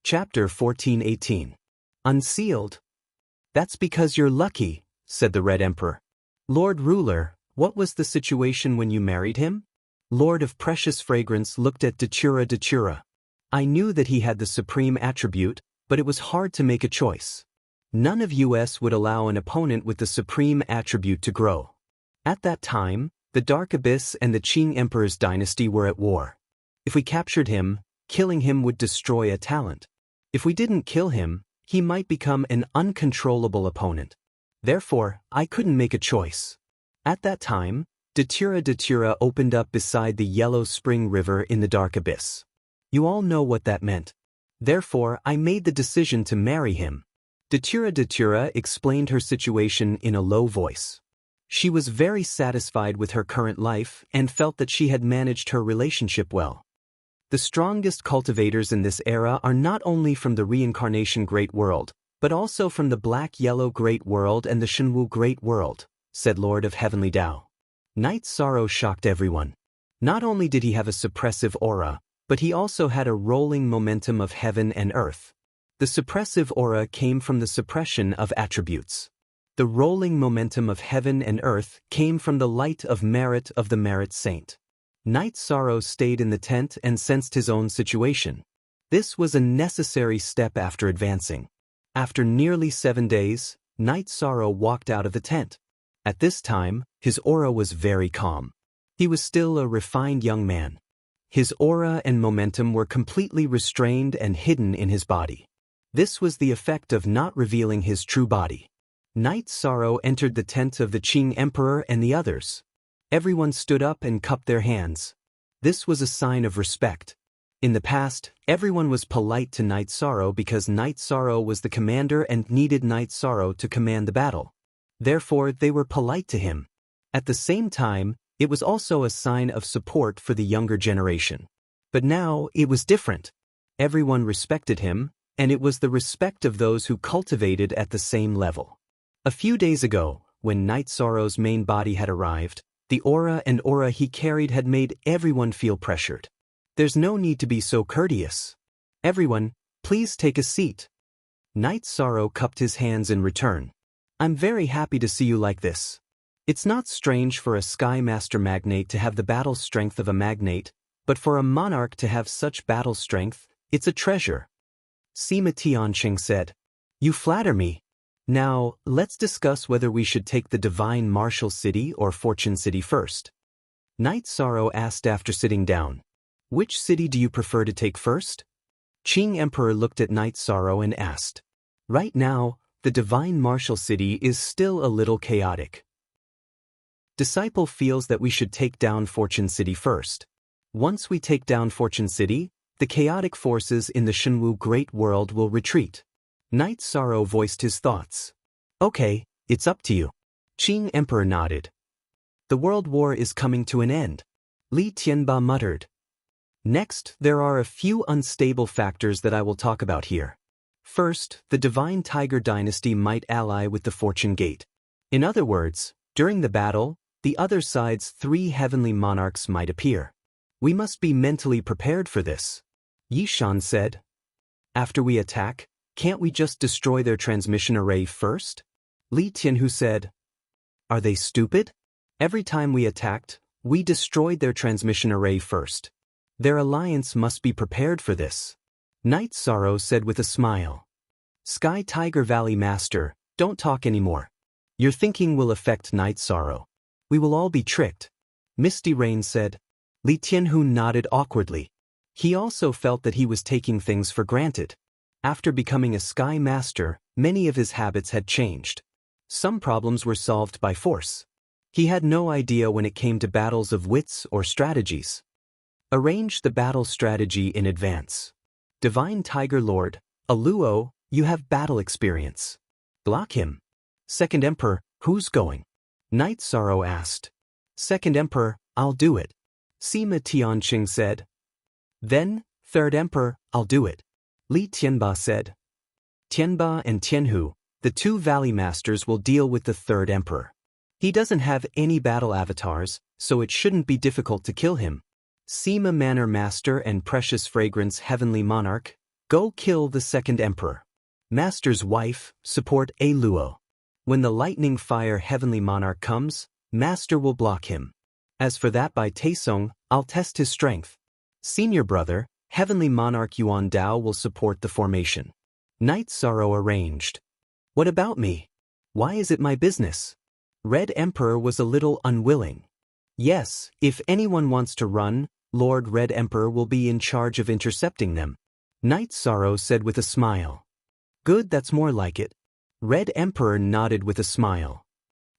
Chapter 14:18. Unsealed. That's because you're lucky, said the Red Emperor. Lord Ruler, what was the situation when you married him? Lord of Precious Fragrance looked at Datura. I knew that he had the supreme attribute, but it was hard to make a choice. None of us would allow an opponent with the supreme attribute to grow. At that time, the Dark Abyss and the Qing Emperor's dynasty were at war. If we captured him, killing him would destroy a talent. If we didn't kill him, he might become an uncontrollable opponent. Therefore, I couldn't make a choice. At that time, Datura opened up beside the Yellow Spring River in the Dark Abyss. You all know what that meant. Therefore, I made the decision to marry him. Datura explained her situation in a low voice. She was very satisfied with her current life and felt that she had managed her relationship well. The strongest cultivators in this era are not only from the Reincarnation Great World, but also from the Black-Yellow Great World and the Shenwu Great World, said Lord of Heavenly Tao. Night Sorrow shocked everyone. Not only did he have a suppressive aura, but he also had a rolling momentum of heaven and earth. The suppressive aura came from the suppression of attributes. The rolling momentum of heaven and earth came from the light of the merit saint. Night Sorrow stayed in the tent and sensed his own situation. This was a necessary step after advancing. After nearly 7 days, Night Sorrow walked out of the tent. At this time, his aura was very calm. He was still a refined young man. His aura and momentum were completely restrained and hidden in his body. This was the effect of not revealing his true body. Night Sorrow entered the tent of the Qing Emperor and the others. Everyone stood up and cupped their hands. This was a sign of respect. In the past, everyone was polite to Night Sorrow because Night Sorrow was the commander and needed Night Sorrow to command the battle. Therefore, they were polite to him. At the same time, it was also a sign of support for the younger generation. But now, it was different. Everyone respected him, and it was the respect of those who cultivated at the same level. A few days ago, when Night Sorrow's main body had arrived, the aura he carried had made everyone feel pressured. There's no need to be so courteous. Everyone, please take a seat. Night Sorrow cupped his hands in return. I'm very happy to see you like this. It's not strange for a Sky Master magnate to have the battle strength of a magnate, but for a monarch to have such battle strength, it's a treasure. Sima Tianqing said. You flatter me. Now, let's discuss whether we should take the Divine Martial City or Fortune City first. Night Sorrow asked after sitting down. Which city do you prefer to take first? Qing Emperor looked at Night Sorrow and asked. Right now, the Divine Martial City is still a little chaotic. Disciple feels that we should take down Fortune City first. Once we take down Fortune City, the chaotic forces in the Shenwu Great World will retreat. Night Sorrow voiced his thoughts. Okay, it's up to you. Qing Emperor nodded. The world war is coming to an end. Li Tianba muttered. Next, there are a few unstable factors that I will talk about here. First, the Divine Tiger Dynasty might ally with the Fortune Gate. In other words, during the battle, the other side's 3 heavenly monarchs might appear. We must be mentally prepared for this. Yishan said. After we attack, can't we just destroy their transmission array first? Li Tianhu said. Are they stupid? Every time we attacked, we destroyed their transmission array first. Their alliance must be prepared for this. Night Sorrow said with a smile. Sky Tiger Valley Master, don't talk anymore. Your thinking will affect Night Sorrow. We will all be tricked. Misty Rain said. Li Tianhu nodded awkwardly. He also felt that he was taking things for granted. After becoming a Sky Master, many of his habits had changed. Some problems were solved by force. He had no idea when it came to battles of wits or strategies. Arrange the battle strategy in advance. Divine Tiger Lord, Aluo, you have battle experience. Block him. Second Emperor, who's going? Night Sorrow asked. Second Emperor, I'll do it. Sima Tianqing said. Then, Third Emperor, I'll do it. Li Tianba said. Tianba and Tianhu, the 2 Valley Masters, will deal with the Third Emperor. He doesn't have any battle avatars, so it shouldn't be difficult to kill him. Sima Manor Master and Precious Fragrance Heavenly Monarch, Go kill the second emperor. Master's wife, support a Luo. When the lightning fire heavenly monarch comes, Master will block him. As for that by Taesong, I'll test his strength. Senior brother, heavenly monarch Yuan Dao will support the formation. Night Sorrow arranged. What about me? Why is it my business? Red Emperor was a little unwilling. Yes, if anyone wants to run, Lord Red Emperor will be in charge of intercepting them. Night Sorrow said with a smile. Good, that's more like it. Red Emperor nodded with a smile.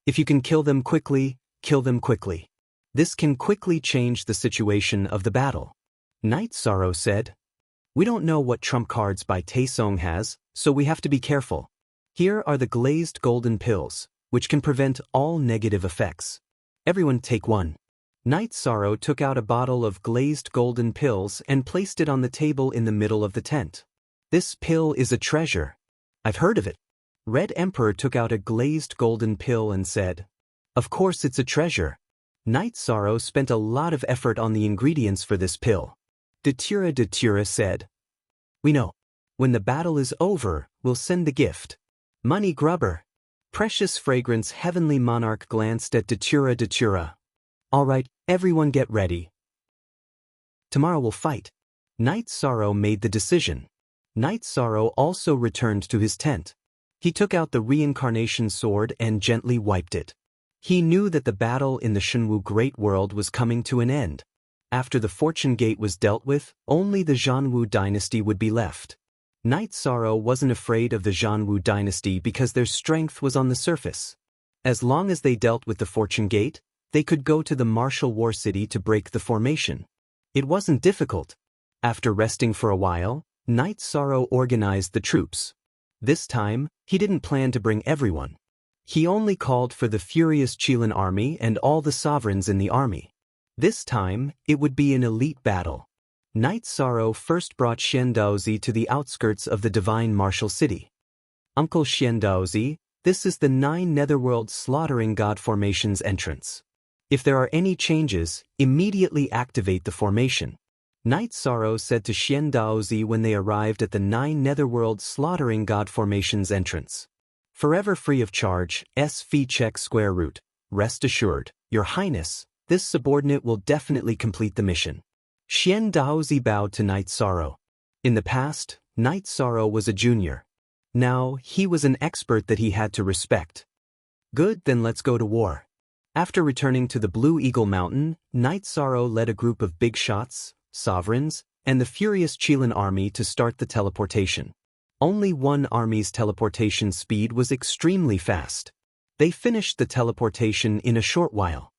If you can kill them quickly, kill them quickly. This can quickly change the situation of the battle. Night Sorrow said. We don't know what trump cards by Taesong has, so we have to be careful. Here are the glazed golden pills, which can prevent all negative effects. Everyone take one. Night Sorrow took out a bottle of glazed golden pills and placed it on the table in the middle of the tent. This pill is a treasure. I've heard of it. Red Emperor took out a glazed golden pill and said, Of course it's a treasure. Night Sorrow spent a lot of effort on the ingredients for this pill. Datura said, We know. When the battle is over, we'll send the gift. Money grubber. Precious fragrance heavenly monarch glanced at Datura. All right, everyone get ready. Tomorrow we'll fight. Night Sorrow made the decision. Night Sorrow also returned to his tent. He took out the reincarnation sword and gently wiped it. He knew that the battle in the Shenwu Great World was coming to an end. After the Fortune Gate was dealt with, only the Zhanwu dynasty would be left. Night Sorrow wasn't afraid of the Zhanwu dynasty because their strength was on the surface. As long as they dealt with the Fortune Gate, they could go to the martial war city to break the formation. It wasn't difficult. After resting for a while, Night Sorrow organized the troops. This time, he didn't plan to bring everyone. He only called for the furious Qilin army and all the sovereigns in the army. This time, it would be an elite battle. Night Sorrow first brought Xian Daozi to the outskirts of the divine martial city. Uncle Xian Daozi, this is the 9 Netherworld Slaughtering God Formation's entrance. If there are any changes, immediately activate the formation. Night Sorrow said to Xian Daozi when they arrived at the 9 Netherworld Slaughtering God Formation's entrance. Forever free of charge, fee check square root. Rest assured, Your Highness, this subordinate will definitely complete the mission. Xian Daozi bowed to Night Sorrow. In the past, Night Sorrow was a junior. Now, he was an expert that he had to respect. Good, then let's go to war. After returning to the Blue Eagle Mountain, Night Sorrow led a group of big shots, sovereigns, and the furious Qilin army to start the teleportation. Only one army's teleportation speed was extremely fast. They finished the teleportation in a short while.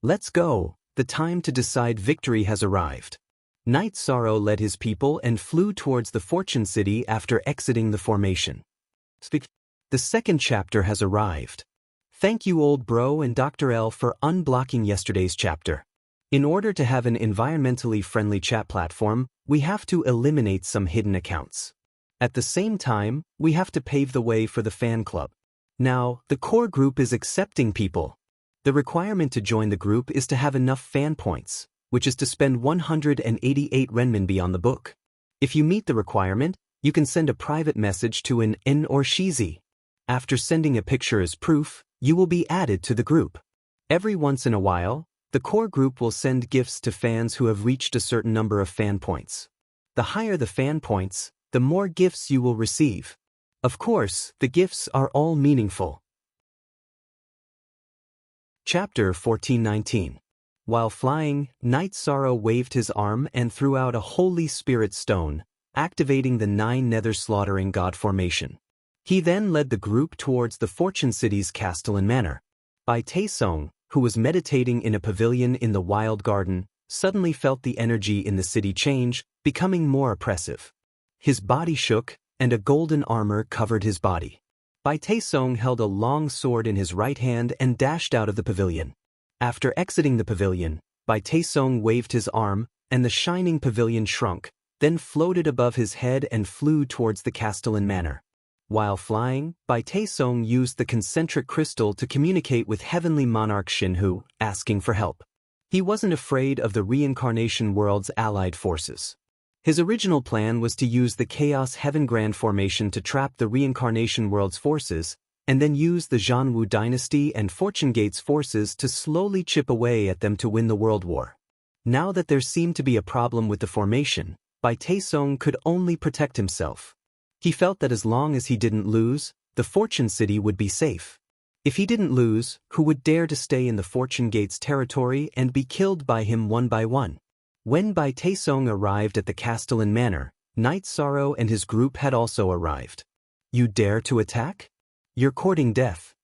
Let's go, the time to decide victory has arrived. Night Sorrow led his people and flew towards the Fortune City after exiting the formation. The second chapter has arrived. Thank you Old Bro and Dr. L for unblocking yesterday's chapter. In order to have an environmentally friendly chat platform, we have to eliminate some hidden accounts. At the same time, we have to pave the way for the fan club. Now, the core group is accepting people. The requirement to join the group is to have enough fan points, which is to spend 188 renminbi on the book. If you meet the requirement, you can send a private message to an N or Shizi. After sending a picture as proof, you will be added to the group. Every once in a while, the core group will send gifts to fans who have reached a certain number of fan points. The higher the fan points, the more gifts you will receive. Of course, the gifts are all meaningful. Chapter 1419. While flying, Night Sorrow waved his arm and threw out a Holy Spirit stone, activating the 9 Nether Slaughtering God formation. He then led the group towards the Fortune City's Castellan Manor. Bai Taesong, who was meditating in a pavilion in the Wild Garden, suddenly felt the energy in the city change, becoming more oppressive. His body shook, and a golden armor covered his body. Bai Taesong held a long sword in his right hand and dashed out of the pavilion. After exiting the pavilion, Bai Taesong waved his arm, and the shining pavilion shrunk, then floated above his head and flew towards the Castellan Manor. While flying, Bai Taesong used the concentric crystal to communicate with Heavenly Monarch Shinhu, asking for help. He wasn't afraid of the reincarnation world's allied forces. His original plan was to use the Chaos Heaven Grand Formation to trap the Reincarnation World's forces, and then use the Zhanwu Dynasty and Fortune Gate's forces to slowly chip away at them to win the World War. Now that there seemed to be a problem with the formation, Bai Taesong could only protect himself. He felt that as long as he didn't lose, the Fortune City would be safe. If he didn't lose, who would dare to stay in the Fortune Gate's territory and be killed by him one by one? When Bai Taesong arrived at the Castellan Manor, Night Sorrow and his group had also arrived. You dare to attack? You're courting death.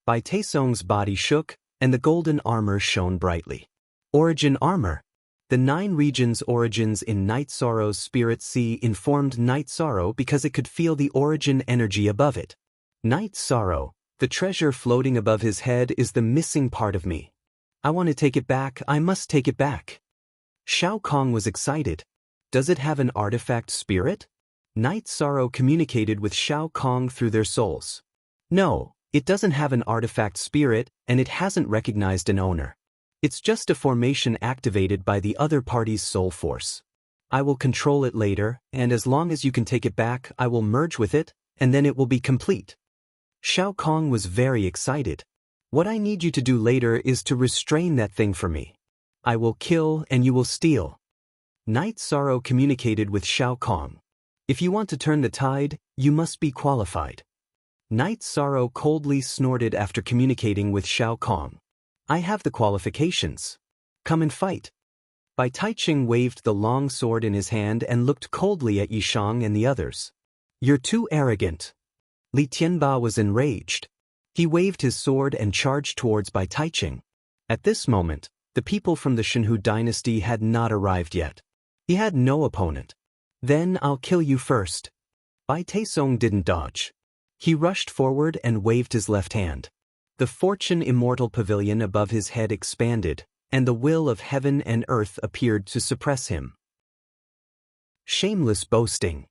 Bai Taesong's body shook, and the golden armor shone brightly. Origin armor. The 9 regions' origins in Night Sorrow's spirit sea informed Night Sorrow because it could feel the origin energy above it. Night Sorrow, the treasure floating above his head is the missing part of me. I want to take it back, I must take it back. Shao Kong was excited. Does it have an artifact spirit? Night Sorrow communicated with Shao Kong through their souls. No, it doesn't have an artifact spirit, and it hasn't recognized an owner. It's just a formation activated by the other party's soul force. I will control it later, and as long as you can take it back, I will merge with it, and then it will be complete. Shao Kong was very excited. What I need you to do later is to restrain that thing for me. I will kill and you will steal. Night Sorrow communicated with Shao Kong. If you want to turn the tide, you must be qualified. Night Sorrow coldly snorted after communicating with Shao Kong. I have the qualifications. Come and fight. Bai Taiching waved the long sword in his hand and looked coldly at Yishang and the others. You're too arrogant. Li Tianba was enraged. He waved his sword and charged towards Bai Taiching. At this moment, the people from the Shenhu dynasty had not arrived yet. He had no opponent. Then I'll kill you first. Bai Taesong didn't dodge. He rushed forward and waved his left hand. The Fortune Immortal Pavilion above his head expanded, and the will of heaven and earth appeared to suppress him. Shameless boasting.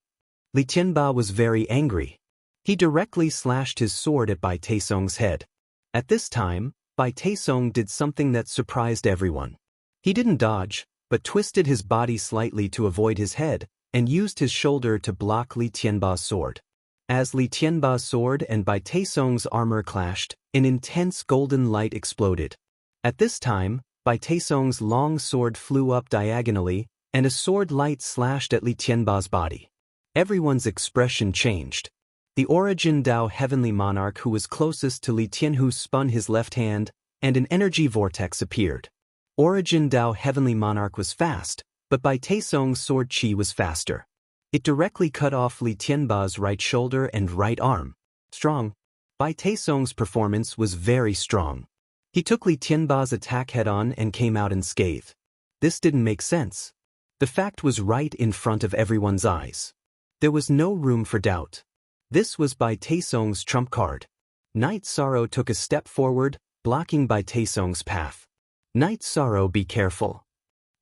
Li Tianba was very angry. He directly slashed his sword at Bai Taesong's head. At this time, Bai Taesong did something that surprised everyone. He didn't dodge, but twisted his body slightly to avoid his head, and used his shoulder to block Li Tianba's sword. As Li Tianba's sword and Bai Taesong's armor clashed, an intense golden light exploded. At this time, Bai Taesong's long sword flew up diagonally, and a sword light slashed at Li Tianba's body. Everyone's expression changed. The Origin Dao Heavenly Monarch who was closest to Li Tianhu spun his left hand, and an energy vortex appeared. Origin Dao Heavenly Monarch was fast, but Bai Taesong's sword chi was faster. It directly cut off Li Tianba's right shoulder and right arm. Strong. Bai Taesong's performance was very strong. He took Li Tianba's attack head-on and came out unscathed. This didn't make sense. The fact was right in front of everyone's eyes. There was no room for doubt. This was Bai Taesong's trump card. Night Sorrow took a step forward, blocking Bai Taesong's path. Night Sorrow, be careful.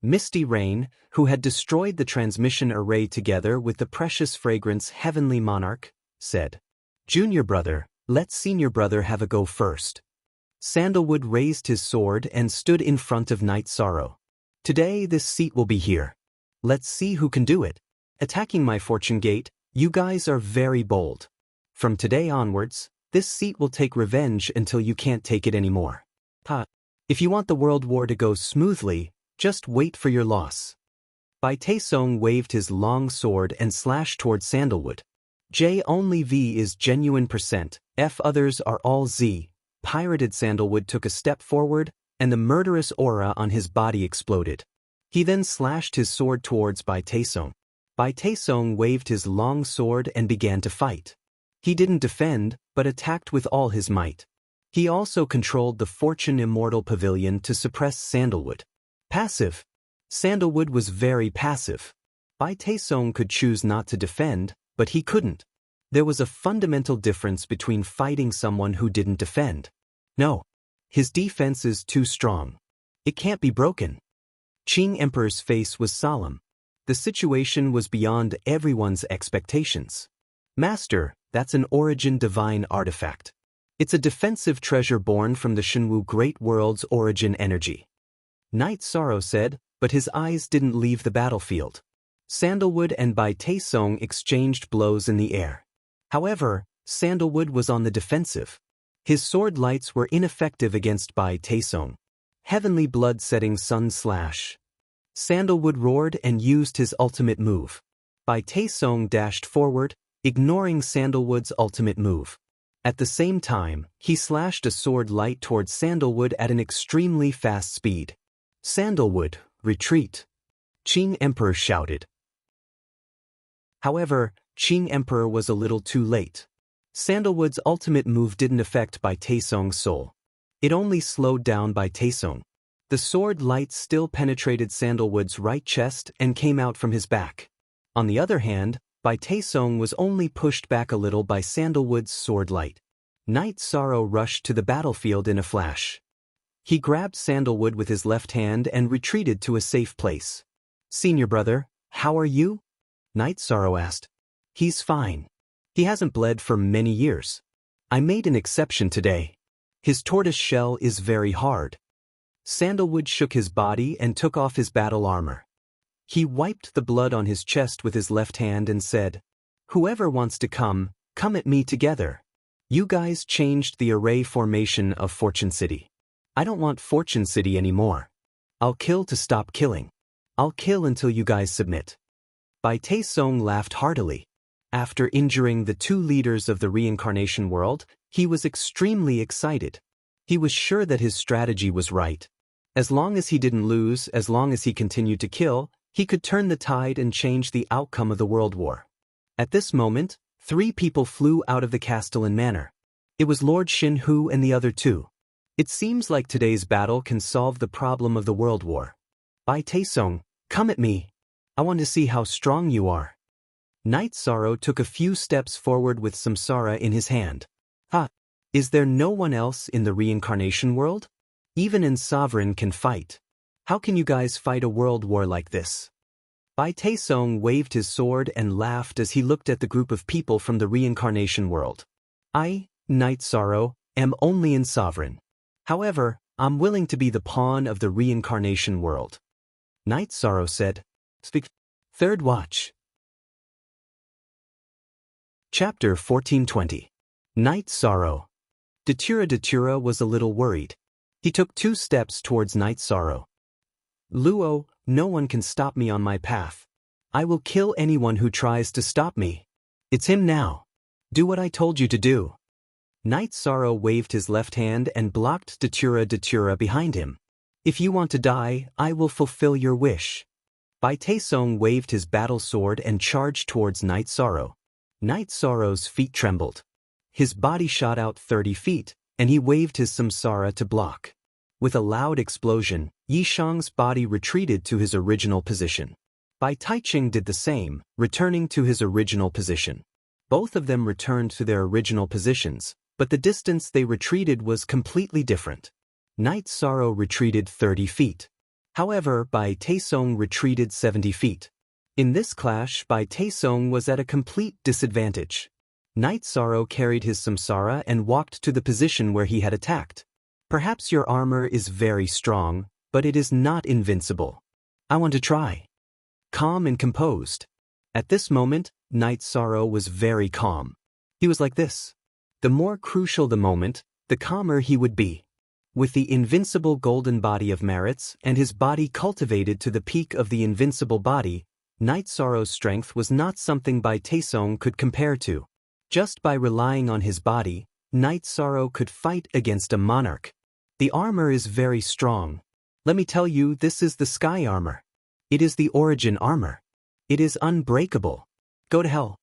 Misty Rain, who had destroyed the transmission array together with the precious fragrance Heavenly Monarch, said, Junior brother, let senior brother have a go first. Sandalwood raised his sword and stood in front of Night Sorrow. Today this seat will be here. Let's see who can do it. Attacking my Fortune Gate, you guys are very bold. From today onwards, this seat will take revenge until you can't take it anymore. Ha! If you want the World War to go smoothly, just wait for your loss. Bai Taesong waved his long sword and slashed towards Sandalwood. J only V is genuine %, F others are all Z. Pirated Sandalwood took a step forward, and the murderous aura on his body exploded. He then slashed his sword towards Bai Taesong. Bai Taesong waved his long sword and began to fight. He didn't defend, but attacked with all his might. He also controlled the Fortune Immortal Pavilion to suppress Sandalwood. Passive. Sandalwood was very passive. Bai Taesong could choose not to defend, but he couldn't. There was a fundamental difference between fighting someone who didn't defend. No. His defense is too strong. It can't be broken. Qing Emperor's face was solemn. The situation was beyond everyone's expectations. Master, that's an Origin Divine artifact. It's a defensive treasure born from the Shenwu Great World's origin energy. Night Sorrow said, but his eyes didn't leave the battlefield. Sandalwood and Bai Taesong exchanged blows in the air. However, Sandalwood was on the defensive. His sword lights were ineffective against Bai Taesong. Heavenly blood-setting sun slash. Sandalwood roared and used his ultimate move. Bai Taesong dashed forward, ignoring Sandalwood's ultimate move. At the same time, he slashed a sword light towards Sandalwood at an extremely fast speed. Sandalwood, retreat! Qing Emperor shouted. However, Qing Emperor was a little too late. Sandalwood's ultimate move didn't affect Bai Taesong's soul. It only slowed down Bai Taesong. The sword light still penetrated Sandalwood's right chest and came out from his back. On the other hand, Bai Taesong was only pushed back a little by Sandalwood's sword light. Night Sorrow rushed to the battlefield in a flash. He grabbed Sandalwood with his left hand and retreated to a safe place. "Senior brother, how are you?" Night Sorrow asked. "He's fine. He hasn't bled for many years. I made an exception today. His tortoise shell is very hard." Sandalwood shook his body and took off his battle armor. He wiped the blood on his chest with his left hand and said, "Whoever wants to come at me together. You guys changed the array formation of Fortune City. I don't want Fortune City anymore. I'll kill to stop killing. I'll kill until you guys submit." Bai Taesong laughed heartily. After injuring the two leaders of the reincarnation world, he was extremely excited. He was sure that his strategy was right. As long as he didn't lose, as long as he continued to kill, he could turn the tide and change the outcome of the world war. At this moment, 3 people flew out of the Castellan Manor. It was Lord Shinhu and the other 2. It seems like today's battle can solve the problem of the world war. "Bai Taesong, come at me. I want to see how strong you are." Night Sorrow took a few steps forward with Samsara in his hand. "Ha! Is there no one else in the reincarnation world? Even in Sovereign can fight. How can you guys fight a world war like this?" Bai Taesong waved his sword and laughed as he looked at the group of people from the reincarnation world. "I, Night Sorrow, am only in Sovereign. However, I'm willing to be the pawn of the reincarnation world." Night Sorrow said, "Speak." Third Watch. Chapter 1420. Night Sorrow. Datura was a little worried. He took 2 steps towards Night Sorrow. "Luo, no one can stop me on my path. I will kill anyone who tries to stop me. It's him now. Do what I told you to do." Night Sorrow waved his left hand and blocked Datura behind him. "If you want to die, I will fulfill your wish." Bai Taesong waved his battle sword and charged towards Night Sorrow. Night Sorrow's feet trembled. His body shot out 30 feet, and he waved his samsara to block. With a loud explosion, Yishang's body retreated to his original position. Bai Taiching did the same, returning to his original position. Both of them returned to their original positions, but the distance they retreated was completely different. Night Sorrow retreated 30 feet. However, Bai Taesong retreated 70 feet. In this clash, Bai Taesong was at a complete disadvantage. Night Sorrow carried his samsara and walked to the position where he had attacked. "Perhaps your armor is very strong, but it is not invincible. I want to try." Calm and composed. At this moment, Night Sorrow was very calm. He was like this. The more crucial the moment, the calmer he would be. With the invincible golden body of merits and his body cultivated to the peak of the invincible body, Night Sorrow's strength was not something Bai Taesong could compare to. Just by relying on his body, Night Sorrow could fight against a monarch. The armor is very strong. Let me tell you, this is the sky armor. It is the origin armor. It is unbreakable. Go to hell.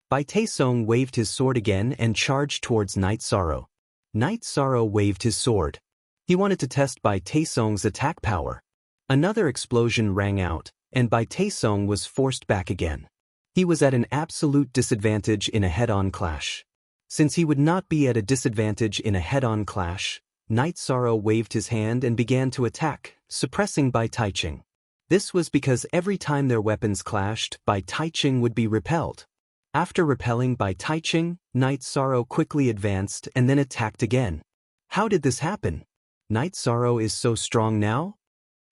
Bai Taesong waved his sword again and charged towards Night Sorrow. Night Sorrow waved his sword. He wanted to test Bai Taesong's attack power. Another explosion rang out, and Bai Taesong was forced back again. He was at an absolute disadvantage in a head-on clash. Since he would not be at a disadvantage in a head-on clash, Night Sorrow waved his hand and began to attack, suppressing Bai Taiching. This was because every time their weapons clashed, Bai Taiching would be repelled. After repelling Bai Taiching, Night Sorrow quickly advanced and then attacked again. How did this happen? Night Sorrow is so strong now?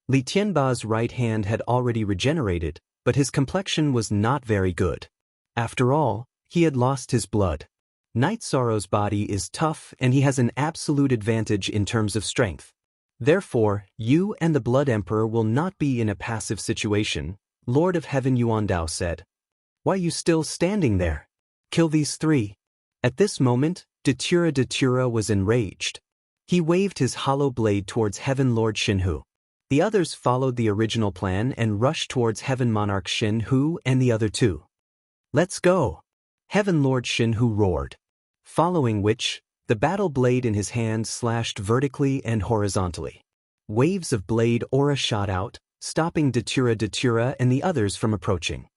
Li Tianba's right hand had already regenerated, but his complexion was not very good. After all, he had lost his blood. Night Sorrow's body is tough and he has an absolute advantage in terms of strength. Therefore, you and the Blood Emperor will not be in a passive situation, Lord of Heaven Yuandao said. Why are you still standing there? Kill these three. At this moment, Datura was enraged. He waved his hollow blade towards Heaven Lord Shinhu. The others followed the original plan and rushed towards Heaven Monarch Shinhu and the other two. Let's go! Heaven Lord Shinhu roared. Following which, the battle blade in his hand slashed vertically and horizontally. Waves of blade aura shot out, stopping Datura and the others from approaching.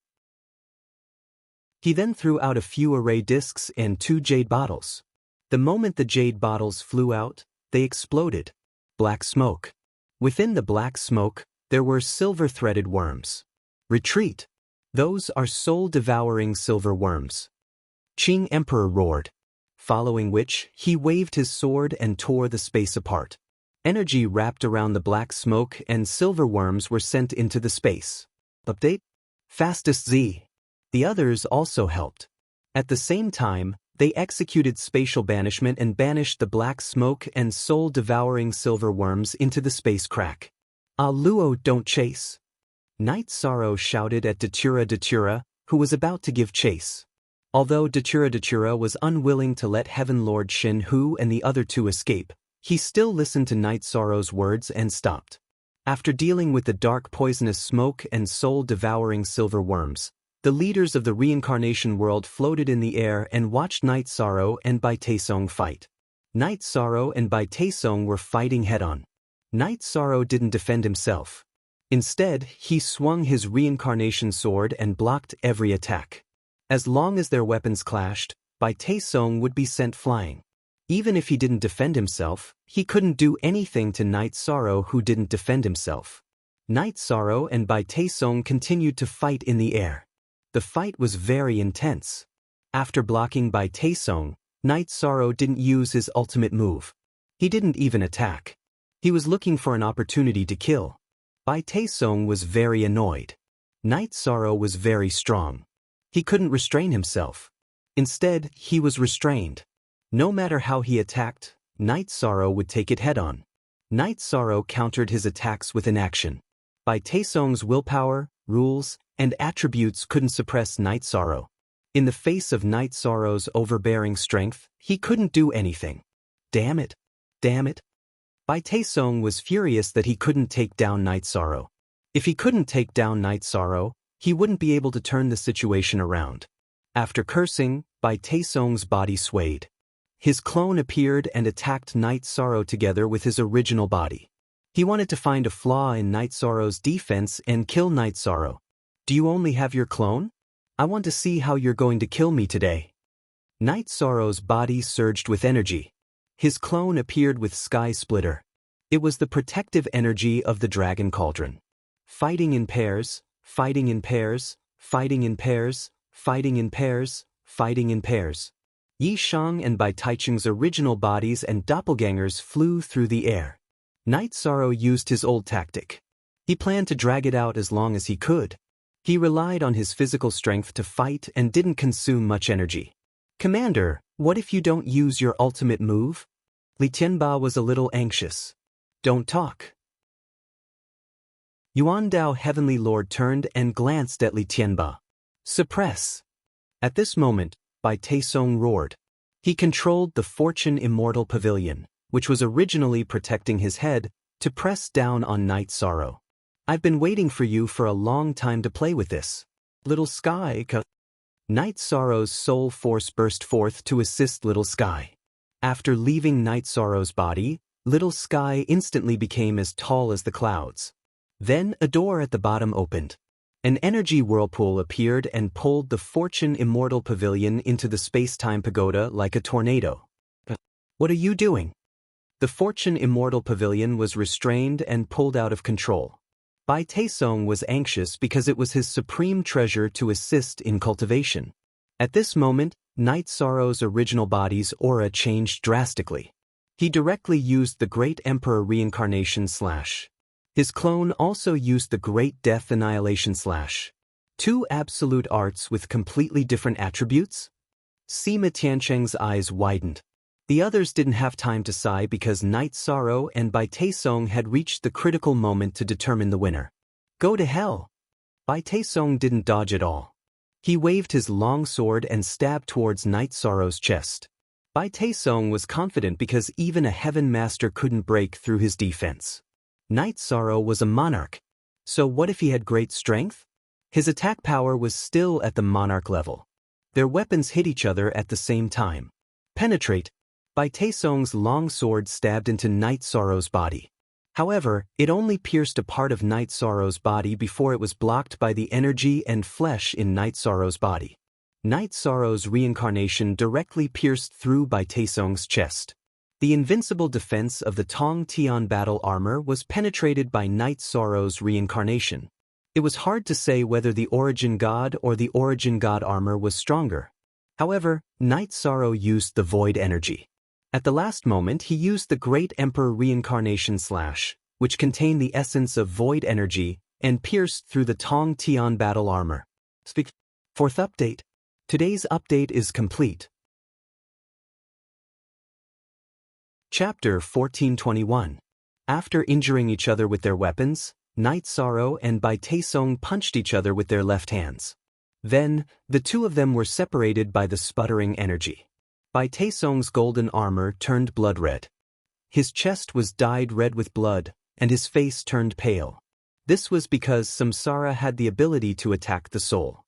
He then threw out a few array discs and 2 jade bottles. The moment the jade bottles flew out, they exploded. Black smoke. Within the black smoke, there were silver-threaded worms. Retreat! Those are soul-devouring silver worms. Qing Emperor roared. Following which, he waved his sword and tore the space apart. Energy wrapped around the black smoke and silver worms were sent into the space. Update? Fastest Z. The others also helped. At the same time, they executed spatial banishment and banished the black smoke and soul-devouring silver worms into the space crack. Ah Luo, don't chase! Night Sorrow shouted at Datura, who was about to give chase. Although Datura was unwilling to let Heaven Lord Shinhu and the other two escape, he still listened to Night Sorrow's words and stopped. After dealing with the dark poisonous smoke and soul-devouring silver worms, the leaders of the reincarnation world floated in the air and watched Night Sorrow and Bai Taesong fight. Night Sorrow and Bai Taesong were fighting head-on. Night Sorrow didn't defend himself. Instead, he swung his reincarnation sword and blocked every attack. As long as their weapons clashed, Bai Taesong would be sent flying. Even if he didn't defend himself, he couldn't do anything to Night Sorrow who didn't defend himself. Night Sorrow and Bai Taesong continued to fight in the air. The fight was very intense. After blocking Bai Taesong, Night Sorrow didn't use his ultimate move. He didn't even attack. He was looking for an opportunity to kill. Bai Taesong was very annoyed. Night Sorrow was very strong. He couldn't restrain himself. Instead, he was restrained. No matter how he attacked, Night Sorrow would take it head-on. Night Sorrow countered his attacks with inaction. Bai Taesong's willpower, rules, and attributes couldn't suppress Night Sorrow. In the face of Night Sorrow's overbearing strength, he couldn't do anything. Damn it! Damn it! Bai Taesong was furious that he couldn't take down Night Sorrow. If he couldn't take down Night Sorrow, he wouldn't be able to turn the situation around. After cursing, Bai Taesong's body swayed. His clone appeared and attacked Night Sorrow together with his original body. He wanted to find a flaw in Night Sorrow's defense and kill Night Sorrow. Do you only have your clone? I want to see how you're going to kill me today. Night Sorrow's body surged with energy. His clone appeared with Sky Splitter. It was the protective energy of the Dragon Cauldron. Fighting in pairs, fighting in pairs, fighting in pairs, fighting in pairs, fighting in pairs. Yi Shang and Bai Taichung's original bodies and doppelgangers flew through the air. Night Sorrow used his old tactic. He planned to drag it out as long as he could. He relied on his physical strength to fight and didn't consume much energy. Commander, what if you don't use your ultimate move? Li Tianba was a little anxious. Don't talk. Yuandao Heavenly Lord turned and glanced at Li Tianba. Suppress. At this moment, Bai Taesong roared. He controlled the Fortune Immortal Pavilion, which was originally protecting his head, to press down on Night Sorrow. I've been waiting for you for a long time to play with this. Little Sky. Night Sorrow's soul force burst forth to assist Little Sky. After leaving Night Sorrow's body, Little Sky instantly became as tall as the clouds. Then a door at the bottom opened. An energy whirlpool appeared and pulled the Fortune Immortal Pavilion into the space-time pagoda like a tornado. What are you doing? The Fortune Immortal Pavilion was restrained and pulled out of control. Bai Taesong was anxious because it was his supreme treasure to assist in cultivation. At this moment, Night Sorrow's original body's aura changed drastically. He directly used the Great Emperor Reincarnation /. His clone also used the Great Death Annihilation /. Two absolute arts with completely different attributes? Sima Tiancheng's eyes widened. The others didn't have time to sigh because Night Sorrow and Bai Taesong had reached the critical moment to determine the winner. Go to hell! Bai Taesong didn't dodge at all. He waved his long sword and stabbed towards Night Sorrow's chest. Bai Taesong was confident because even a Heaven Master couldn't break through his defense. Night Sorrow was a monarch. So what if he had great strength? His attack power was still at the monarch level. Their weapons hit each other at the same time. Penetrate! Bai Taesong's long sword stabbed into Night Sorrow's body. However, it only pierced a part of Night Sorrow's body before it was blocked by the energy and flesh in Night Sorrow's body. Night Sorrow's reincarnation directly pierced through Bai Taesong's chest. The invincible defense of the Tong Tian battle armor was penetrated by Night Sorrow's reincarnation. It was hard to say whether the Origin God or the Origin God armor was stronger. However, Night Sorrow used the void energy. At the last moment he used the Great Emperor Reincarnation Slash, which contained the essence of void energy, and pierced through the Tong Tian battle armor. Fourth update. Today's update is complete. Chapter 1421. After injuring each other with their weapons, Night Sorrow and Bai Taesong punched each other with their left hands. Then, the two of them were separated by the sputtering energy. Bai Taesong's golden armor turned blood red. His chest was dyed red with blood, and his face turned pale. This was because Samsara had the ability to attack the soul.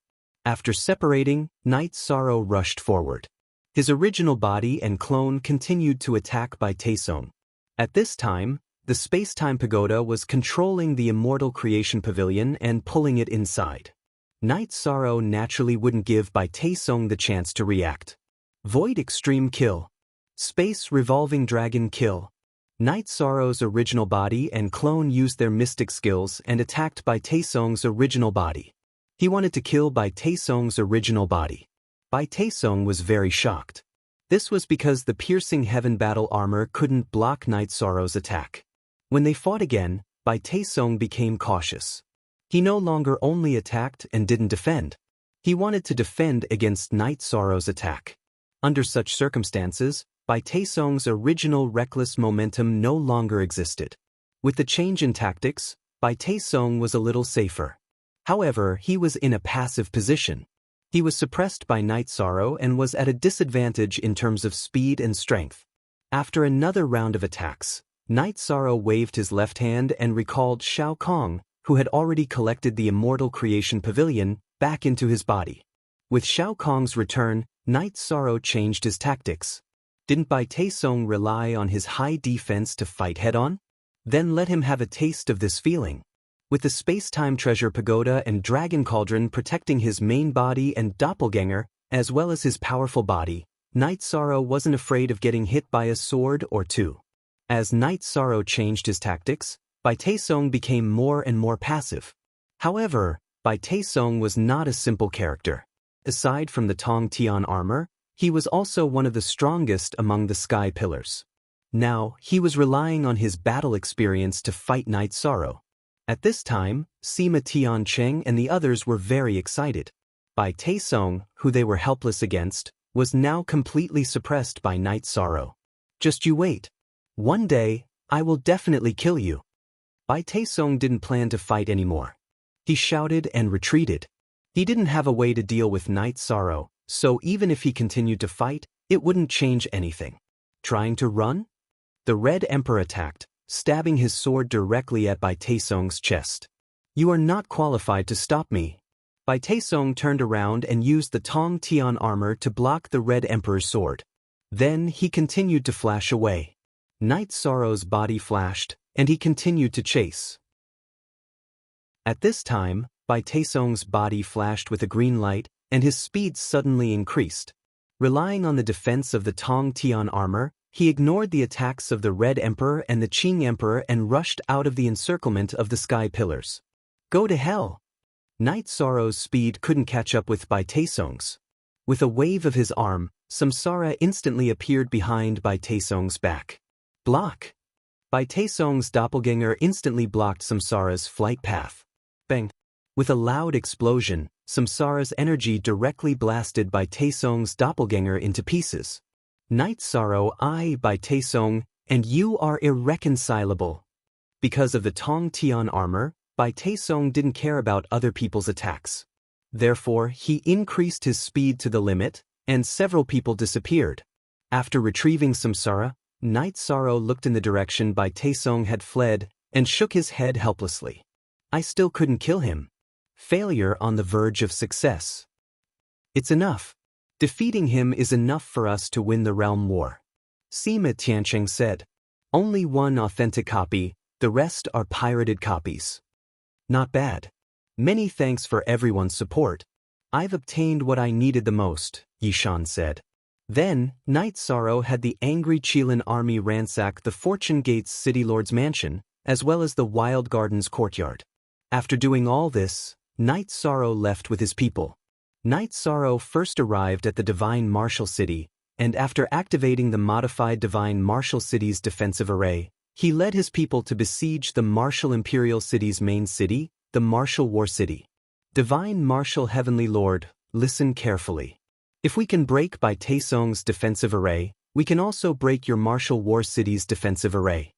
After separating, Night Sorrow rushed forward. His original body and clone continued to attack Bai Taesong. At this time, the space-time pagoda was controlling the immortal creation pavilion and pulling it inside. Night Sorrow naturally wouldn't give Bai Taesong the chance to react. Void Extreme Kill. Space Revolving Dragon Kill. Night Sorrow's original body and clone used their mystic skills and attacked Bai Taesong's original body. He wanted to kill Bai Taesong's original body. Bai Taesong was very shocked. This was because the piercing heaven battle armor couldn't block Night Sorrow's attack. When they fought again, Bai Taesong became cautious. He no longer only attacked and didn't defend. He wanted to defend against Night Sorrow's attack. Under such circumstances, Bai Taesong's original reckless momentum no longer existed. With the change in tactics, Bai Taesong was a little safer. However, he was in a passive position. He was suppressed by Night Sorrow and was at a disadvantage in terms of speed and strength. After another round of attacks, Night Sorrow waved his left hand and recalled Shao Kong, who had already collected the immortal creation pavilion, back into his body. With Shao Kong's return, Night Sorrow changed his tactics. Didn't Bai Taesong rely on his high defense to fight head-on? Then let him have a taste of this feeling. With the space-time treasure pagoda and dragon cauldron protecting his main body and doppelganger, as well as his powerful body, Night Sorrow wasn't afraid of getting hit by a sword or two. As Night Sorrow changed his tactics, Bai Taesong became more and more passive. However, Bai Taesong was not a simple character. Aside from the Tong Tian armor, he was also one of the strongest among the Sky Pillars. Now, he was relying on his battle experience to fight Night Sorrow. At this time, Sima Tiancheng and the others were very excited. Bai Taesong, who they were helpless against, was now completely suppressed by Night Sorrow. Just you wait. One day, I will definitely kill you. Bai Taesong didn't plan to fight anymore. He shouted and retreated. He didn't have a way to deal with Night Sorrow, so even if he continued to fight, it wouldn't change anything. Trying to run? The Red Emperor attacked, stabbing his sword directly at Bai Taesong's chest. You are not qualified to stop me. Bai Taesong turned around and used the Tong Tian armor to block the Red Emperor's sword. Then he continued to flash away. Night Sorrow's body flashed, and he continued to chase. At this time, Bai Taesong's body flashed with a green light, and his speed suddenly increased. Relying on the defense of the Tong Tian armor, he ignored the attacks of the Red Emperor and the Qing Emperor and rushed out of the encirclement of the Sky Pillars. Go to hell! Night Sorrow's speed couldn't catch up with Bai Taesong's. With a wave of his arm, Samsara instantly appeared behind Bai Taesong's back. Block! Bai Taesong's doppelganger instantly blocked Samsara's flight path. Bang! With a loud explosion, Samsara's energy directly blasted Bai Taesong's doppelganger into pieces. Night Sorrow, I, Bai Taesong, and you are irreconcilable. Because of the Tong Tian armor, Bai Taesong didn't care about other people's attacks. Therefore, he increased his speed to the limit, and several people disappeared. After retrieving Samsara, Night Sorrow looked in the direction Bai Taesong had fled and shook his head helplessly. I still couldn't kill him. Failure on the verge of success. It's enough. Defeating him is enough for us to win the realm war. Sima Tiancheng said. Only one authentic copy, the rest are pirated copies. Not bad. Many thanks for everyone's support. I've obtained what I needed the most, Yishan said. Then, Night Sorrow had the angry Qilin army ransack the Fortune Gate's City Lord's mansion, as well as the Wild Gardens courtyard. After doing all this, Night Sorrow left with his people. Night Sorrow first arrived at the Divine Martial City, and after activating the modified Divine Martial City's defensive array, he led his people to besiege the Martial Imperial City's main city, the Martial War City. Divine Martial Heavenly Lord, listen carefully. If we can break Bai Taesong's defensive array, we can also break your Martial War City's defensive array.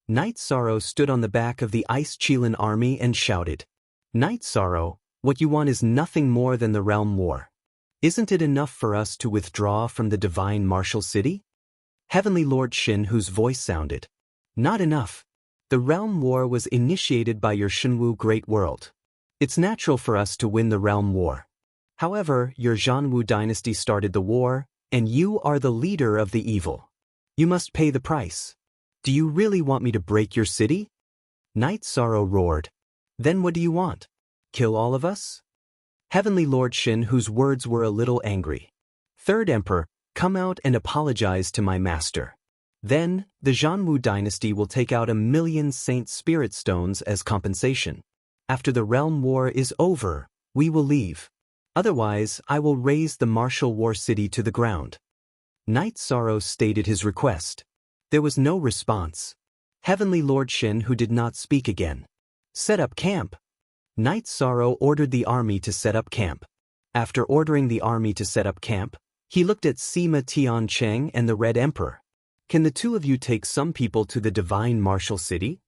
Night Sorrow stood on the back of the Ice Qilin army and shouted, Night Sorrow, what you want is nothing more than the realm war. Isn't it enough for us to withdraw from the Divine Martial City? Heavenly Lord Shin, whose voice sounded, not enough. The realm war was initiated by your Shenwu Great World. It's natural for us to win the realm war. However, your Zhanwu dynasty started the war, and you are the leader of the evil. You must pay the price. Do you really want me to break your city? Night Sorrow roared. Then what do you want? Kill all of us? Heavenly Lord Shin, whose words were a little angry. Third Emperor, come out and apologize to my master. Then, the Zhanwu dynasty will take out 1,000,000 Saint Spirit Stones as compensation. After the realm war is over, we will leave. Otherwise, I will raze the Martial War City to the ground. Night Sorrow stated his request. There was no response. Heavenly Lord Shin, who did not speak again. Set up camp. Night Sorrow ordered the army to set up camp. After ordering the army to set up camp, he looked at Sima Tiancheng and the Red Emperor. Can the two of you take some people to the Divine Martial City?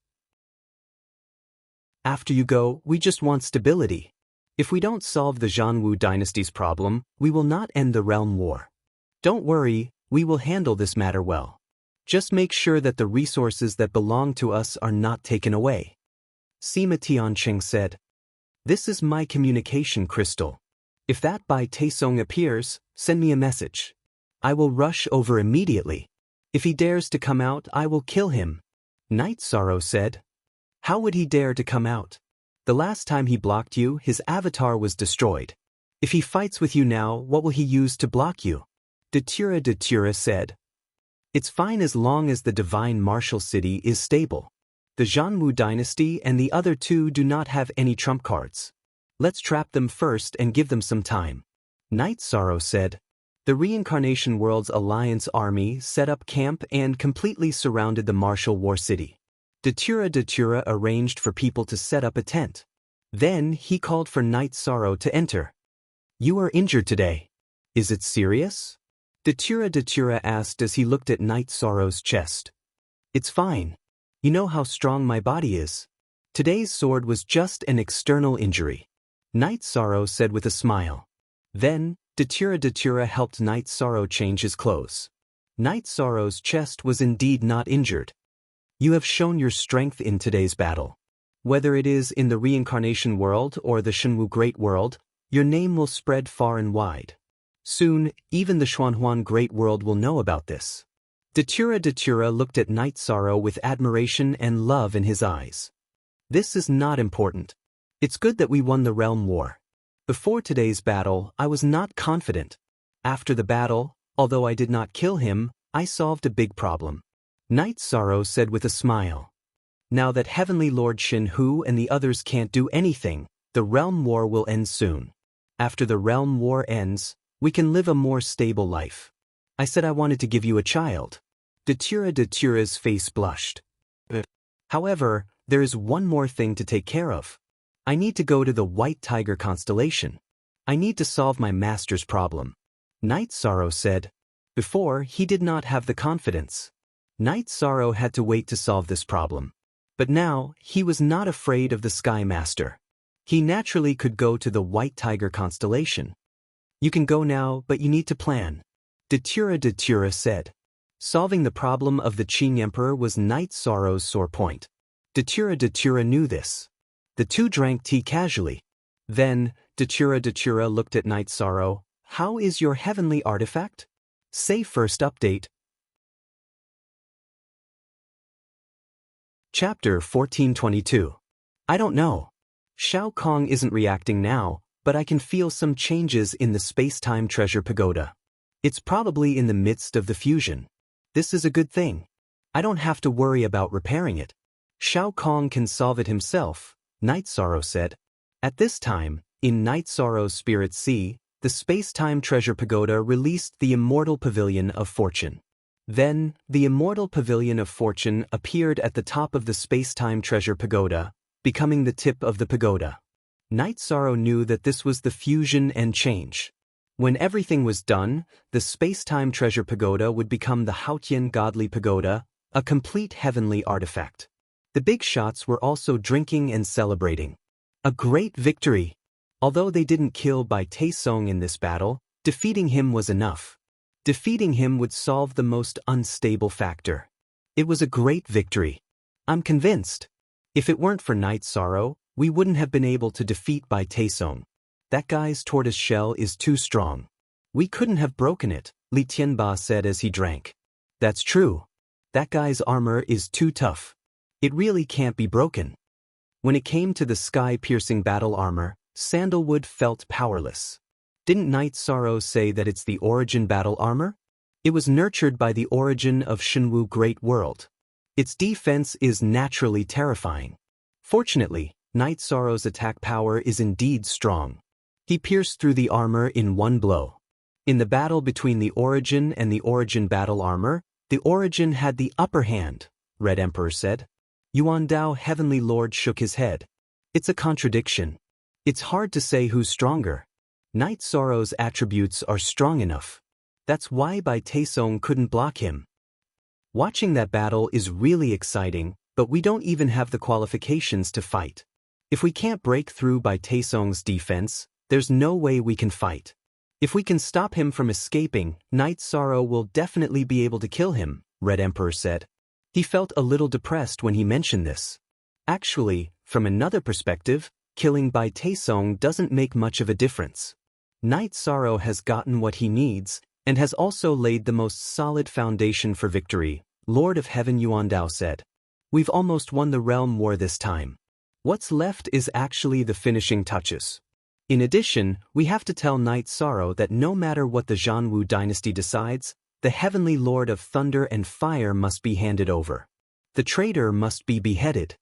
After you go, we just want stability. If we don't solve the Zhanwu dynasty's problem, we will not end the realm war. Don't worry, we will handle this matter well. Just make sure that the resources that belong to us are not taken away. Sima Tiancheng said. This is my communication crystal. If that Bai Taesong appears, send me a message. I will rush over immediately. If he dares to come out, I will kill him. Night Sorrow said. How would he dare to come out? The last time he blocked you, his avatar was destroyed. If he fights with you now, what will he use to block you? Datura said. It's fine as long as the Divine Martial City is stable. The Zhanwu dynasty and the other two do not have any trump cards. Let's trap them first and give them some time. Night Sorrow said. The Reincarnation World's Alliance army set up camp and completely surrounded the Martial War City. Datura arranged for people to set up a tent. Then he called for Night Sorrow to enter. You are injured today. Is it serious? Datura asked as he looked at Night Sorrow's chest. It's fine. You know how strong my body is. Today's sword was just an external injury. Night Sorrow said with a smile. Then, Datura helped Night Sorrow change his clothes. Night Sorrow's chest was indeed not injured. You have shown your strength in today's battle. Whether it is in the Reincarnation World or the Shenwu Great World, your name will spread far and wide. Soon, even the Xuanhuan Great World will know about this. Datura looked at Night Sorrow with admiration and love in his eyes. This is not important. It's good that we won the realm war. Before today's battle, I was not confident. After the battle, although I did not kill him, I solved a big problem. Night Sorrow said with a smile. Now that Heavenly Lord Shin Hu and the others can't do anything, the realm war will end soon. After the realm war ends, we can live a more stable life. I said I wanted to give you a child. Datura's face blushed. However, there is one more thing to take care of. I need to go to the White Tiger constellation. I need to solve my master's problem. Night Sorrow said. Before, he did not have the confidence. Night Sorrow had to wait to solve this problem. But now, he was not afraid of the Sky Master. He naturally could go to the White Tiger constellation. You can go now, but you need to plan. Datura said. Solving the problem of the Qing Emperor was Night Sorrow's sore point. Datura knew this. The two drank tea casually. Then, Datura looked at Night Sorrow. How is your heavenly artifact? Say first update. Chapter 1422. I don't know. Shao Kong isn't reacting now, but I can feel some changes in the space-time treasure pagoda. It's probably in the midst of the fusion. This is a good thing. I don't have to worry about repairing it. Shao Kong can solve it himself, Night Sorrow said. At this time, in Night Sorrow's Spirit Sea, the space-time treasure pagoda released the Immortal Pavilion of Fortune. Then, the Immortal Pavilion of Fortune appeared at the top of the space-time treasure pagoda, becoming the tip of the pagoda. Night Sorrow knew that this was the fusion and change. When everything was done, the space-time treasure pagoda would become the Haotian Godly Pagoda, a complete heavenly artifact. The big shots were also drinking and celebrating. A great victory! Although they didn't kill Bai Taisong in this battle, defeating him was enough. Defeating him would solve the most unstable factor. It was a great victory. I'm convinced. If it weren't for Night Sorrow, we wouldn't have been able to defeat Bai Taisong. That guy's tortoise shell is too strong. We couldn't have broken it, Li Tianba said as he drank. That's true. That guy's armor is too tough. It really can't be broken. When it came to the sky-piercing battle armor, Sandalwood felt powerless. Didn't Night Sorrow say that it's the origin battle armor? It was nurtured by the origin of Shenwu Great World. Its defense is naturally terrifying. Fortunately, Night Sorrow's attack power is indeed strong. He pierced through the armor in one blow. In the battle between the origin and the origin battle armor, the origin had the upper hand, Red Emperor said. Yuan Dao Heavenly Lord shook his head. It's a contradiction. It's hard to say who's stronger. Night Sorrow's attributes are strong enough. That's why Bai Taisong couldn't block him. Watching that battle is really exciting, but we don't even have the qualifications to fight. If we can't break through Bai Taisong's defense, there's no way we can fight. If we can stop him from escaping, Night Sorrow will definitely be able to kill him, Red Emperor said. He felt a little depressed when he mentioned this. Actually, from another perspective, killing Bai Taisong doesn't make much of a difference. Night Sorrow has gotten what he needs, and has also laid the most solid foundation for victory, Lord of Heaven Yuan Dao said. We've almost won the realm war this time. What's left is actually the finishing touches. In addition, we have to tell Night Sorrow that no matter what the Zhanwu dynasty decides, the Heavenly Lord of Thunder and Fire must be handed over. The traitor must be beheaded.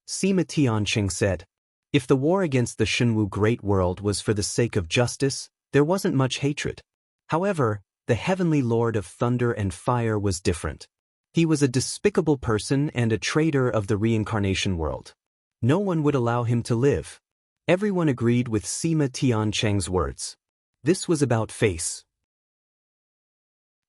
Sima Tianqing said. If the war against the Shenwu Great World was for the sake of justice, there wasn't much hatred. However, the Heavenly Lord of Thunder and Fire was different. He was a despicable person and a traitor of the reincarnation world. No one would allow him to live. Everyone agreed with Sima Tianqing's words. This was about face.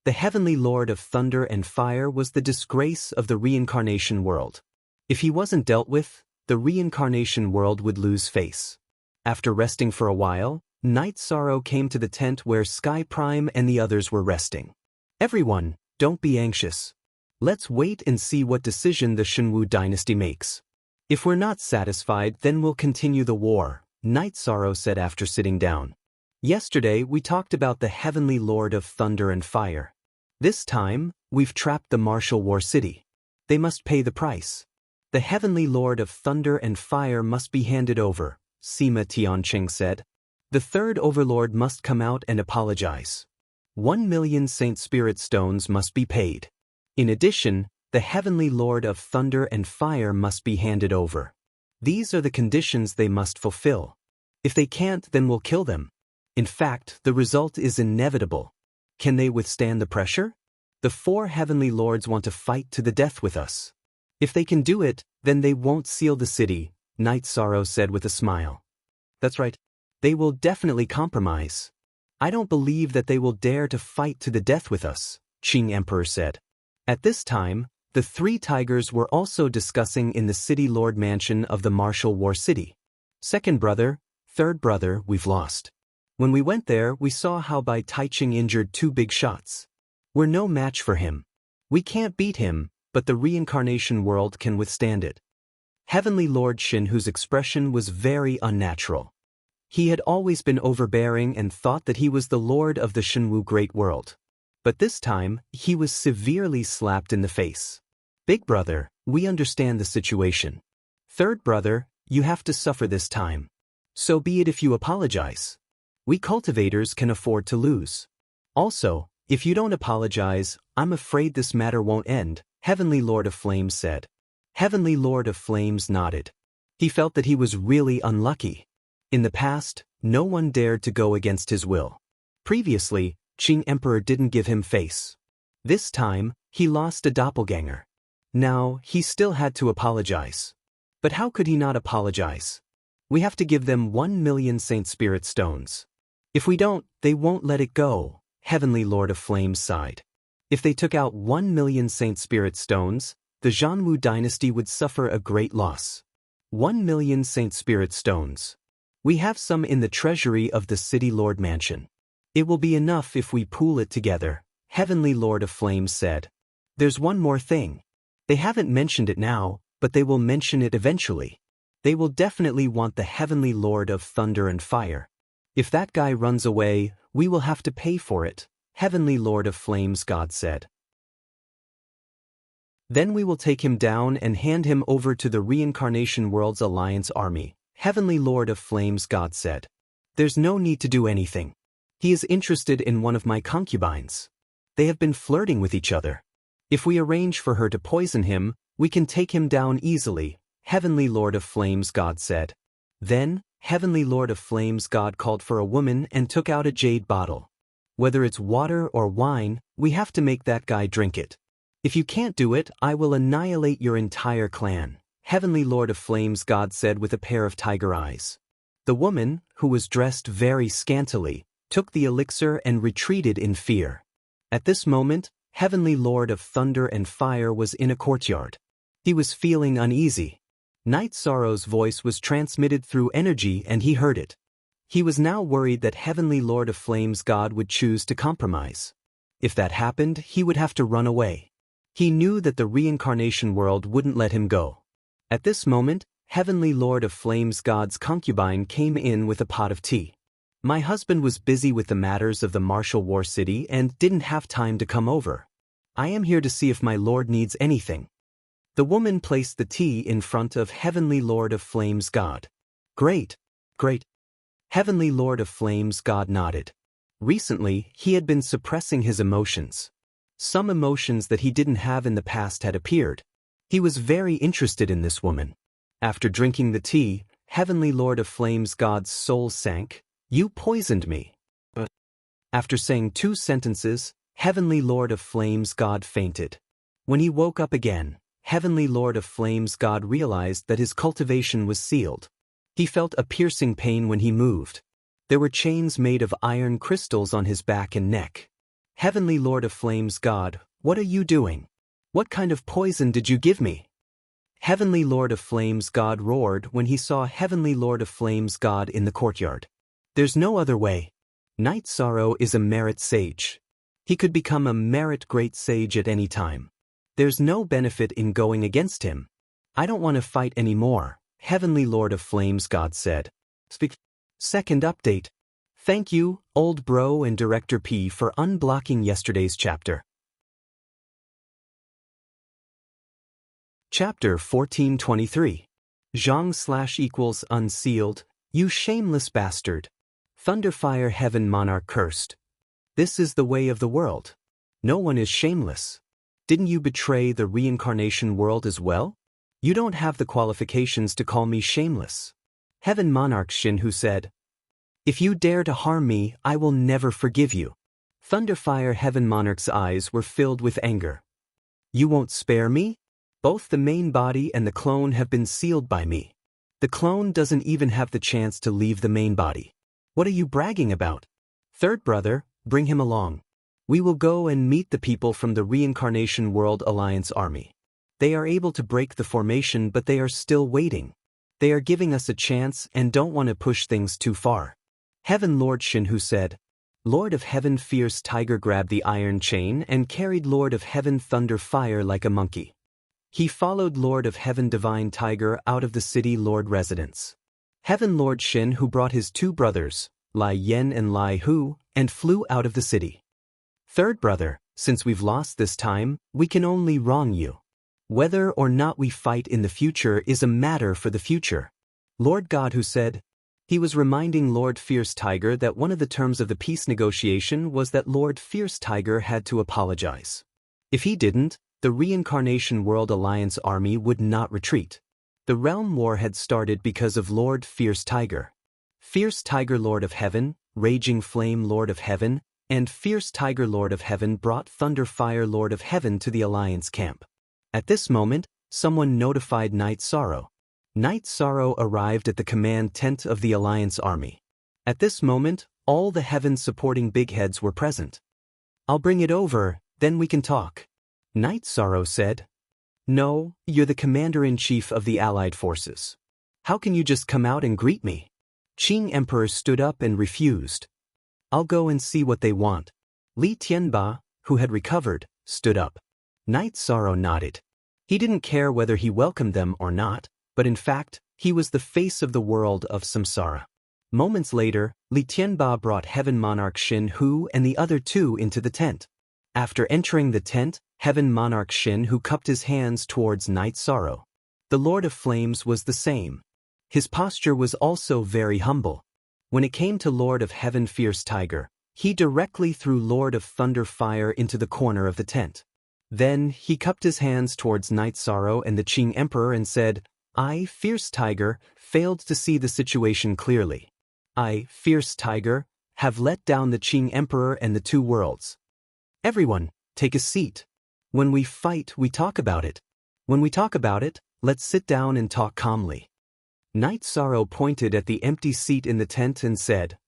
The Heavenly Lord of Thunder and Fire was the disgrace of the reincarnation world. If he wasn't dealt with, the reincarnation world would lose face. After resting for a while, Night Sorrow came to the tent where Sky Prime and the others were resting. Everyone, don't be anxious. Let's wait and see what decision the Shenwu dynasty makes. If we're not satisfied, then we'll continue the war, Night Sorrow said after sitting down. Yesterday we talked about the Heavenly Lord of Thunder and Fire. This time, we've trapped the Martial War City. They must pay the price. The Heavenly Lord of Thunder and Fire must be handed over, Sima Tianqing said. The third overlord must come out and apologize. 1,000,000 Saint Spirit stones must be paid. In addition, the Heavenly Lord of Thunder and Fire must be handed over. These are the conditions they must fulfill. If they can't, then we'll kill them. In fact, the result is inevitable. Can they withstand the pressure? The 4 Heavenly Lords want to fight to the death with us. If they can do it, then they won't seal the city, Night Sorrow said with a smile. That's right. They will definitely compromise. I don't believe that they will dare to fight to the death with us, Qing Emperor said. At this time, the three tigers were also discussing in the city lord mansion of the martial war city. Second brother, third brother, we've lost. When we went there, we saw how Bai Taiching injured 2 big shots. We're no match for him. We can't beat him, but the reincarnation world can withstand it. Heavenly Lord Shinhu's expression was very unnatural. He had always been overbearing and thought that he was the lord of the Shenwu great world. But this time, he was severely slapped in the face. Big brother, we understand the situation. Third brother, you have to suffer this time. So be it if you apologize. We cultivators can afford to lose. Also, if you don't apologize, I'm afraid this matter won't end, Heavenly Lord of Flames said. Heavenly Lord of Flames nodded. He felt that he was really unlucky. In the past, no one dared to go against his will. Previously, Qing Emperor didn't give him face. This time, he lost a doppelganger. Now, he still had to apologize. But how could he not apologize? We have to give them 1 million Saint Spirit stones. If we don't, they won't let it go, Heavenly Lord of Flames sighed. If they took out 1 million Saint Spirit stones, the Zhanwu dynasty would suffer a great loss. 1 million Saint Spirit stones. We have some in the treasury of the City Lord Mansion. It will be enough if we pool it together, Heavenly Lord of Flames said. There's one more thing. They haven't mentioned it now, but they will mention it eventually. They will definitely want the Heavenly Lord of Thunder and Fire. If that guy runs away, we will have to pay for it, Heavenly Lord of Flames God said. Then we will take him down and hand him over to the Reincarnation World's Alliance army, Heavenly Lord of Flames God said. There's no need to do anything. He is interested in one of my concubines. They have been flirting with each other. If we arrange for her to poison him, we can take him down easily, Heavenly Lord of Flames God said. Then, Heavenly Lord of Flames God called for a woman and took out a jade bottle. Whether it's water or wine, we have to make that guy drink it. If you can't do it, I will annihilate your entire clan, Heavenly Lord of Flames God said with a pair of tiger eyes. The woman, who was dressed very scantily, took the elixir and retreated in fear. At this moment, Heavenly Lord of Thunder and Fire was in a courtyard. He was feeling uneasy. Night Sorrow's voice was transmitted through energy and he heard it. He was now worried that Heavenly Lord of Flames God would choose to compromise. If that happened, he would have to run away. He knew that the reincarnation world wouldn't let him go. At this moment, Heavenly Lord of Flames God's concubine came in with a pot of tea. My husband was busy with the matters of the martial war city and didn't have time to come over. I am here to see if my lord needs anything. The woman placed the tea in front of Heavenly Lord of Flames God. Great, great. Heavenly Lord of Flames God nodded. Recently, he had been suppressing his emotions. Some emotions that he didn't have in the past had appeared. He was very interested in this woman. After drinking the tea, Heavenly Lord of Flames God's soul sank. You poisoned me. But after saying 2 sentences, Heavenly Lord of Flames God fainted. When he woke up again, Heavenly Lord of Flames God realized that his cultivation was sealed. He felt a piercing pain when he moved. There were chains made of iron crystals on his back and neck. Heavenly Lord of Flames God, what are you doing? What kind of poison did you give me? Heavenly Lord of Flames God roared when he saw Heavenly Lord of Flames God in the courtyard. There's no other way. Night Sorrow is a merit sage. He could become a merit great sage at any time. There's no benefit in going against him. I don't want to fight anymore, Heavenly Lord of Flames God said. Second update. Thank you, Old Bro and Director P for unblocking yesterday's chapter. Chapter 1423. Zhang / unsealed, you shameless bastard. Thunderfire Heaven Monarch cursed. This is the way of the world. No one is shameless. Didn't you betray the reincarnation world as well? You don't have the qualifications to call me shameless. Heaven Monarch Shinhu said. If you dare to harm me, I will never forgive you. Thunderfire Heaven Monarch's eyes were filled with anger. You won't spare me? Both the main body and the clone have been sealed by me. The clone doesn't even have the chance to leave the main body. What are you bragging about? Third brother, bring him along. We will go and meet the people from the Reincarnation World Alliance Army. They are able to break the formation, but they are still waiting. They are giving us a chance and don't want to push things too far. Heaven Lord Shinhu said. Lord of Heaven Fierce Tiger grabbed the iron chain and carried Lord of Heaven Thunder Fire like a monkey. He followed Lord of Heaven Divine Tiger out of the city Lord residence. Heaven Lord Shin who brought his two brothers, Lai Yen and Lai Hu, and flew out of the city. Third brother, since we've lost this time, we can only wrong you. Whether or not we fight in the future is a matter for the future. Lord God who said. He was reminding Lord Fierce Tiger that one of the terms of the peace negotiation was that Lord Fierce Tiger had to apologize. If he didn't, the Reincarnation World Alliance Army would not retreat. The Realm War had started because of Lord Fierce Tiger. Fierce Tiger Lord of Heaven, Raging Flame Lord of Heaven, and Fierce Tiger Lord of Heaven brought Thunder Fire Lord of Heaven to the Alliance camp. At this moment, someone notified Night Sorrow. Night Sorrow arrived at the command tent of the Alliance Army. At this moment, all the heavens supporting big heads were present. I'll bring it over, then we can talk. Night Sorrow said. No, you're the commander-in-chief of the Allied forces. How can you just come out and greet me? Qing Emperor stood up and refused. I'll go and see what they want. Li Tianba, who had recovered, stood up. Night Sorrow nodded. He didn't care whether he welcomed them or not. But in fact, he was the face of the world of samsara. Moments later, Li Tianba brought Heaven Monarch Shin Hu and the other two into the tent. After entering the tent, Heaven Monarch Shin Hu cupped his hands towards Night Sorrow. The Lord of Flames was the same. His posture was also very humble. When it came to Lord of Heaven Fierce Tiger, he directly threw Lord of Thunder Fire into the corner of the tent. Then, he cupped his hands towards Night Sorrow and the Qing Emperor and said, I, Fierce Tiger, failed to see the situation clearly. I, Fierce Tiger, have let down the Qing Emperor and the two worlds. Everyone, take a seat. When we fight, we talk about it. When we talk about it, let's sit down and talk calmly. Night Sorrow pointed at the empty seat in the tent and said.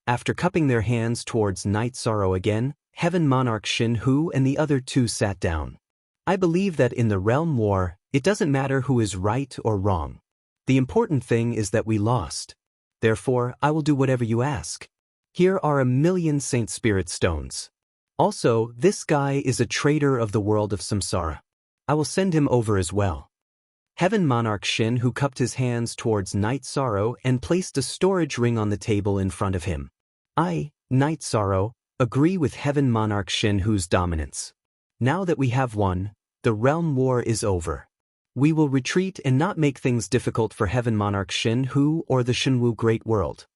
After cupping their hands towards Night Sorrow again, Heaven Monarch Shin Hu and the other two sat down. I believe that in the Realm War, it doesn't matter who is right or wrong. The important thing is that we lost. Therefore, I will do whatever you ask. Here are 1,000,000 Saint Spirit stones. Also, this guy is a traitor of the world of samsara. I will send him over as well. Heaven Monarch Shin Hu cupped his hands towards Night Sorrow and placed a storage ring on the table in front of him. I, Night Sorrow, agree with Heaven Monarch Shin Hu's dominance. Now that we have won, the Realm War is over. We will retreat and not make things difficult for Heaven Monarch Shin Hu or the Shenwu Great World.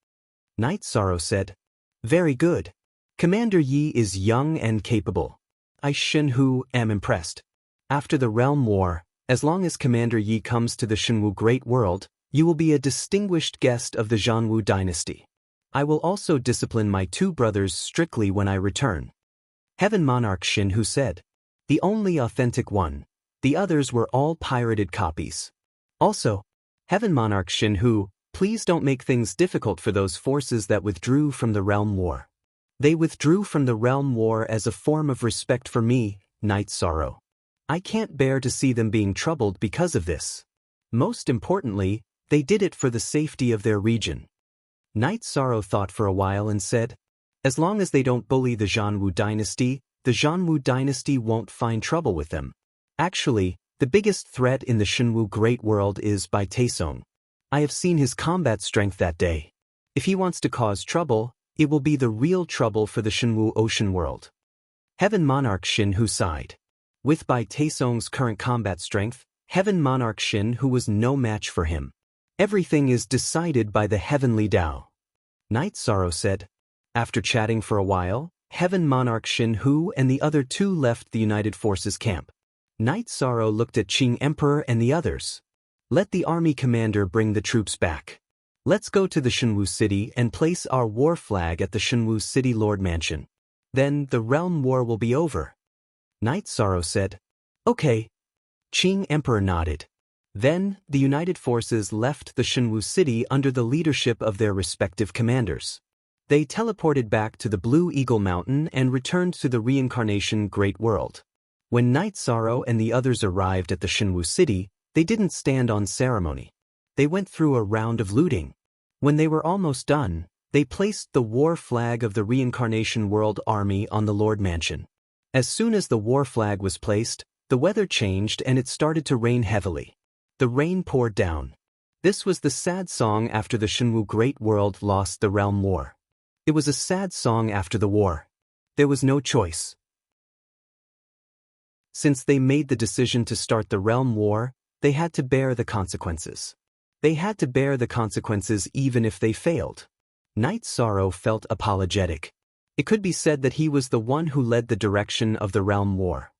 Night Sorrow said. Very good. Commander Yi is young and capable. I Shin Hu am impressed. After the Realm War, as long as Commander Yi comes to the Shenwu Great World, you will be a distinguished guest of the Zhanwu dynasty. I will also discipline my two brothers strictly when I return. Heaven Monarch Shin Hu said. The only authentic one. The others were all pirated copies. Also, Heaven Monarch Shin Hu, please don't make things difficult for those forces that withdrew from the Realm War. They withdrew from the Realm War as a form of respect for me, Night Sorrow. I can't bear to see them being troubled because of this. Most importantly, they did it for the safety of their region. Night Sorrow thought for a while and said, as long as they don't bully the Zhanwu dynasty, the Zhanwu dynasty won't find trouble with them. Actually, the biggest threat in the Shenwu Great World is Bai Taesong. I have seen his combat strength that day. If he wants to cause trouble, it will be the real trouble for the Shenwu Ocean World. Heaven Monarch Shin Hu sighed. With Bai Taesong's current combat strength, Heaven Monarch Shin Hu was no match for him. Everything is decided by the Heavenly Tao. Night Sorrow said. After chatting for a while, Heaven Monarch Shin Hu and the other two left the United Forces camp. Night Sorrow looked at Qing Emperor and the others. Let the army commander bring the troops back. Let's go to the Shenwu City and place our war flag at the Shenwu City Lord Mansion. Then the Realm War will be over. Night Sorrow said. Okay. Qing Emperor nodded. Then, the united forces left the Shenwu city under the leadership of their respective commanders. They teleported back to the Blue Eagle Mountain and returned to the reincarnation Great World. When Night Sorrow and the others arrived at the Shenwu city, they didn't stand on ceremony. They went through a round of looting. When they were almost done, they placed the war flag of the Reincarnation World Army on the Lord Mansion. As soon as the war flag was placed, the weather changed and it started to rain heavily. The rain poured down. This was the sad song after the Shenwu Great World lost the Realm War. It was a sad song after the war. There was no choice. Since they made the decision to start the Realm War, they had to bear the consequences. They had to bear the consequences even if they failed. Night Sorrow felt apologetic. It could be said that he was the one who led the direction of the Realm War.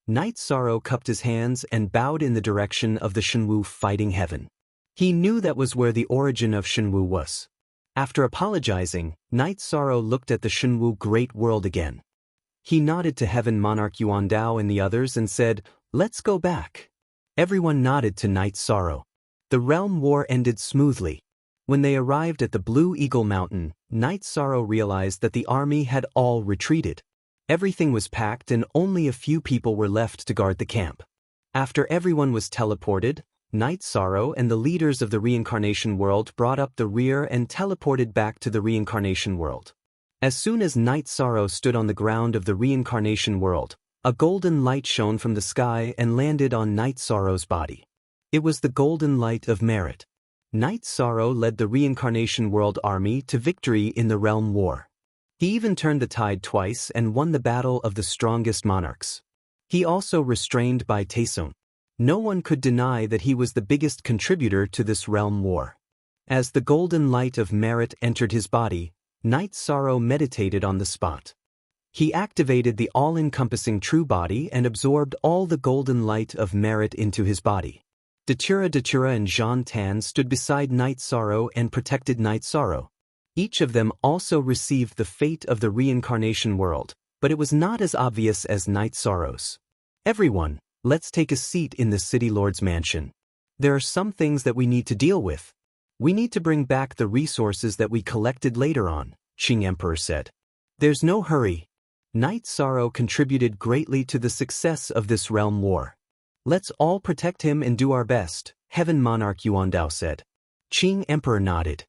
Night Sorrow cupped his hands and bowed in the direction of the Shenwu fighting heaven. He knew that was where the origin of Shenwu was. After apologizing, Night Sorrow looked at the Shenwu Great World again. He nodded to Heaven Monarch Yuandao and the others and said, "Let's go back." Everyone nodded to Night Sorrow. The Realm War ended smoothly. When they arrived at the Blue Eagle Mountain, Night Sorrow realized that the army had all retreated. Everything was packed and only a few people were left to guard the camp. After everyone was teleported, Night Sorrow and the leaders of the Reincarnation World brought up the rear and teleported back to the Reincarnation World. As soon as Night Sorrow stood on the ground of the Reincarnation World, a golden light shone from the sky and landed on Night Sorrow's body. It was the golden light of merit. Night Sorrow led the Reincarnation World army to victory in the Realm War. He even turned the tide twice and won the battle of the strongest monarchs. He also restrained Bai Taesung. No one could deny that he was the biggest contributor to this Realm War. As the golden light of merit entered his body, Night Sorrow meditated on the spot. He activated the all-encompassing true body and absorbed all the golden light of merit into his body. Datura and Jean Tan stood beside Night Sorrow and protected Night Sorrow. Each of them also received the fate of the Reincarnation World, but it was not as obvious as Night Sorrow's. "Everyone, let's take a seat in the City Lord's mansion. There are some things that we need to deal with. We need to bring back the resources that we collected later on," Qing Emperor said. "There's no hurry." Night Sorrow contributed greatly to the success of this Realm War. "Let's all protect him and do our best," Heaven Monarch Yuandao said. Qing Emperor nodded.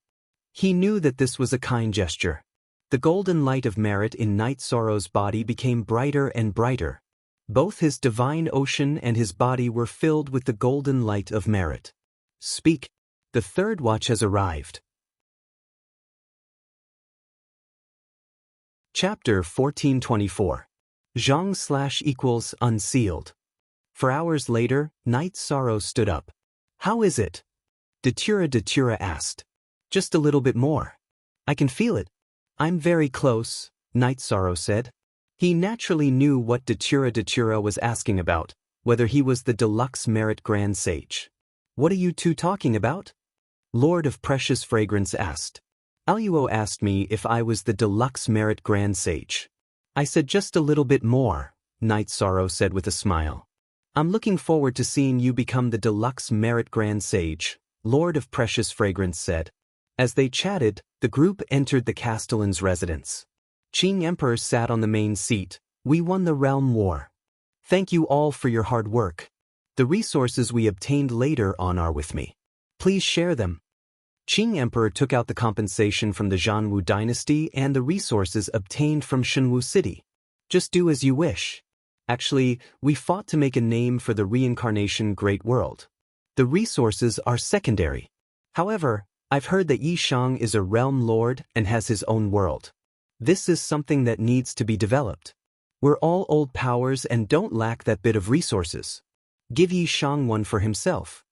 He knew that this was a kind gesture. The golden light of merit in Night Sorrow's body became brighter and brighter. Both his divine ocean and his body were filled with the golden light of merit. "Speak. The third watch has arrived." Chapter 1424. Zhang / Unsealed. For hours later, Night Sorrow stood up. "How is it?" Datura asked. "Just a little bit more. I can feel it." "I'm very close," Night Sorrow said. He naturally knew what Datura was asking about, whether he was the deluxe merit Grand Sage. "What are you two talking about?" Lord of Precious Fragrance asked. "Aluo asked me if I was the deluxe merit Grand Sage." "I said just a little bit more," Night Sorrow said with a smile. "I'm looking forward to seeing you become the deluxe merit Grand Sage," Lord of Precious Fragrance said. As they chatted, the group entered the Castellan's residence. Qing Emperor sat on the main seat. "We won the Realm War. Thank you all for your hard work. The resources we obtained later on are with me. Please share them." Qing Emperor took out the compensation from the Zhanwu dynasty and the resources obtained from Shenwu City. "Just do as you wish. Actually, we fought to make a name for the Reincarnation Great World. The resources are secondary. However, I've heard that Yishang is a realm lord and has his own world. This is something that needs to be developed. We're all old powers and don't lack that bit of resources. Give Yishang one for himself."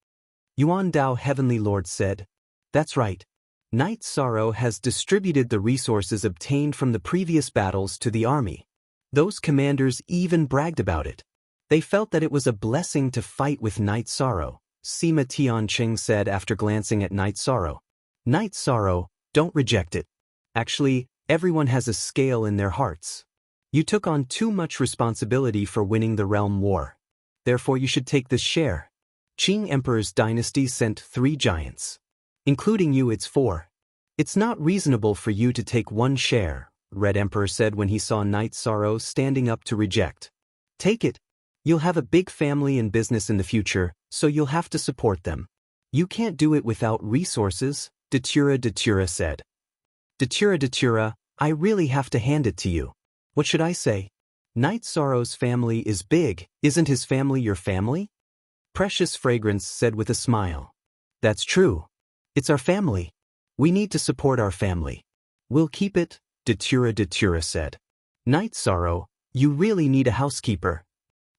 Yuan Dao Heavenly Lord said. "That's right. Night Sorrow has distributed the resources obtained from the previous battles to the army. Those commanders even bragged about it. They felt that it was a blessing to fight with Night Sorrow," Sima Tianqing said after glancing at Night Sorrow. "Night Sorrow, don't reject it. Actually, everyone has a scale in their hearts. You took on too much responsibility for winning the Realm War. Therefore you should take this share." Qing Emperor's dynasty sent 3 giants. Including you, it's 4. It's not reasonable for you to take 1 share, Red Emperor said when he saw Knight Sorrow standing up to reject. Take it. You'll have a big family and business in the future, so you'll have to support them. You can't do it without resources, Datura said. Datura, I really have to hand it to you. What should I say? Knight Sorrow's family is big, isn't his family your family? Precious Fragrance said with a smile. That's true. It's our family. We need to support our family. We'll keep it, Datura said. Knight Sorrow, you really need a housekeeper.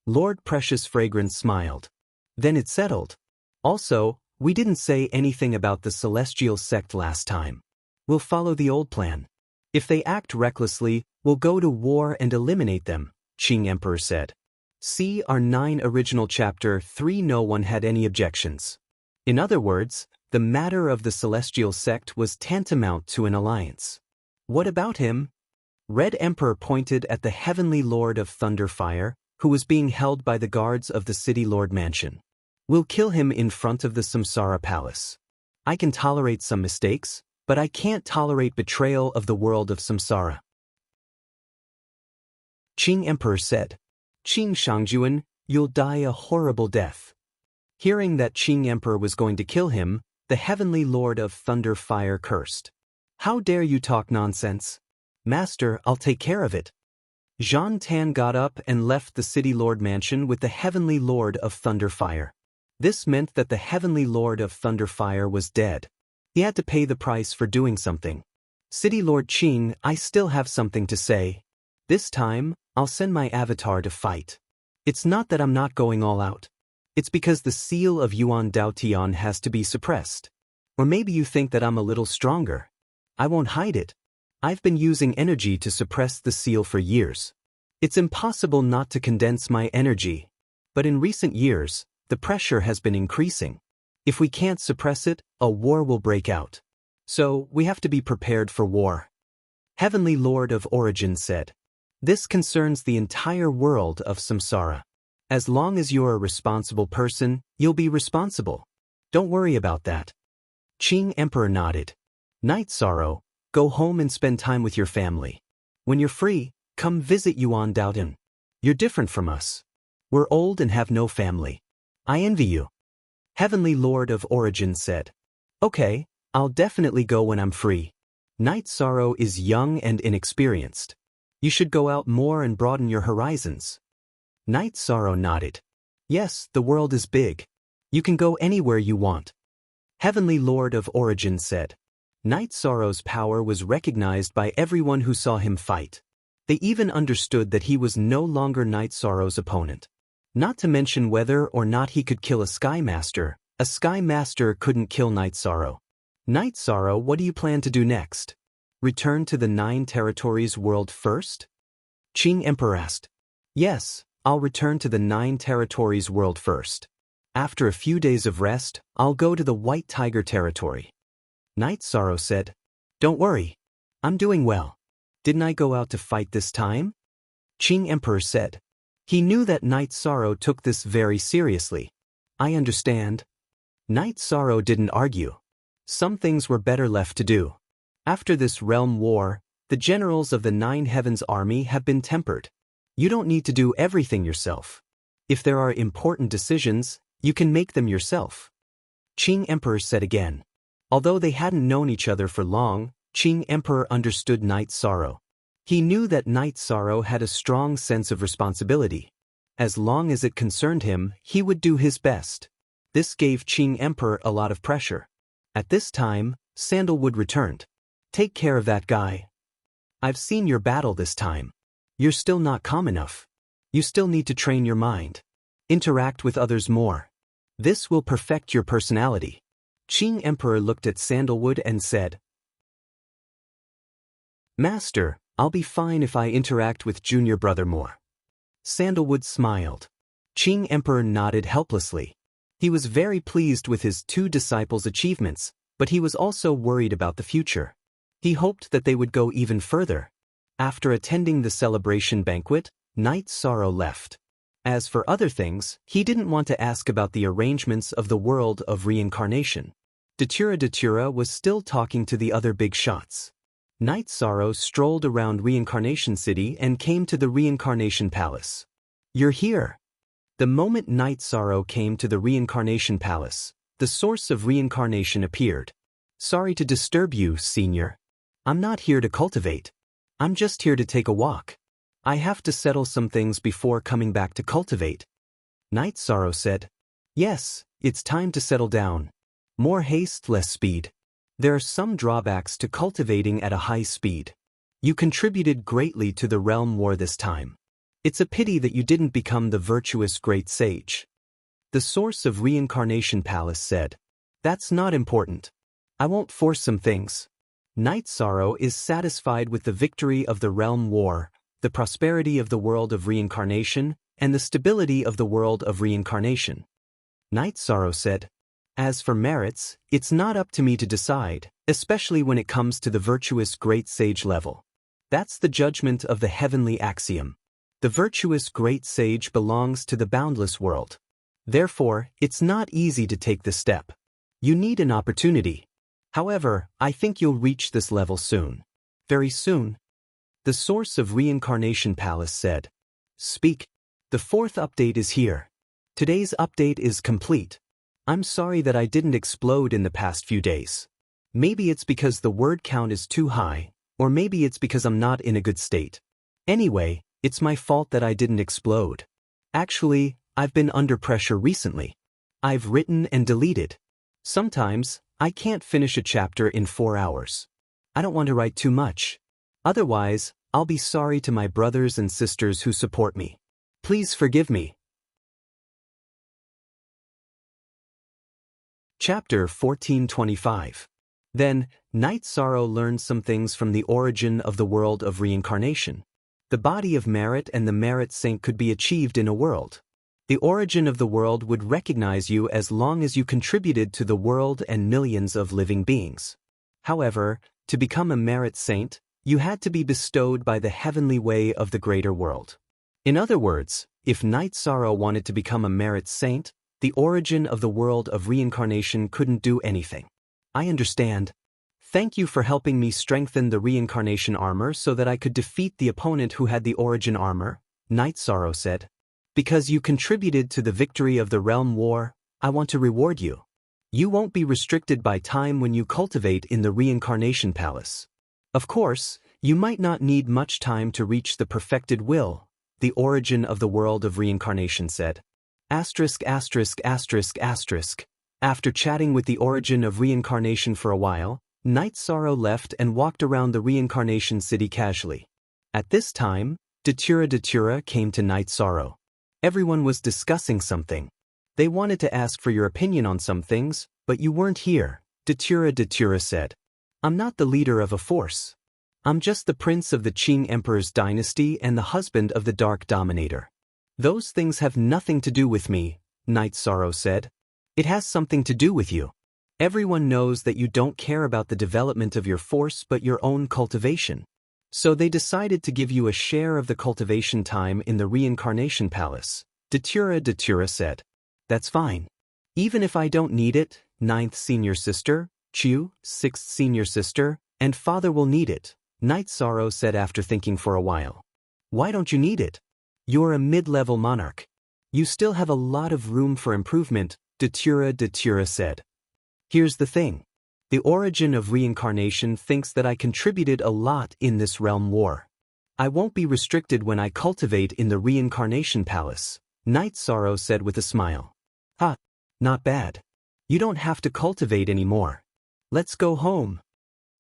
Lord Precious Fragrance smiled. Then it's settled. Also, we didn't say anything about the celestial sect last time. We'll follow the old plan. If they act recklessly, we'll go to war and eliminate them, Qing Emperor said. See our 9 original chapter 3. No one had any objections. In other words, the matter of the celestial sect was tantamount to an alliance. What about him? Red Emperor pointed at the Heavenly Lord of Thunderfire, who was being held by the guards of the City Lord Mansion. We'll kill him in front of the Samsara Palace. I can tolerate some mistakes, but I can't tolerate betrayal of the world of Samsara. Qing Emperor said. Qing Shangjuan, you'll die a horrible death. Hearing that Qing Emperor was going to kill him, the Heavenly Lord of Thunderfire cursed. How dare you talk nonsense? Master, I'll take care of it. Zhan Tan got up and left the City Lord Mansion with the Heavenly Lord of Thunderfire. This meant that the Heavenly Lord of Thunderfire was dead. He had to pay the price for doing something. City Lord Qing, I still have something to say. This time, I'll send my avatar to fight. It's not that I'm not going all out. It's because the seal of Yuan Daotian has to be suppressed. Or maybe you think that I'm a little stronger. I won't hide it. I've been using energy to suppress the seal for years. It's impossible not to condense my energy. But in recent years, the pressure has been increasing. If we can't suppress it, a war will break out. So, we have to be prepared for war. Heavenly Lord of Origin said. This concerns the entire world of Samsara. As long as you're a responsible person, you'll be responsible. Don't worry about that. Qing Emperor nodded. Knight Sorrow, go home and spend time with your family. When you're free, come visit Yuan Daotian. You're different from us. We're old and have no family. I envy you. Heavenly Lord of Origin said. Okay, I'll definitely go when I'm free. Knight Sorrow is young and inexperienced. You should go out more and broaden your horizons. Knight Sorrow nodded. Yes, the world is big. You can go anywhere you want. Heavenly Lord of Origin said. Knight Sorrow's power was recognized by everyone who saw him fight. They even understood that he was no longer Knight Sorrow's opponent. Not to mention whether or not he could kill a Sky Master couldn't kill Knight Sorrow. Knight Sorrow, what do you plan to do next? Return to the 9 territories world first? Qing Emperor asked. Yes, I'll return to the 9 territories world first. After a few days of rest, I'll go to the White Tiger territory. Knight Sorrow said. Don't worry. I'm doing well. Didn't I go out to fight this time? Qing Emperor said. He knew that Knight Sorrow took this very seriously. I understand. Knight Sorrow didn't argue. Some things were better left to do. After this realm war, the generals of the 9 Heavens army have been tempered. You don't need to do everything yourself. If there are important decisions, you can make them yourself. Qing Emperor said again. Although they hadn't known each other for long, Qing Emperor understood Knight Sorrow. He knew that Knight Sorrow had a strong sense of responsibility. As long as it concerned him, he would do his best. This gave Qing Emperor a lot of pressure. At this time, Sandalwood returned. Take care of that guy. I've seen your battle this time. You're still not calm enough. You still need to train your mind. Interact with others more. This will perfect your personality. Qing Emperor looked at Sandalwood and said, Master, I'll be fine if I interact with junior brother more. Sandalwood smiled. Qing Emperor nodded helplessly. He was very pleased with his 2 disciples' achievements, but he was also worried about the future. He hoped that they would go even further. After attending the celebration banquet, Knight Sorrow left. As for other things, he didn't want to ask about the arrangements of the world of reincarnation. Datura was still talking to the other big shots. Night Sorrow strolled around Reincarnation City and came to the Reincarnation Palace. "You're here." The moment Night Sorrow came to the Reincarnation Palace, the source of reincarnation appeared. "Sorry to disturb you, Senior. I'm not here to cultivate. I'm just here to take a walk. I have to settle some things before coming back to cultivate." Night Sorrow said, "Yes, it's time to settle down. More haste, less speed. There are some drawbacks to cultivating at a high speed. You contributed greatly to the realm war this time. It's a pity that you didn't become the virtuous great sage." The source of Reincarnation Palace said, "That's not important. I won't force some things. Night Sorrow is satisfied with the victory of the realm war, the prosperity of the world of reincarnation, and the stability of the world of reincarnation." Night Sorrow said, "As for merits, it's not up to me to decide, especially when it comes to the virtuous great sage level. That's the judgment of the heavenly axiom. The virtuous great sage belongs to the boundless world. Therefore, it's not easy to take the step. You need an opportunity. However, I think you'll reach this level soon. Very soon." The source of Reincarnation Palace said, "Speak. The fourth update is here. Today's update is complete. I'm sorry that I didn't explode in the past few days. Maybe it's because the word count is too high, or maybe it's because I'm not in a good state. Anyway, it's my fault that I didn't explode. Actually, I've been under pressure recently. I've written and deleted. Sometimes, I can't finish a chapter in 4 hours. I don't want to write too much. Otherwise, I'll be sorry to my brothers and sisters who support me. Please forgive me." Chapter 1425. Then, Night Sorrow learned some things from the origin of the world of reincarnation. The body of merit and the merit sync could be achieved in a world. The origin of the world would recognize you as long as you contributed to the world and millions of living beings. However, to become a merit saint, you had to be bestowed by the heavenly way of the greater world. In other words, if Night Sorrow wanted to become a merit saint, the origin of the world of reincarnation couldn't do anything. "I understand. Thank you for helping me strengthen the reincarnation armor so that I could defeat the opponent who had the origin armor," Night Sorrow said. "Because you contributed to the victory of the realm war, I want to reward you. You won't be restricted by time when you cultivate in the Reincarnation Palace. Of course, you might not need much time to reach the perfected will," the origin of the world of reincarnation said. *******. After chatting with the origin of reincarnation for a while, Night Sorrow left and walked around the Reincarnation City casually. At this time, Datura came to Night Sorrow. Everyone was discussing something. They wanted to ask for your opinion on some things, but you weren't here, Datura said. "I'm not the leader of a force. I'm just the prince of the Qing Emperor's dynasty and the husband of the Dark Dominator. Those things have nothing to do with me," Night Sorrow said. "It has something to do with you. Everyone knows that you don't care about the development of your force but your own cultivation. So they decided to give you a share of the cultivation time in the Reincarnation Palace," Datura said. "That's fine. Even if I don't need it, 9th senior sister, Chu, 6th senior sister, and father will need it," Night Sorrow said after thinking for a while. "Why don't you need it? You're a mid-level monarch. You still have a lot of room for improvement," Datura said. "Here's the thing. The origin of reincarnation thinks that I contributed a lot in this realm war. I won't be restricted when I cultivate in the Reincarnation Palace," Night Sorrow said with a smile. "Ha, not bad. You don't have to cultivate anymore. Let's go home."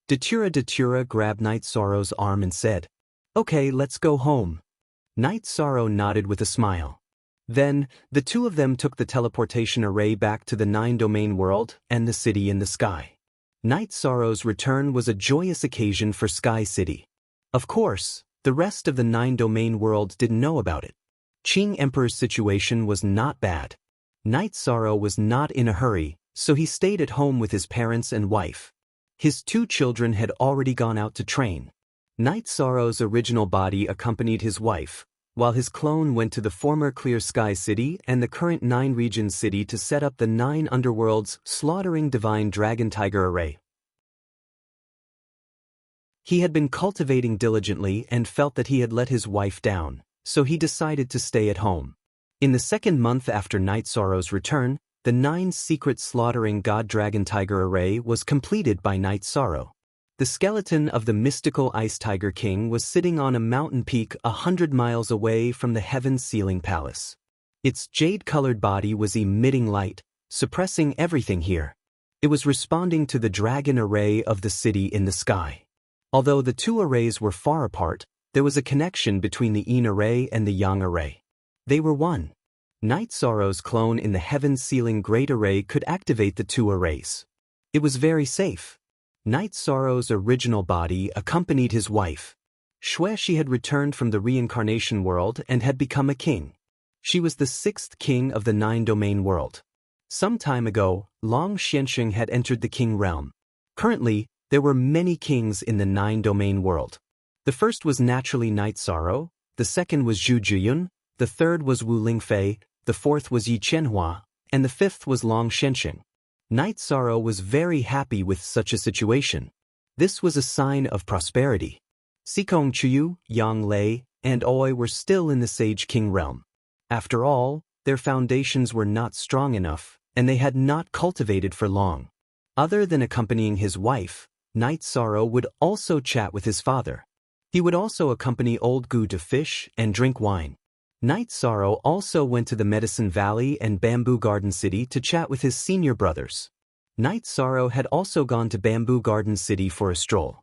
Datura grabbed Night Sorrow's arm and said, "Okay, let's go home." Night Sorrow nodded with a smile. Then, the two of them took the teleportation array back to the 9-domain world and the city in the sky. Night Sorrow's return was a joyous occasion for Sky City. Of course, the rest of the 9-domain world didn't know about it. Qing Emperor's situation was not bad. Night Sorrow was not in a hurry, so he stayed at home with his parents and wife. His 2 children had already gone out to train. Night Sorrow's original body accompanied his wife, while his clone went to the former Clear Sky City and the current 9-region city to set up the 9 underworlds, slaughtering divine dragon tiger array. He had been cultivating diligently and felt that he had let his wife down, so he decided to stay at home. In the 2nd month after Night Sorrow's return, the 9 secret slaughtering god dragon tiger array was completed by Night Sorrow. The skeleton of the mystical Ice Tiger King was sitting on a mountain peak 100 miles away from the Heaven Ceiling Palace. Its jade-colored body was emitting light, suppressing everything here. It was responding to the dragon array of the city in the sky. Although the 2 arrays were far apart, there was a connection between the Yin array and the Yang array. They were one. Night Sorrow's clone in the Heaven Ceiling Great Array could activate the 2 arrays. It was very safe. Night Sorrow's original body accompanied his wife. She had returned from the reincarnation world and had become a king. She was the 6th king of the 9-domain world. Some time ago, Long Xianxing had entered the king realm. Currently, there were many kings in the 9-domain world. The first was naturally Night Sorrow, the 2nd was Zhu Jiyun, the 3rd was Wu Lingfei, the 4th was Yi Qianhua, and the 5th was Long Xianxing. Night Sorrow was very happy with such a situation. This was a sign of prosperity. Xikong Chuyu, Yang Lei, and Oi were still in the Sage King realm. After all, their foundations were not strong enough, and they had not cultivated for long. Other than accompanying his wife, Night Sorrow would also chat with his father. He would also accompany Old Gu to fish and drink wine. Night Sorrow also went to the Medicine Valley and Bamboo Garden City to chat with his senior brothers. Night Sorrow had also gone to Bamboo Garden City for a stroll.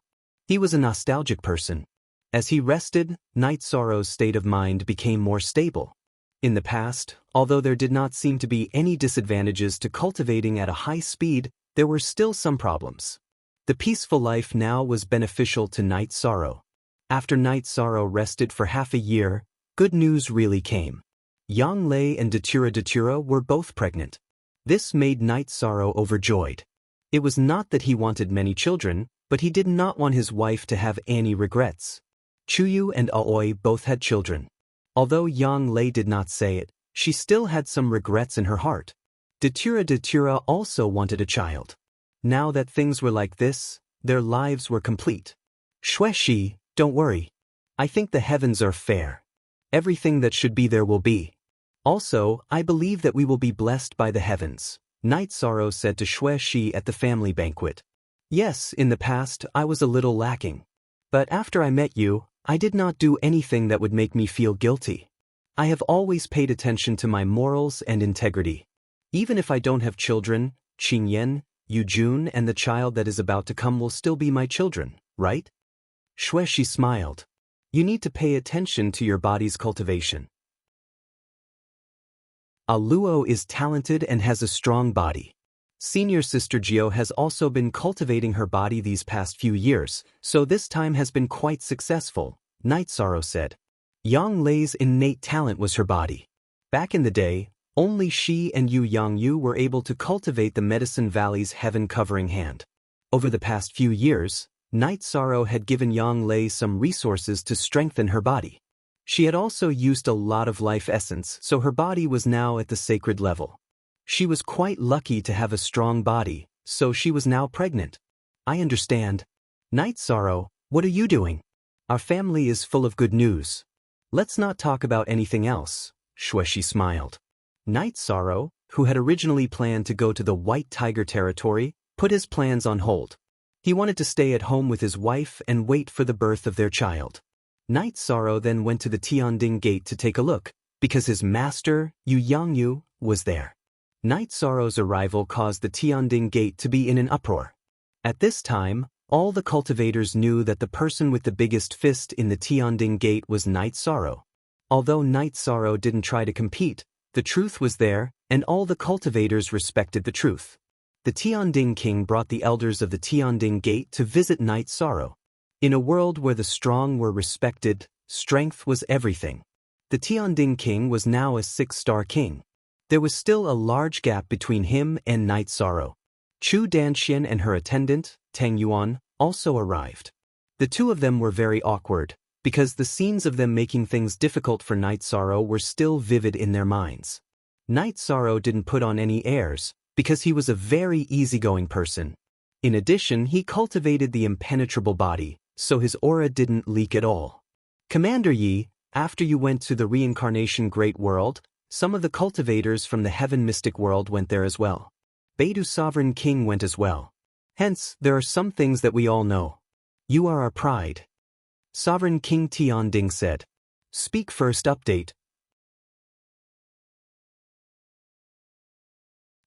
He was a nostalgic person. As he rested, Night Sorrow's state of mind became more stable. In the past, although there did not seem to be any disadvantages to cultivating at a high speed, there were still some problems. The peaceful life now was beneficial to Night Sorrow. After Night Sorrow rested for half a year, good news really came. Yang Lei and Datura were both pregnant. This made Night Sorrow overjoyed. It was not that he wanted many children, but he did not want his wife to have any regrets. Chuyu and Aoi both had children. Although Yang Lei did not say it, she still had some regrets in her heart. Datura also wanted a child. Now that things were like this, their lives were complete. Xuexi, don't worry. I think the heavens are fair. Everything that should be there will be. Also, I believe that we will be blessed by the heavens, Night Sorrow said to Xuexi at the family banquet. Yes, in the past, I was a little lacking. But after I met you, I did not do anything that would make me feel guilty. I have always paid attention to my morals and integrity. Even if I don't have children, Qingyan, Yujun and the child that is about to come will still be my children, right? Xuexi smiled. You need to pay attention to your body's cultivation. Aluo is talented and has a strong body. Senior sister Jio has also been cultivating her body these past few years, so this time has been quite successful, Night Sorrow said. Yang Lei's innate talent was her body. Back in the day, only she and Yu Yangyu were able to cultivate the Medicine Valley's heaven-covering hand. Over the past few years, Night Sorrow had given Yang Lei some resources to strengthen her body. She had also used a lot of life essence, so her body was now at the sacred level. She was quite lucky to have a strong body, so she was now pregnant. I understand. Night Sorrow, what are you doing? Our family is full of good news. Let's not talk about anything else, Xuexi smiled. Night Sorrow, who had originally planned to go to the White Tiger territory, put his plans on hold. He wanted to stay at home with his wife and wait for the birth of their child. Night Sorrow then went to the Tianding Gate to take a look, because his master, Yu Yangyu, was there. Night Sorrow's arrival caused the Tianding Gate to be in an uproar. At this time, all the cultivators knew that the person with the biggest fist in the Tianding Gate was Night Sorrow. Although Night Sorrow didn't try to compete, the truth was there, and all the cultivators respected the truth. The Tianding King brought the elders of the Tianding Gate to visit Night Sorrow. In a world where the strong were respected, strength was everything. The Tianding King was now a 6-star king. There was still a large gap between him and Night Sorrow. Chu Danxian and her attendant, Tang Yuan, also arrived. The two of them were very awkward, because the scenes of them making things difficult for Night Sorrow were still vivid in their minds. Night Sorrow didn't put on any airs, because he was a very easygoing person. In addition, he cultivated the impenetrable body, so his aura didn't leak at all. Commander Yi, after you went to the reincarnation great world, some of the cultivators from the heaven mystic world went there as well. Beidou Sovereign King went as well. Hence, there are some things that we all know. You are our pride. Sovereign King Tianding said. Speak first update.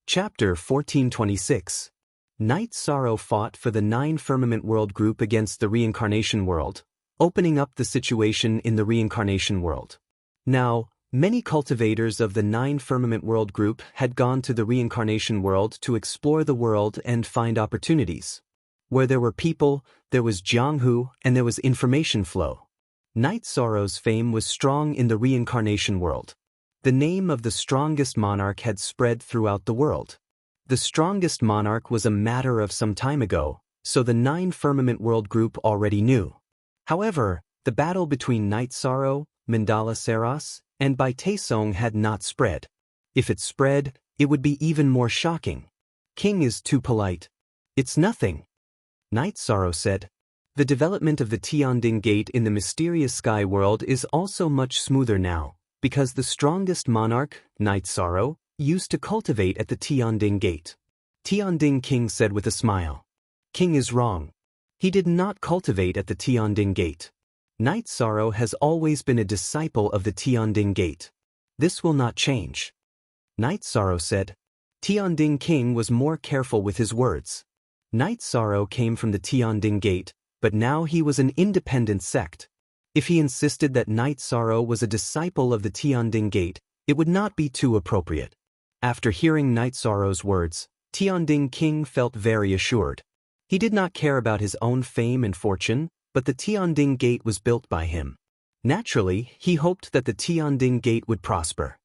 Chapter 1426. Night Sorrow fought for the 9 Firmament World group against the Reincarnation World, opening up the situation in the Reincarnation World. Now, many cultivators of the 9 Firmament World group had gone to the Reincarnation World to explore the world and find opportunities. Where there were people, there was Jianghu, and there was information flow. Night Sorrow's fame was strong in the Reincarnation World. The name of the strongest monarch had spread throughout the world. The strongest monarch was a matter of some time ago, so the 9 Firmament World group already knew. However, the battle between Night Sorrow, Mandala Saros, and Bai Taesong had not spread. If it spread, it would be even more shocking. King is too polite. It's nothing. Night Sorrow said. The development of the Tianding Gate in the mysterious sky world is also much smoother now, because the strongest monarch, Night Sorrow, used to cultivate at the Tianding Gate. Tianding King said with a smile. King is wrong. He did not cultivate at the Tianding Gate. Night Sorrow has always been a disciple of the Tianding Gate. This will not change. Night Sorrow said. Tianding King was more careful with his words. Night Sorrow came from the Tianding Gate, but now he was an independent sect. If he insisted that Night Sorrow was a disciple of the Tianding Gate, it would not be too appropriate. After hearing Night Sorrow's words, Tianding King felt very assured. He did not care about his own fame and fortune, but the Tianding Gate was built by him. Naturally, he hoped that the Tianding Gate would prosper.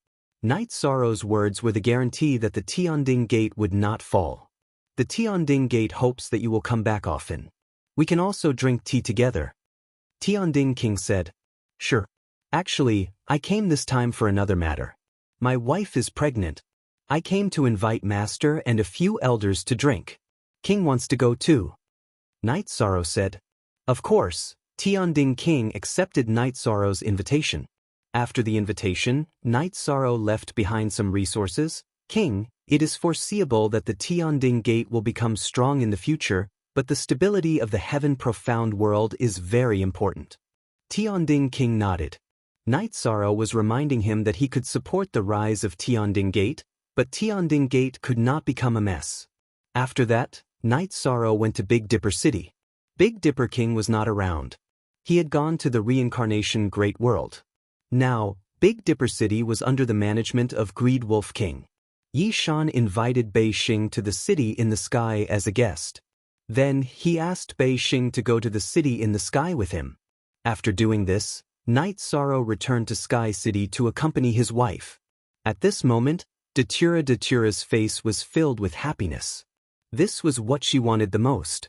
Night Sorrow's words were the guarantee that the Tianding Gate would not fall. The Tianding Gate hopes that you will come back often. We can also drink tea together. Tianding King said. Sure. Actually, I came this time for another matter. My wife is pregnant. I came to invite Master and a few elders to drink. King wants to go too. Night Sorrow said. Of course, Tianding King accepted Night Sorrow's invitation. After the invitation, Night Sorrow left behind some resources. King, it is foreseeable that the Tianding Gate will become strong in the future, but the stability of the heaven profound world is very important. Tianding King nodded. Night Sorrow was reminding him that he could support the rise of Tianding Gate, but Tianding Gate could not become a mess. After that, Night Sorrow went to Big Dipper City. Big Dipper King was not around. He had gone to the reincarnation great world. Now, Big Dipper City was under the management of Greed Wolf King. Yi Shan invited Bei Xing to the city in the sky as a guest. Then, he asked Bei Xing to go to the city in the sky with him. After doing this, Night Sorrow returned to Sky City to accompany his wife. At this moment, Datura's face was filled with happiness. This was what she wanted the most.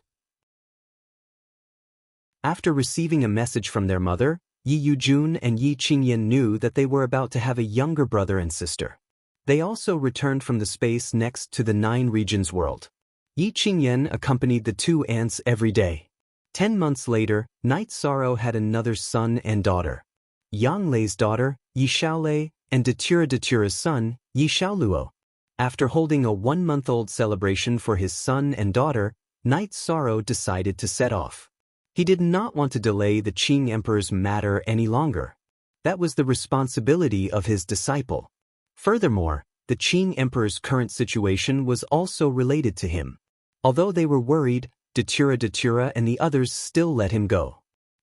After receiving a message from their mother, Yi Yujun and Yi Qingyan knew that they were about to have a younger brother and sister. They also returned from the space next to the 9 regions world. Yi Qingyan accompanied the 2 ants every day. 10 months later, Night Sorrow had another son and daughter. Yang Lei's daughter, Yi Xiaolei, and Datura's son, Yi Xiaoluo. After holding a 1-month-old celebration for his son and daughter, Night Sorrow decided to set off. He did not want to delay the Qing Emperor's matter any longer. That was the responsibility of his disciple. Furthermore, the Qing Emperor's current situation was also related to him. Although they were worried, Datura and the others still let him go.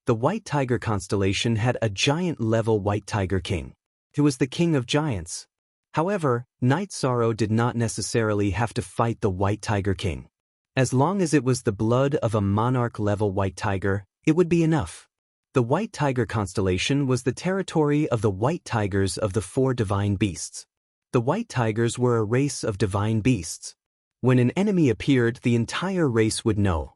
The White Tiger constellation had a giant-level White Tiger King, who was the king of giants. However, Night Sorrow did not necessarily have to fight the White Tiger King. As long as it was the blood of a monarch-level White Tiger, it would be enough. The White Tiger constellation was the territory of the White Tigers of the 4 divine beasts. The White Tigers were a race of divine beasts. When an enemy appeared, the entire race would know.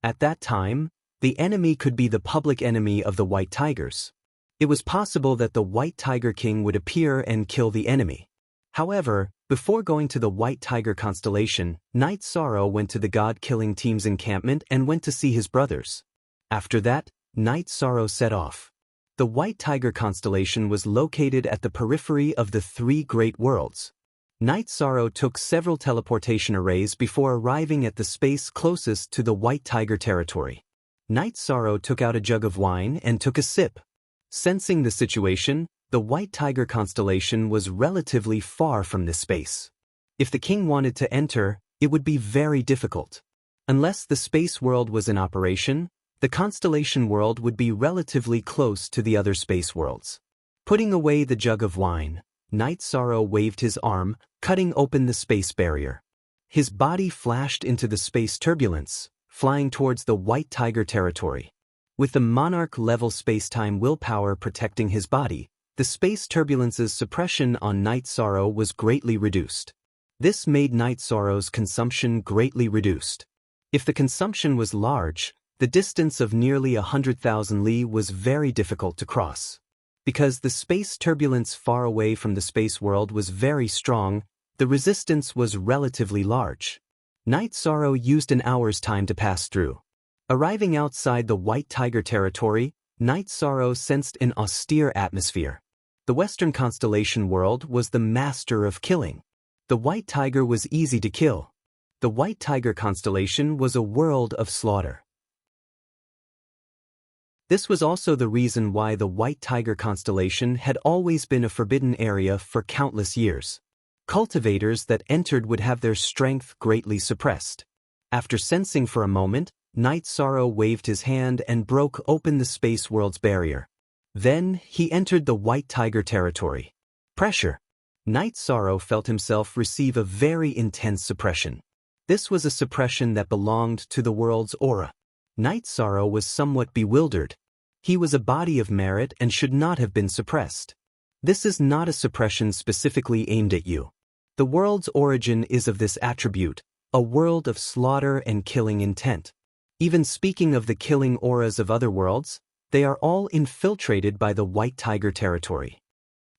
At that time, The enemy could be the public enemy of the White Tigers. It was possible that the White Tiger King would appear and kill the enemy. However, before going to the White Tiger constellation, Night Sorrow went to the God-killing team's encampment and went to see his brothers. After that, Night Sorrow set off. The White Tiger constellation was located at the periphery of the three great worlds. Night Sorrow took several teleportation arrays before arriving at the space closest to the White Tiger territory. Night Sorrow took out a jug of wine and took a sip. Sensing the situation, the White Tiger constellation was relatively far from this space. If the king wanted to enter, it would be very difficult. Unless the space world was in operation, the constellation world would be relatively close to the other space worlds. Putting away the jug of wine, Night Sorrow waved his arm, cutting open the space barrier. His body flashed into the space turbulence, flying towards the White Tiger territory. With the monarch-level space-time willpower protecting his body, the space turbulence's suppression on Night Sorrow was greatly reduced. This made Night Sorrow's consumption greatly reduced. If the consumption was large, the distance of nearly 100,000 li was very difficult to cross. Because the space turbulence far away from the space world was very strong, the resistance was relatively large. Night Sorrow used an hour's time to pass through. Arriving outside the White Tiger territory, Night Sorrow sensed an austere atmosphere. The Western constellation world was the master of killing. The White Tiger was easy to kill. The White Tiger constellation was a world of slaughter. This was also the reason why the White Tiger constellation had always been a forbidden area for countless years. Cultivators that entered would have their strength greatly suppressed. After sensing for a moment, Night Sorrow waved his hand and broke open the space world's barrier. Then, he entered the White Tiger territory. Pressure. Night Sorrow felt himself receive a very intense suppression. This was a suppression that belonged to the world's aura. Night Sorrow was somewhat bewildered. He was a body of merit and should not have been suppressed. This is not a suppression specifically aimed at you. The world's origin is of this attribute, a world of slaughter and killing intent. Even speaking of the killing auras of other worlds, they are all infiltrated by the White Tiger territory.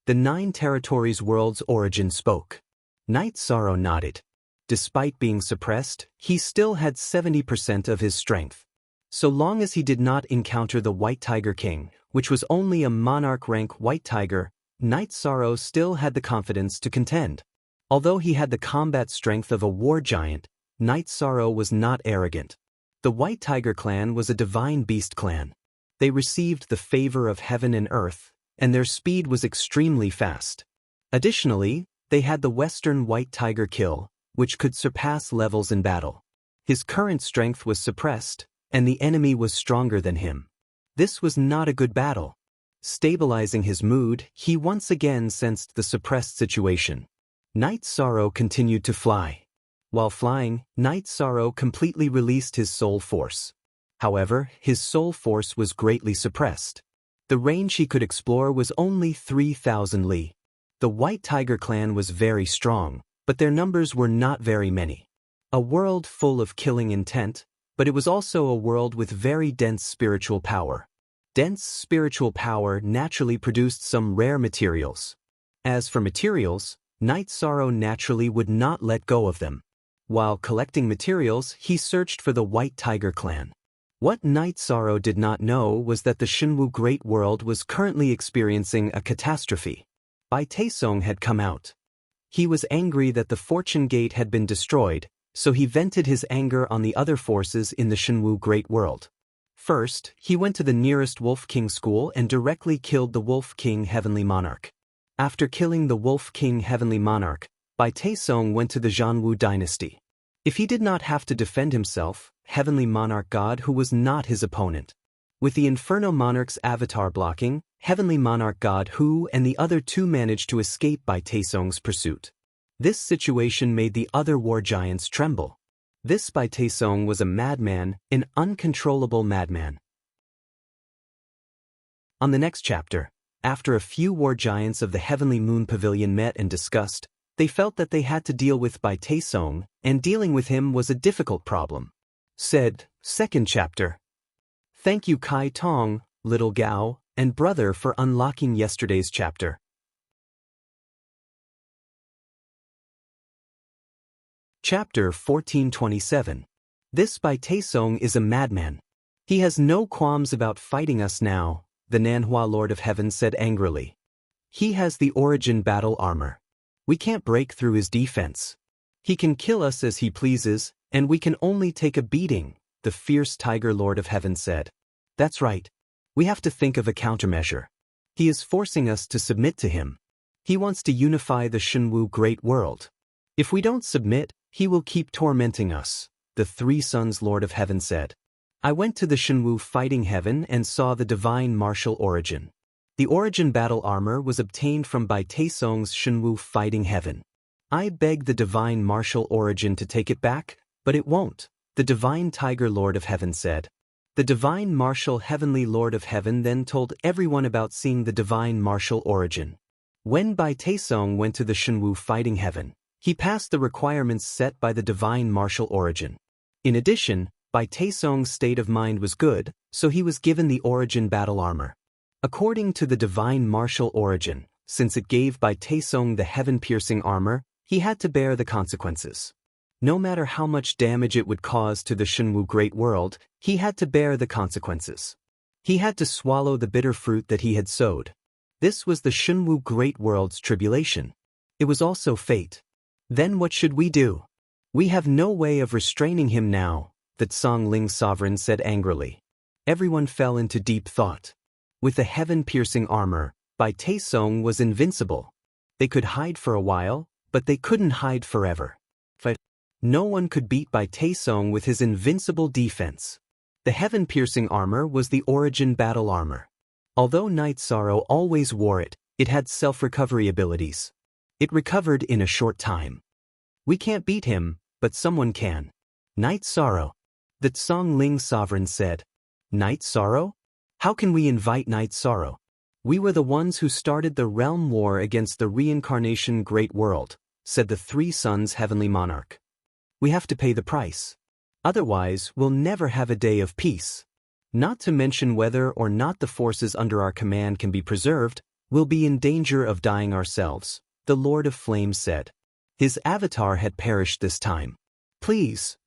The 9 territories' world's origin spoke. Night Sorrow nodded. Despite being suppressed, he still had 70% of his strength. So long as he did not encounter the White Tiger King, which was only a monarch-rank White Tiger, Night Sorrow still had the confidence to contend. Although he had the combat strength of a war giant, Night Sorrow was not arrogant. The White Tiger clan was a divine beast clan. They received the favor of heaven and earth, and their speed was extremely fast. Additionally, they had the Western White Tiger kill, which could surpass levels in battle. His current strength was suppressed, and the enemy was stronger than him. This was not a good battle. Stabilizing his mood, he once again sensed the suppressed situation. Night Sorrow continued to fly. While flying, Night Sorrow completely released his soul force. However, his soul force was greatly suppressed. The range he could explore was only 3,000 li. The White Tiger clan was very strong, but their numbers were not very many. A world full of killing intent, but it was also a world with very dense spiritual power. Dense spiritual power naturally produced some rare materials. As for materials, Night Sorrow naturally would not let go of them. While collecting materials, he searched for the White Tiger clan. What Night Sorrow did not know was that the Shinwu Great World was currently experiencing a catastrophe. Bai Taesong had come out. He was angry that the Fortune Gate had been destroyed, so he vented his anger on the other forces in the Shinwu Great World. First, he went to the nearest Wolf King school and directly killed the Wolf King Heavenly Monarch. After killing the Wolf King Heavenly Monarch, Bai Taesong went to the Zhanwu dynasty. If he did not have to defend himself, Heavenly Monarch God who was not his opponent. With the Inferno Monarch's avatar blocking, Heavenly Monarch God Hu and the other 2 managed to escape Bai Taesong's pursuit. This situation made the other war giants tremble. This Bai Taesong was a madman, an uncontrollable madman. On the next chapter, after a few war giants of the Heavenly Moon Pavilion met and discussed, they felt that they had to deal with Bai Taesong, and dealing with him was a difficult problem. Said, second chapter. Thank you Kai Tong, little Gao, and brother for unlocking yesterday's chapter. Chapter 1427. This Bai Taesong is a madman. He has no qualms about fighting us now, the Nanhua Lord of Heaven said angrily. He has the origin battle armor. We can't break through his defense. He can kill us as he pleases, and we can only take a beating, the fierce Tiger Lord of Heaven said. That's right. We have to think of a countermeasure. He is forcing us to submit to him. He wants to unify the Shenwu great world. If we don't submit, he will keep tormenting us, the Three Sons Lord of Heaven said. I went to the Shenwu fighting heaven and saw the divine martial origin. The origin battle armor was obtained from Bai Taesong's Shenwu fighting heaven. I begged the divine martial origin to take it back, but it won't, the divine Tiger Lord of Heaven said. The divine martial heavenly Lord of Heaven then told everyone about seeing the divine martial origin. When Bai Taesong went to the Shenwu fighting heaven, he passed the requirements set by the divine martial origin. In addition, Bai Taesong's state of mind was good, so he was given the origin battle armor. According to the divine martial origin, since it gave Bai Taesong the heaven-piercing armor, he had to bear the consequences. No matter how much damage it would cause to the Shenwu great world, he had to bear the consequences. He had to swallow the bitter fruit that he had sowed. This was the Shenwu great world's tribulation. It was also fate. Then what should we do? We have no way of restraining him now, the Tsongling sovereign said angrily. Everyone fell into deep thought. With the heaven-piercing armor, Bai Taesong was invincible. They could hide for a while, but they couldn't hide forever. No one could beat Bai Taesong with his invincible defense. The heaven-piercing armor was the origin battle armor. Although Night Sorrow always wore it, it had self-recovery abilities. It recovered in a short time. We can't beat him, but someone can. Night Sorrow. The Tsongling sovereign said. Night Sorrow? How can we invite Night Sorrow? We were the ones who started the realm war against the reincarnation great world, said the Three Sons heavenly monarch. We have to pay the price. Otherwise, we'll never have a day of peace. Not to mention whether or not the forces under our command can be preserved, we'll be in danger of dying ourselves, the Lord of Flames said. His avatar had perished this time. Please.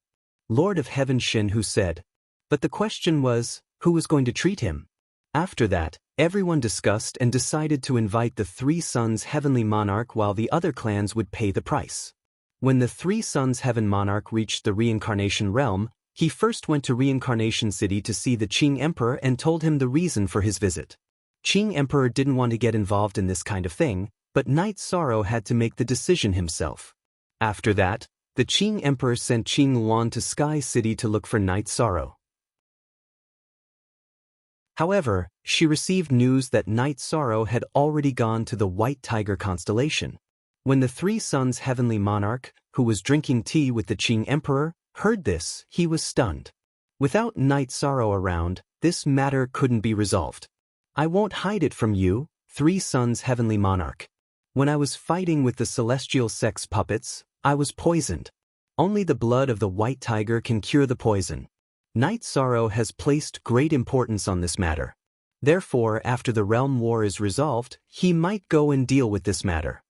Lord of Heaven Shenhu said. But the question was, who was going to treat him? After that, everyone discussed and decided to invite the Three Sons heavenly monarch while the other clans would pay the price. When the Three Sons heaven monarch reached the reincarnation realm, he first went to Reincarnation City to see the Qing Emperor and told him the reason for his visit. Qing Emperor didn't want to get involved in this kind of thing, but Night Sorrow had to make the decision himself. After that, the Qing Emperor sent Qing Luan to Sky City to look for Night Sorrow. However, she received news that Night Sorrow had already gone to the White Tiger constellation. When the Three Sons heavenly monarch, who was drinking tea with the Qing Emperor, heard this, he was stunned. Without Night Sorrow around, this matter couldn't be resolved. I won't hide it from you, Three Sons heavenly monarch. When I was fighting with the celestial sex puppets, I was poisoned. Only the blood of the White Tiger can cure the poison. Night Sorrow has placed great importance on this matter. Therefore, after the realm war is resolved, he might go and deal with this matter.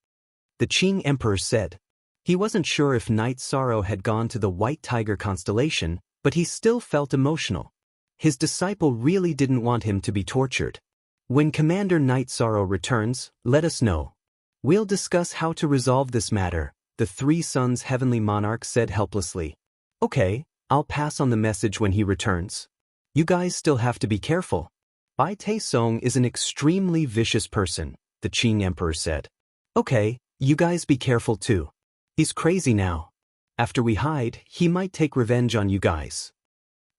The Qing Emperor said. He wasn't sure if Night Sorrow had gone to the White Tiger constellation, but he still felt emotional. His disciple really didn't want him to be tortured. When Commander Night Sorrow returns, let us know. We'll discuss how to resolve this matter, the Three Sons heavenly monarch said helplessly. Okay, I'll pass on the message when he returns. You guys still have to be careful. Bai Taesong is an extremely vicious person, the Qing Emperor said. Okay, you guys be careful too. He's crazy now. After we hide, he might take revenge on you guys.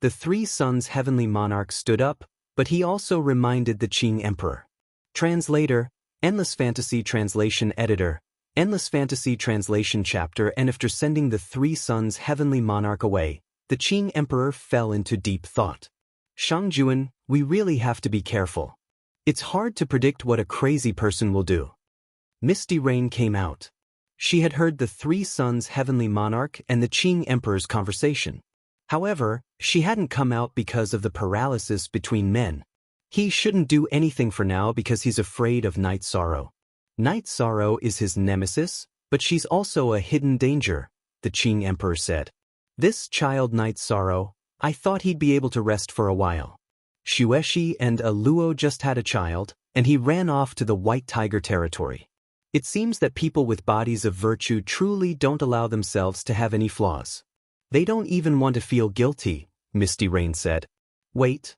The Three Sons heavenly monarch stood up, but he also reminded the Qing Emperor. Translator, Endless Fantasy Translation Editor, Endless Fantasy Translation Chapter. And after sending the Three Sons heavenly monarch away, the Qing Emperor fell into deep thought. Shangjuan, we really have to be careful. It's hard to predict what a crazy person will do. Misty Rain came out. She had heard the Three Sons heavenly monarch and the Qing Emperor's conversation. However, she hadn't come out because of the paralysis between men. He shouldn't do anything for now because he's afraid of Night Sorrow. Night Sorrow is his nemesis, but she's also a hidden danger, the Qing Emperor said. This child Night Sorrow, I thought he'd be able to rest for a while. Xueshi and Luo just had a child, and he ran off to the White Tiger territory. It seems that people with bodies of virtue truly don't allow themselves to have any flaws. They don't even want to feel guilty, Misty Rain said. Wait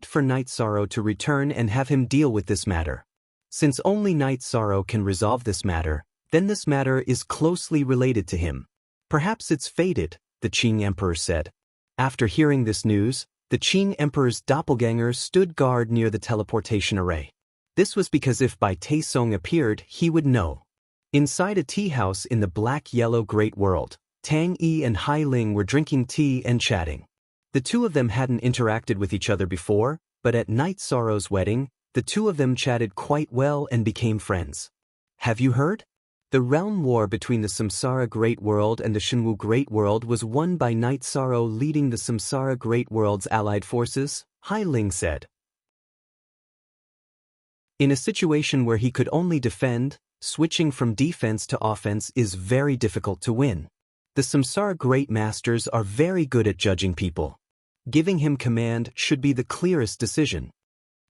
for Night Sorrow to return and have him deal with this matter. Since only Night Sorrow can resolve this matter, then this matter is closely related to him. Perhaps it's fated, the Qing Emperor said. After hearing this news, the Qing Emperor's doppelganger stood guard near the teleportation array. This was because if Bai Taisong appeared, he would know. Inside a tea house in the black-yellow Great World, Tang Yi and Hai Ling were drinking tea and chatting. The two of them hadn't interacted with each other before, but at Night Sorrow's wedding, the two of them chatted quite well and became friends. Have you heard? The realm war between the Samsara Great World and the Shenwu Great World was won by Night Sorrow leading the Samsara Great World's allied forces, Hai Ling said. In a situation where he could only defend, switching from defense to offense is very difficult to win. The Samsara Great Masters are very good at judging people. Giving him command should be the clearest decision.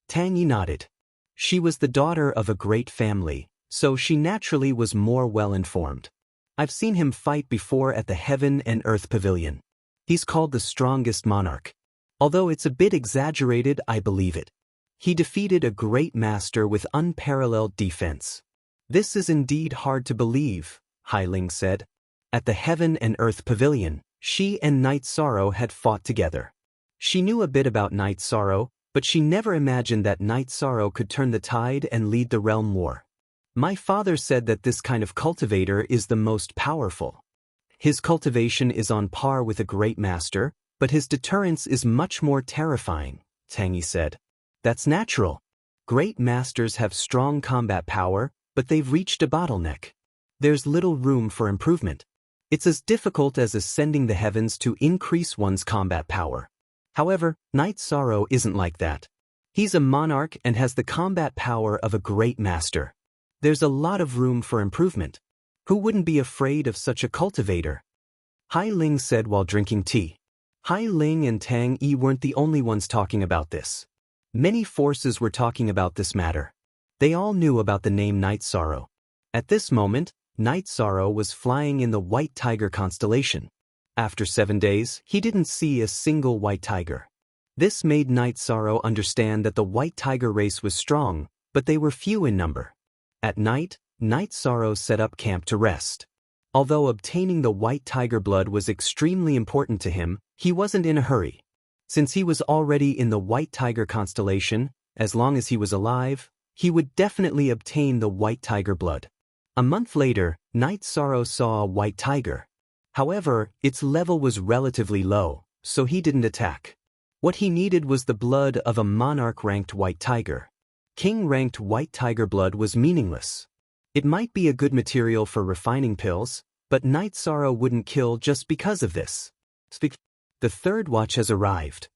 Tang Yi nodded. She was the daughter of a great family, so she naturally was more well-informed. I've seen him fight before at the Heaven and Earth Pavilion. He's called the strongest monarch. Although it's a bit exaggerated, I believe it. He defeated a great master with unparalleled defense. This is indeed hard to believe, Hai Ling said. At the Heaven and Earth Pavilion, she and Night Sorrow had fought together. She knew a bit about Night Sorrow, but she never imagined that Night Sorrow could turn the tide and lead the realm war. My father said that this kind of cultivator is the most powerful. His cultivation is on par with a great master, but his deterrence is much more terrifying, Tang Yi said. That's natural. Great masters have strong combat power, but they've reached a bottleneck. There's little room for improvement. It's as difficult as ascending the heavens to increase one's combat power. However, Night Sorrow isn't like that. He's a monarch and has the combat power of a great master. There's a lot of room for improvement. Who wouldn't be afraid of such a cultivator? Hai Ling said while drinking tea. Hai Ling and Tang Yi weren't the only ones talking about this. Many forces were talking about this matter. They all knew about the name Night Sorrow. At this moment, Night Sorrow was flying in the White Tiger constellation. After 7 days, he didn't see a single white tiger. This made Night Sorrow understand that the White Tiger race was strong, but they were few in number. At night, Night Sorrow set up camp to rest. Although obtaining the White Tiger blood was extremely important to him, he wasn't in a hurry. Since he was already in the White Tiger constellation, as long as he was alive, he would definitely obtain the White Tiger blood. A month later, Night Sorrow saw a white tiger. However, its level was relatively low, so he didn't attack. What he needed was the blood of a monarch-ranked white tiger. King-ranked white tiger blood was meaningless. It might be a good material for refining pills, but Night Sorrow wouldn't kill just because of this. The third watch has arrived.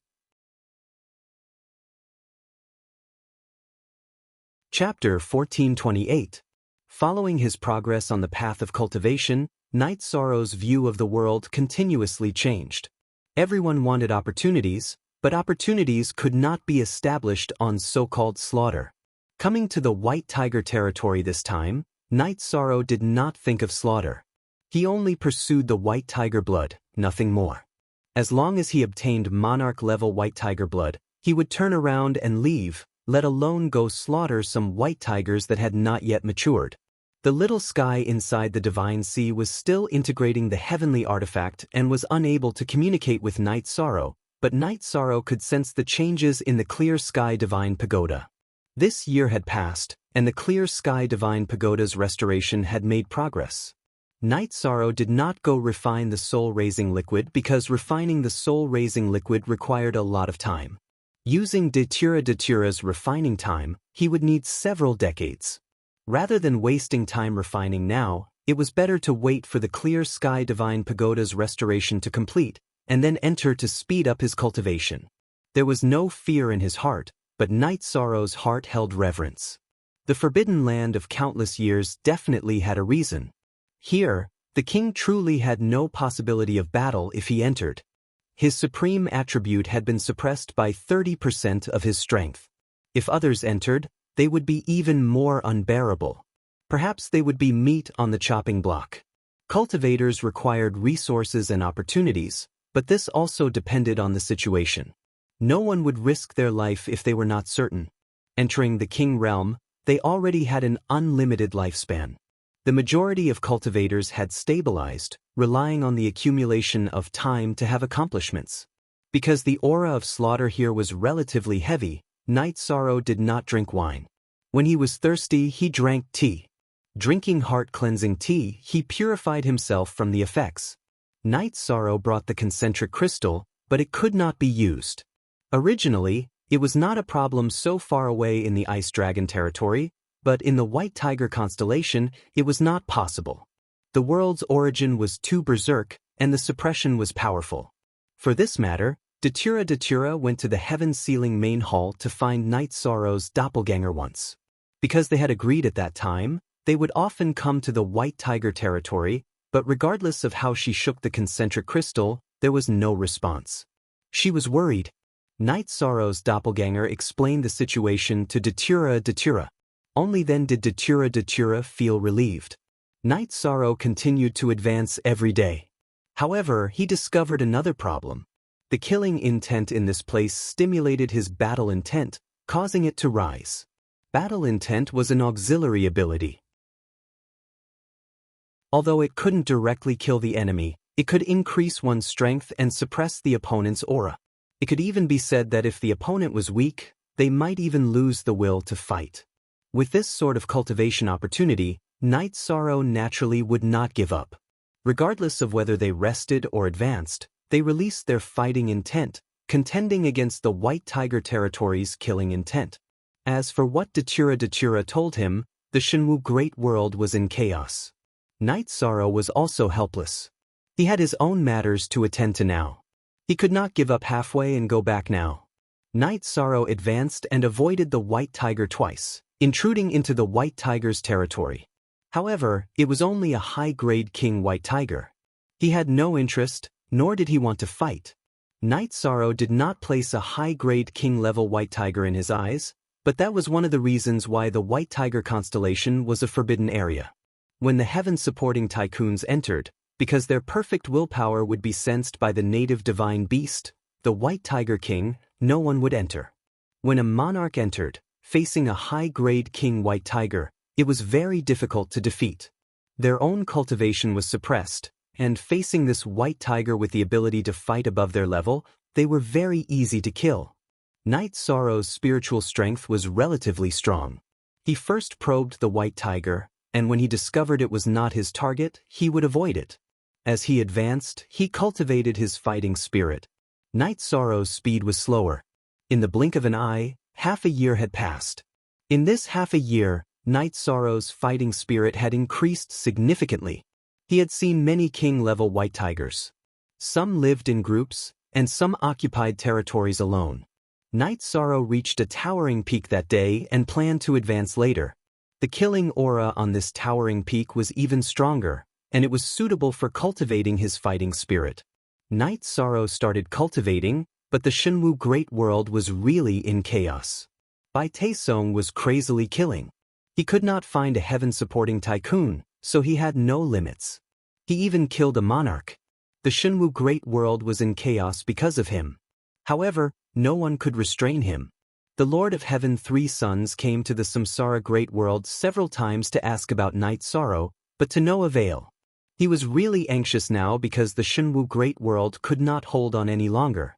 Chapter 1428. Following his progress on the path of cultivation, Night Sorrow's view of the world continuously changed. Everyone wanted opportunities, but opportunities could not be established on so-called slaughter. Coming to the White Tiger territory this time, Night Sorrow did not think of slaughter. He only pursued the White Tiger blood, nothing more. As long as he obtained monarch-level White Tiger blood, he would turn around and leave, let alone go slaughter some white tigers that had not yet matured. The little sky inside the Divine Sea was still integrating the heavenly artifact and was unable to communicate with Night Sorrow, but Night Sorrow could sense the changes in the Clear Sky Divine Pagoda. This year had passed, and the Clear Sky Divine Pagoda's restoration had made progress. Night Sorrow did not go refine the soul-raising liquid because refining the soul-raising liquid required a lot of time. Using Datura's refining time, he would need several decades. Rather than wasting time refining now, it was better to wait for the Clear Sky Divine Pagoda's restoration to complete, and then enter to speed up his cultivation. There was no fear in his heart, but Night Sorrow's heart held reverence. The forbidden land of countless years definitely had a reason. Here, the king truly had no possibility of battle if he entered. His supreme attribute had been suppressed by 30% of his strength. If others entered, they would be even more unbearable. Perhaps they would be meat on the chopping block. Cultivators required resources and opportunities, but this also depended on the situation. No one would risk their life if they were not certain. Entering the king realm, they already had an unlimited lifespan. The majority of cultivators had stabilized, relying on the accumulation of time to have accomplishments. Because the aura of slaughter here was relatively heavy, Night Sorrow did not drink wine. When he was thirsty, he drank tea. Drinking heart-cleansing tea, he purified himself from the effects. Night Sorrow brought the concentric crystal, but it could not be used. Originally, it was not a problem so far away in the Ice Dragon territory, but in the White Tiger constellation, it was not possible. The world's origin was too berserk, and the suppression was powerful. For this matter, Datura went to the heaven-sealing main hall to find Night Sorrow's doppelganger once. Because they had agreed at that time, they would often come to the White Tiger territory, but regardless of how she shook the concentric crystal, there was no response. She was worried. Night Sorrow's doppelganger explained the situation to Datura. Only then did Datura feel relieved. Night Sorrow continued to advance every day. However, he discovered another problem. The killing intent in this place stimulated his battle intent, causing it to rise. Battle intent was an auxiliary ability. Although it couldn't directly kill the enemy, it could increase one's strength and suppress the opponent's aura. It could even be said that if the opponent was weak, they might even lose the will to fight. With this sort of cultivation opportunity, Night Sorrow naturally would not give up. Regardless of whether they rested or advanced, they released their fighting intent, contending against the White Tiger territory's killing intent. As for what Datura told him, the Shenwu Great World was in chaos. Night Sorrow was also helpless. He had his own matters to attend to now. He could not give up halfway and go back now. Night Sorrow advanced and avoided the White Tiger twice, intruding into the White Tiger's territory. However, it was only a high-grade King White Tiger. He had no interest, nor did he want to fight. Night Sorrow did not place a high-grade King-level White Tiger in his eyes, but that was one of the reasons why the White Tiger constellation was a forbidden area. When the heaven-supporting tycoons entered, because their perfect willpower would be sensed by the native divine beast, the White Tiger King, no one would enter. When a monarch entered, facing a high-grade King White Tiger, it was very difficult to defeat. Their own cultivation was suppressed, and facing this White Tiger with the ability to fight above their level, they were very easy to kill. Night Sorrow's spiritual strength was relatively strong. He first probed the White Tiger, and when he discovered it was not his target, he would avoid it. As he advanced, he cultivated his fighting spirit. Night Sorrow's speed was slower. In the blink of an eye, half a year had passed. In this half a year, Night Sorrow's fighting spirit had increased significantly. He had seen many king-level White Tigers. Some lived in groups, and some occupied territories alone. Night Sorrow reached a towering peak that day and planned to advance later. The killing aura on this towering peak was even stronger, and it was suitable for cultivating his fighting spirit. Night Sorrow started cultivating, but the Shenwu Great World was really in chaos. Bai Taesong was crazily killing. He could not find a heaven-supporting tycoon, so he had no limits. He even killed a monarch. The Shenwu Great World was in chaos because of him. However, no one could restrain him. The Lord of Heaven Three Sons came to the Samsara Great World several times to ask about Night Sorrow, but to no avail. He was really anxious now because the Shenwu Great World could not hold on any longer.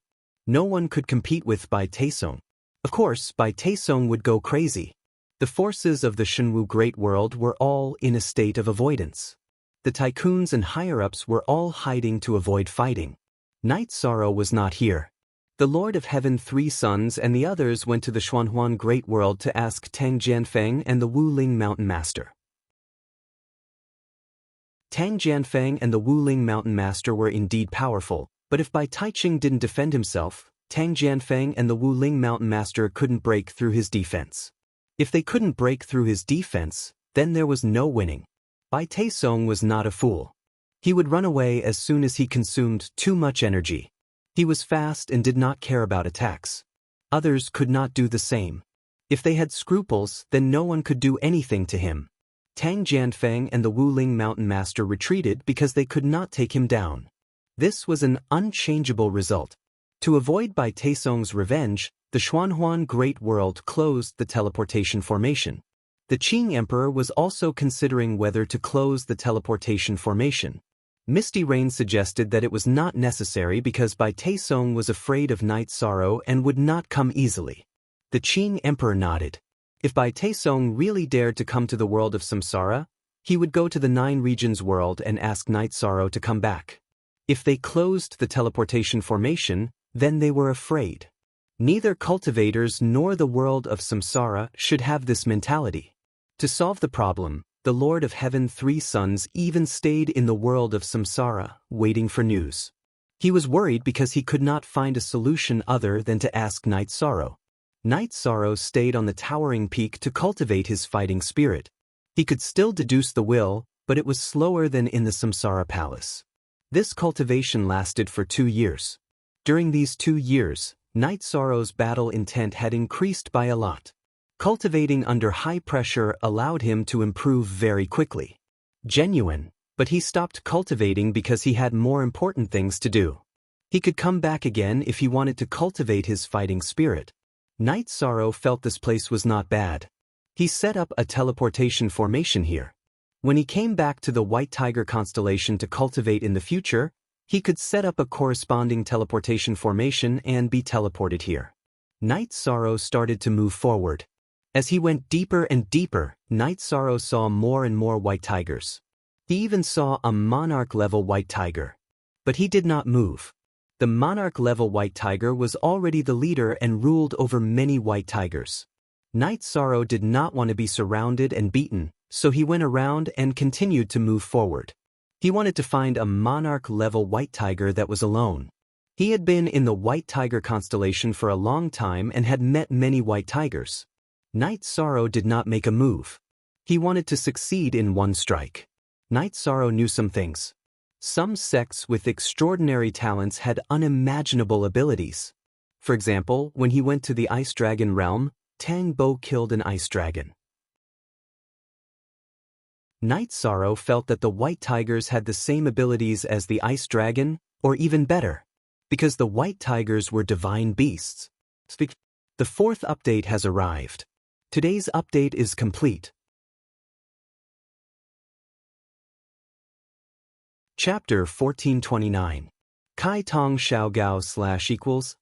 No one could compete with Bai Taesong. Of course, Bai Taesong would go crazy. The forces of the Shenwu Great World were all in a state of avoidance. The tycoons and higher-ups were all hiding to avoid fighting. Night Sorrow was not here. The Lord of Heaven Three Sons and the others went to the Xuanhuan Great World to ask Tang Jianfeng and the Wuling Mountain Master. Tang Jianfeng and the Wuling Mountain Master were indeed powerful, But if Bai Taiching didn't defend himself, Tang Jianfeng and the Wuling Mountain Master couldn't break through his defense. If they couldn't break through his defense, then there was no winning. Bai Taisong was not a fool. He would run away as soon as he consumed too much energy. He was fast and did not care about attacks. Others could not do the same. If they had scruples, then no one could do anything to him. Tang Jianfeng and the Wuling Mountain Master retreated because they could not take him down. This was an unchangeable result. To avoid Bai Taisong's revenge, the Xuanhuan Great World closed the teleportation formation. The Qing Emperor was also considering whether to close the teleportation formation. Misty Rain suggested that it was not necessary because Bai Taisong was afraid of night sorrow and would not come easily. The Qing Emperor nodded. If Bai Taisong really dared to come to the world of samsara, he would go to the 9 regions world and ask night sorrow to come back. If they closed the teleportation formation, then they were afraid. Neither cultivators nor the world of samsara should have this mentality. To solve the problem, the Lord of Heaven 3 Sons even stayed in the world of samsara, waiting for news. He was worried because he could not find a solution other than to ask Night Sorrow. Night Sorrow stayed on the towering peak to cultivate his fighting spirit. He could still deduce the will, but it was slower than in the samsara palace. This cultivation lasted for 2 years. During these 2 years, Night Sorrow's battle intent had increased by a lot. Cultivating under high pressure allowed him to improve very quickly. Genuine, but he stopped cultivating because he had more important things to do. He could come back again if he wanted to cultivate his fighting spirit. Night Sorrow felt this place was not bad. He set up a teleportation formation here. When he came back to the White Tiger constellation to cultivate in the future, he could set up a corresponding teleportation formation and be teleported here. Night Sorrow started to move forward. As he went deeper and deeper, Night Sorrow saw more and more white tigers. He even saw a monarch-level white tiger. But he did not move. The monarch-level white tiger was already the leader and ruled over many white tigers. Night Sorrow did not want to be surrounded and beaten, so he went around and continued to move forward. He wanted to find a monarch-level white tiger that was alone. He had been in the White Tiger constellation for a long time and had met many white tigers. Night Sorrow did not make a move. He wanted to succeed in one strike. Night Sorrow knew some things. Some sects with extraordinary talents had unimaginable abilities. For example, when he went to the Ice Dragon realm, Tang Bo killed an ice dragon. Night Sorrow felt that the white tigers had the same abilities as the ice dragon, or even better, because the white tigers were divine beasts. The 4th update has arrived. Today's update is complete. Chapter 1429. Kai Tong Xiao Gao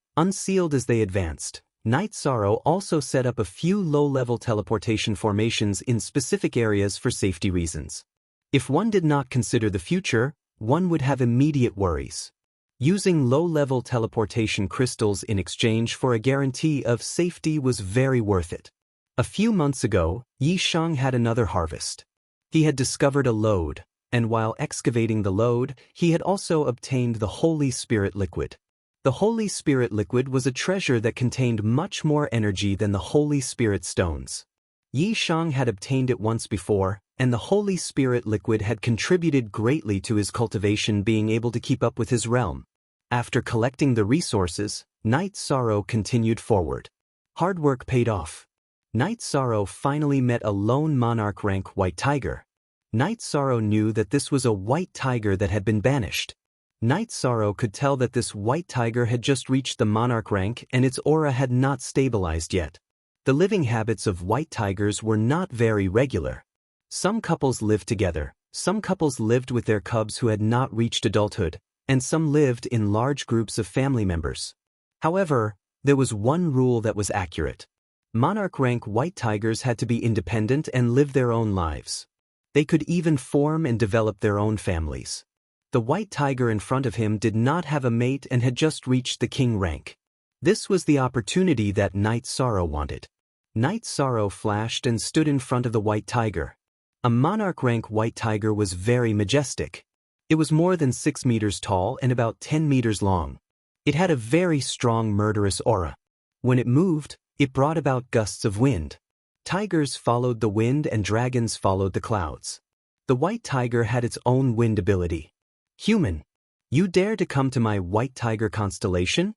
/ Unsealed. As they advanced, Night Sorrow also set up a few low-level teleportation formations in specific areas for safety reasons. If one did not consider the future, one would have immediate worries. Using low-level teleportation crystals in exchange for a guarantee of safety was very worth it. A few months ago, Yi Shang had another harvest. He had discovered a lode, and while excavating the lode, he had also obtained the Holy Spirit liquid. The Holy Spirit liquid was a treasure that contained much more energy than the Holy Spirit stones. Yi Shang had obtained it once before, and the Holy Spirit liquid had contributed greatly to his cultivation being able to keep up with his realm. After collecting the resources, Night Sorrow continued forward. Hard work paid off. Night Sorrow finally met a lone monarch rank white tiger. Night Sorrow knew that this was a white tiger that had been banished. Night Sorrow could tell that this white tiger had just reached the monarch rank and its aura had not stabilized yet. The living habits of white tigers were not very regular. Some couples lived together, some couples lived with their cubs who had not reached adulthood, and some lived in large groups of family members. However, there was one rule that was accurate. Monarch rank white tigers had to be independent and live their own lives. They could even form and develop their own families. The white tiger in front of him did not have a mate and had just reached the king rank. This was the opportunity that Night Sorrow wanted. Night Sorrow flashed and stood in front of the white tiger. A monarch rank white tiger was very majestic. It was more than 6 meters tall and about 10 meters long. It had a very strong murderous aura. When it moved, it brought about gusts of wind. Tigers followed the wind and dragons followed the clouds. The white tiger had its own wind ability. Human, you dare to come to my white tiger constellation?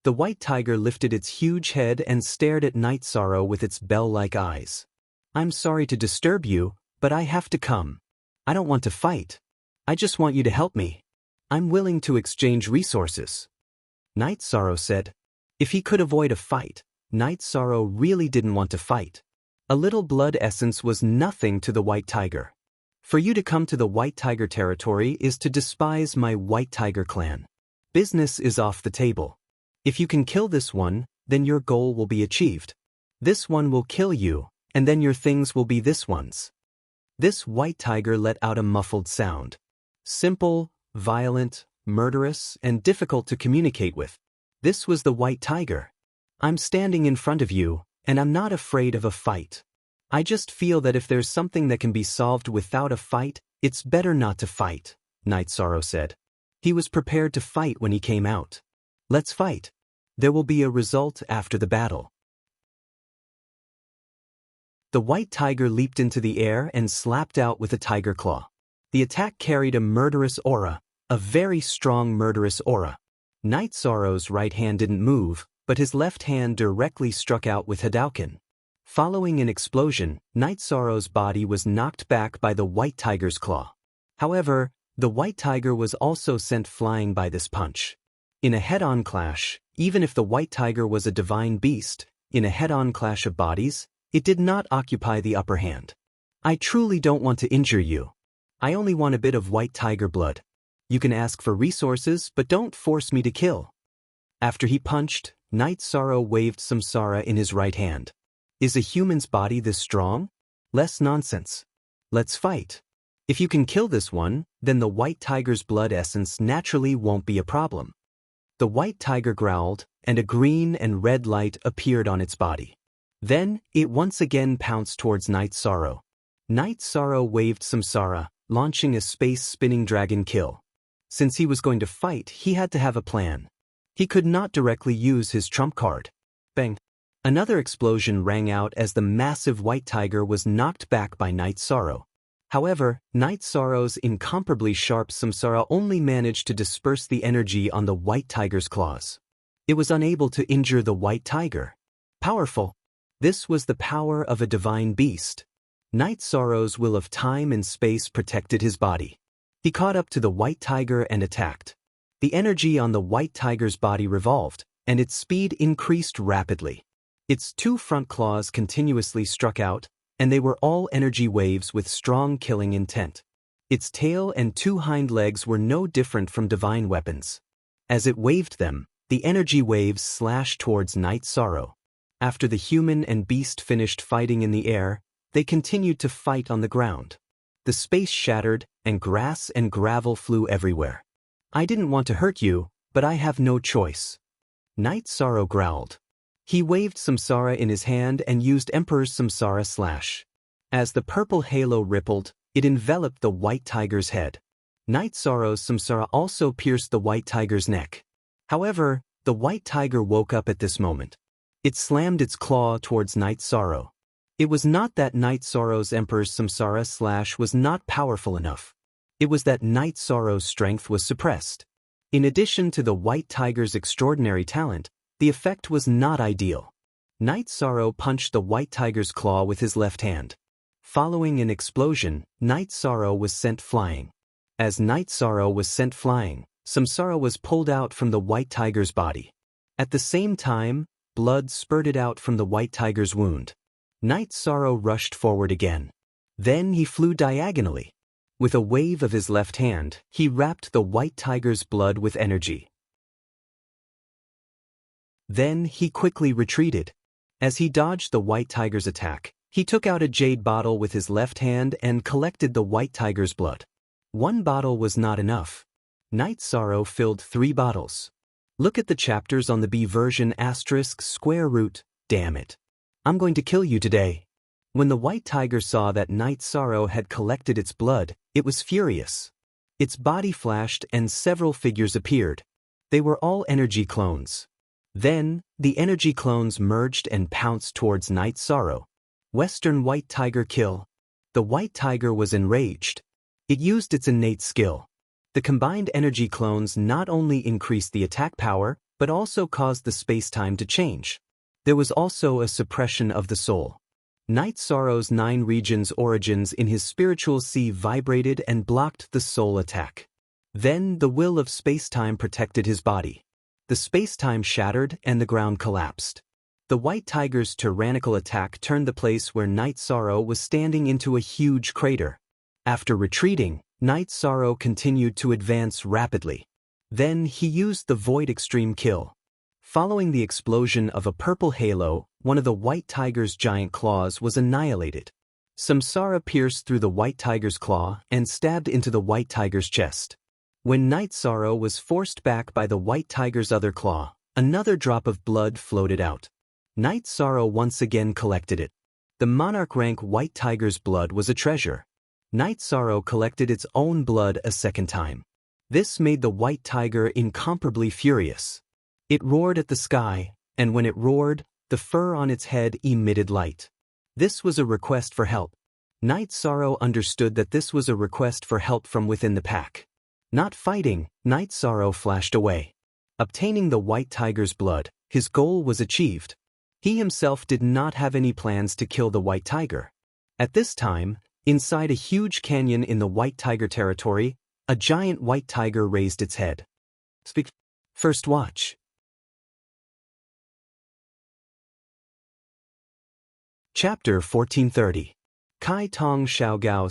The white tiger lifted its huge head and stared at Night Sorrow with its bell-like eyes. I'm sorry to disturb you, but I have to come. I don't want to fight. I just want you to help me. I'm willing to exchange resources. Night Sorrow said. If he could avoid a fight, Night Sorrow really didn't want to fight. A little blood essence was nothing to the white tiger. For you to come to the white tiger territory is to despise my white tiger clan. Business is off the table. If you can kill this one, then your goal will be achieved. This one will kill you, and then your things will be this one's. This white tiger let out a muffled sound. Simple, violent, murderous, and difficult to communicate with. This was the white tiger. I'm standing in front of you, and I'm not afraid of a fight. I just feel that if there's something that can be solved without a fight, it's better not to fight, Night Sorrow said. He was prepared to fight when he came out. Let's fight. There will be a result after the battle. The white tiger leaped into the air and slapped out with a tiger claw. The attack carried a murderous aura, a very strong murderous aura. Night Sorrow's right hand didn't move, but his left hand directly struck out with Hadouken. Following an explosion, Night Sorrow's body was knocked back by the white tiger's claw. However, the white tiger was also sent flying by this punch. In a head-on clash, even if the white tiger was a divine beast, in a head-on clash of bodies, it did not occupy the upper hand. I truly don't want to injure you. I only want a bit of white tiger blood. You can ask for resources, but don't force me to kill. After he punched, Night Sorrow waved Samsara in his right hand. Is a human's body this strong? Less nonsense. Let's fight. If you can kill this one, then the white tiger's blood essence naturally won't be a problem. The white tiger growled, and a green and red light appeared on its body. Then, it once again pounced towards Night Sorrow. Night Sorrow waved Samsara, launching a space-spinning dragon kill. Since he was going to fight, he had to have a plan. He could not directly use his trump card. Bang! Another explosion rang out as the massive white tiger was knocked back by Night Sorrow. However, Night Sorrow's incomparably sharp Samsara only managed to disperse the energy on the white tiger's claws. It was unable to injure the white tiger. Powerful. This was the power of a divine beast. Night Sorrow's will of time and space protected his body. He caught up to the white tiger and attacked. The energy on the white tiger's body revolved, and its speed increased rapidly. Its two front claws continuously struck out, and they were all energy waves with strong killing intent. Its tail and two hind legs were no different from divine weapons. As it waved them, the energy waves slashed towards Night Sorrow. After the human and beast finished fighting in the air, they continued to fight on the ground. The space shattered, and grass and gravel flew everywhere. I didn't want to hurt you, but I have no choice. Night Sorrow growled. He waved Samsara in his hand and used Emperor's Samsara Slash. As the purple halo rippled, it enveloped the white tiger's head. Night Sorrow's Samsara also pierced the white tiger's neck. However, the white tiger woke up at this moment. It slammed its claw towards Night Sorrow. It was not that Night Sorrow's Emperor's Samsara Slash was not powerful enough. It was that Night Sorrow's strength was suppressed. In addition to the white tiger's extraordinary talent, the effect was not ideal. Night Sorrow punched the white tiger's claw with his left hand. Following an explosion, Night Sorrow was sent flying. As Night Sorrow was sent flying, Samsara was pulled out from the white tiger's body. At the same time, blood spurted out from the white tiger's wound. Night Sorrow rushed forward again. Then he flew diagonally. With a wave of his left hand, he wrapped the white tiger's blood with energy. Then he quickly retreated. As he dodged the white tiger's attack, he took out a jade bottle with his left hand and collected the white tiger's blood. One bottle was not enough. Night Sorrow filled 3 bottles. Look at the chapters on the B version ***. Damn it. I'm going to kill you today. When the white tiger saw that Night Sorrow had collected its blood, it was furious. Its body flashed and several figures appeared. They were all energy clones. Then, the energy clones merged and pounced towards Night Sorrow. Western White Tiger kill. The White Tiger was enraged. It used its innate skill. The combined energy clones not only increased the attack power, but also caused the space-time to change. There was also a suppression of the soul. Night Sorrow's 9 regions origins in his spiritual sea vibrated and blocked the soul attack. Then the will of space-time protected his body. The space-time shattered and the ground collapsed. The White Tiger's tyrannical attack turned the place where Night Sorrow was standing into a huge crater. After retreating, Night Sorrow continued to advance rapidly. Then he used the Void Extreme Kill. Following the explosion of a purple halo, one of the White Tiger's giant claws was annihilated. Samsara pierced through the White Tiger's claw and stabbed into the White Tiger's chest. When Night Sorrow was forced back by the White Tiger's other claw, another drop of blood floated out. Night Sorrow once again collected it. The monarch rank White Tiger's blood was a treasure. Night Sorrow collected its own blood a second time. This made the White Tiger incomparably furious. It roared at the sky, and when it roared, the fur on its head emitted light. This was a request for help. Night Sorrow understood that this was a request for help from within the pack. Not fighting, Night Sorrow flashed away. Obtaining the White Tiger's blood, his goal was achieved. He himself did not have any plans to kill the White Tiger. At this time, inside a huge canyon in the White Tiger territory, a giant White Tiger raised its head. First watch. Chapter 1430. Kai Tong Xiao Gao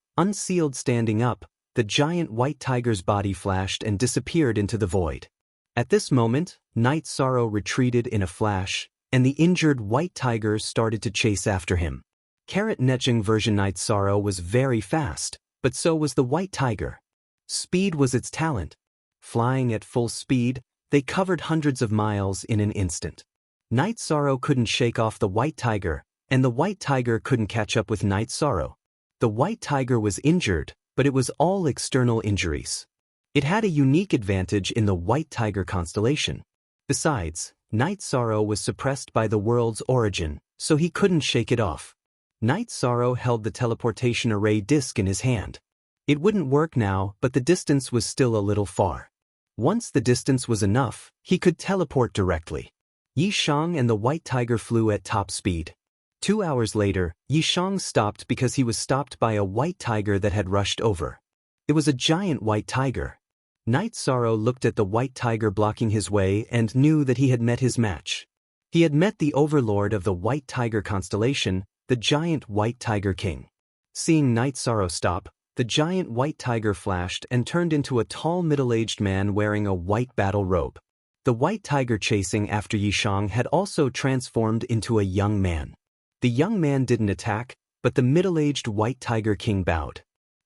/ unsealed standing up, the giant White Tiger's body flashed and disappeared into the void. At this moment, Night Sorrow retreated in a flash, and the injured White Tiger started to chase after him. Carrot Netching version Night Sorrow was very fast, but so was the White Tiger. Speed was its talent. Flying at full speed, they covered hundreds of miles in an instant. Night Sorrow couldn't shake off the White Tiger, and the White Tiger couldn't catch up with Night Sorrow. The White Tiger was injured, but it was all external injuries. It had a unique advantage in the White Tiger constellation. Besides, Night Sorrow was suppressed by the world's origin, so he couldn't shake it off. Night Sorrow held the teleportation array disc in his hand. It wouldn't work now, but the distance was still a little far. Once the distance was enough, he could teleport directly. Yi Shang and the White Tiger flew at top speed. 2 hours later, Yi Shang stopped because he was stopped by a White Tiger that had rushed over. It was a giant White Tiger. Night Sorrow looked at the White Tiger blocking his way and knew that he had met his match. He had met the overlord of the White Tiger constellation, the giant White Tiger King. Seeing Night Sorrow stop, the giant White Tiger flashed and turned into a tall middle-aged man wearing a white battle robe. The White Tiger chasing after Yi Shang had also transformed into a young man. The young man didn't attack, but the middle-aged White Tiger King bowed.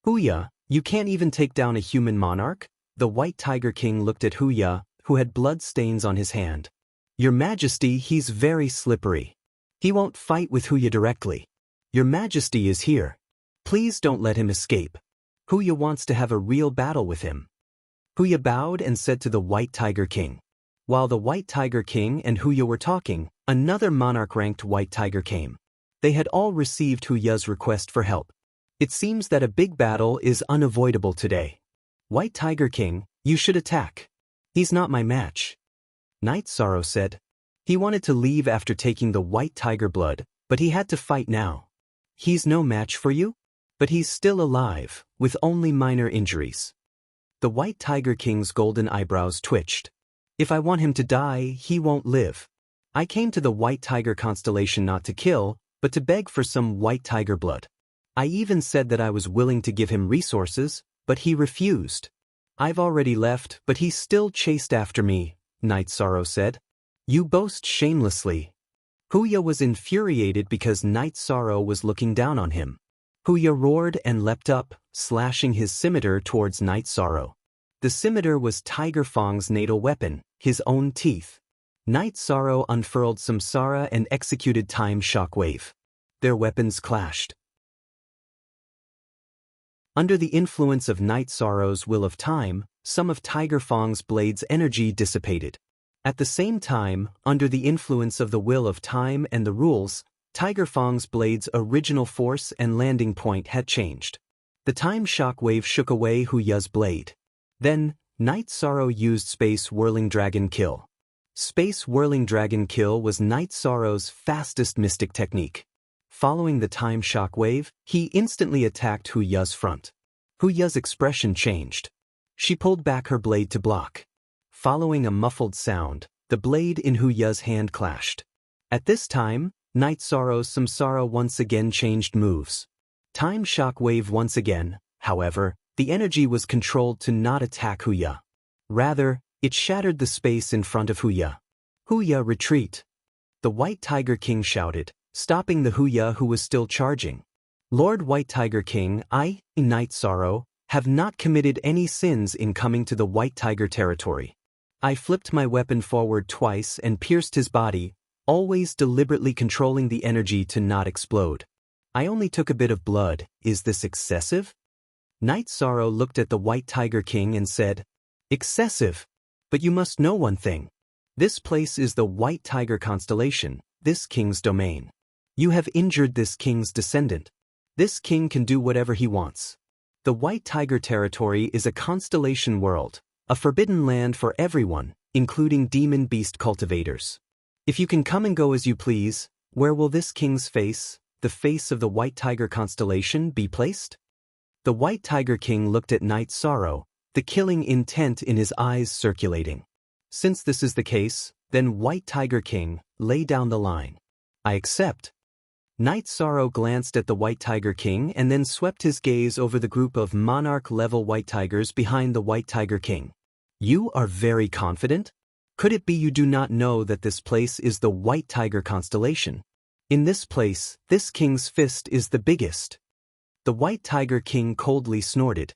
Huya, you can't even take down a human monarch? The White Tiger King looked at Huya, who had blood stains on his hand. Your Majesty, he's very slippery. He won't fight with Huya directly. Your Majesty is here. Please don't let him escape. Huya wants to have a real battle with him. Huya bowed and said to the White Tiger King. While the White Tiger King and Huya were talking, another monarch-ranked White Tiger came. They had all received Huya's request for help. It seems that a big battle is unavoidable today. White Tiger King, you should attack. He's not my match. Night Sorrow said. He wanted to leave after taking the White Tiger blood, but he had to fight now. He's no match for you? But he's still alive, with only minor injuries. The White Tiger King's golden eyebrows twitched. If I want him to die, he won't live. I came to the White Tiger constellation not to kill, but to beg for some White Tiger blood. I even said that I was willing to give him resources, but he refused. I've already left, but he still chased after me, Night Sorrow said. You boast shamelessly. Huya was infuriated because Night Sorrow was looking down on him. Huya roared and leapt up, slashing his scimitar towards Night Sorrow. The scimitar was Tiger Fong's natal weapon, his own teeth. Night Sorrow unfurled Samsara and executed Time Shockwave. Their weapons clashed. Under the influence of Night Sorrow's will of time, some of Tiger Fong's blade's energy dissipated. At the same time, under the influence of the will of time and the rules, Tiger Fong's blade's original force and landing point had changed. The time shock wave shook away Hu Ya's blade. Then, Night Sorrow used Space Whirling Dragon Kill. Space Whirling Dragon Kill was Night Sorrow's fastest mystic technique. Following the time shock wave, he instantly attacked Hu Ya's front. Hu Ya's expression changed. She pulled back her blade to block. Following a muffled sound, the blade in Hu Ya's hand clashed. At this time, Night Sorrow's Samsara once again changed moves. Time shock wave once again, however, the energy was controlled to not attack Hu Ya. Rather, it shattered the space in front of Hu Ya. Hu Ya, retreat! The White Tiger King shouted, stopping the Hu Ya who was still charging. Lord White Tiger King, I, Night Sorrow, have not committed any sins in coming to the White Tiger territory. I flipped my weapon forward twice and pierced his body, always deliberately controlling the energy to not explode. I only took a bit of blood. Is this excessive? Night Sorrow looked at the White Tiger King and said, excessive. But you must know one thing. This place is the White Tiger constellation, this king's domain. You have injured this king's descendant. This king can do whatever he wants. The White Tiger territory is a constellation world, a forbidden land for everyone, including demon beast cultivators. If you can come and go as you please, where will this king's face, the face of the White Tiger constellation, be placed? The White Tiger King looked at Night Sorrow, the killing intent in his eyes circulating. Since this is the case, then White Tiger King, lay down the line. I accept. Night Sorrow glanced at the White Tiger King and then swept his gaze over the group of monarch-level White Tigers behind the White Tiger King. You are very confident? Could it be you do not know that this place is the White Tiger constellation? In this place, this king's fist is the biggest. The White Tiger King coldly snorted.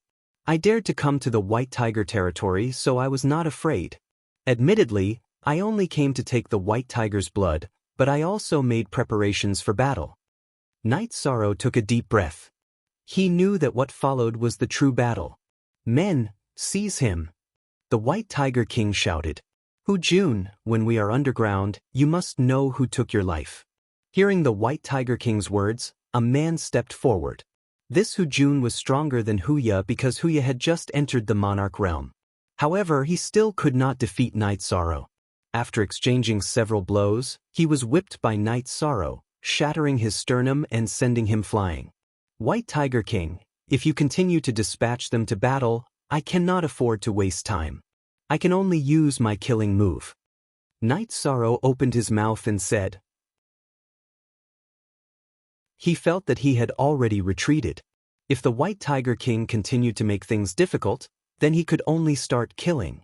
I dared to come to the White Tiger territory, so I was not afraid. Admittedly, I only came to take the White Tiger's blood, but I also made preparations for battle. Night Sorrow took a deep breath. He knew that what followed was the true battle. Men, seize him! The White Tiger King shouted. Hu Jun, when we are underground, you must know who took your life. Hearing the White Tiger King's words, a man stepped forward. This Hu Jun was stronger than Hu Ya because Hu Ya had just entered the monarch realm. However, he still could not defeat Night Sorrow. After exchanging several blows, he was whipped by Night Sorrow, shattering his sternum and sending him flying. White Tiger King, if you continue to dispatch them to battle, I cannot afford to waste time. I can only use my killing move. Night Sorrow opened his mouth and said. He felt that he had already retreated. If the White Tiger King continued to make things difficult, then he could only start killing.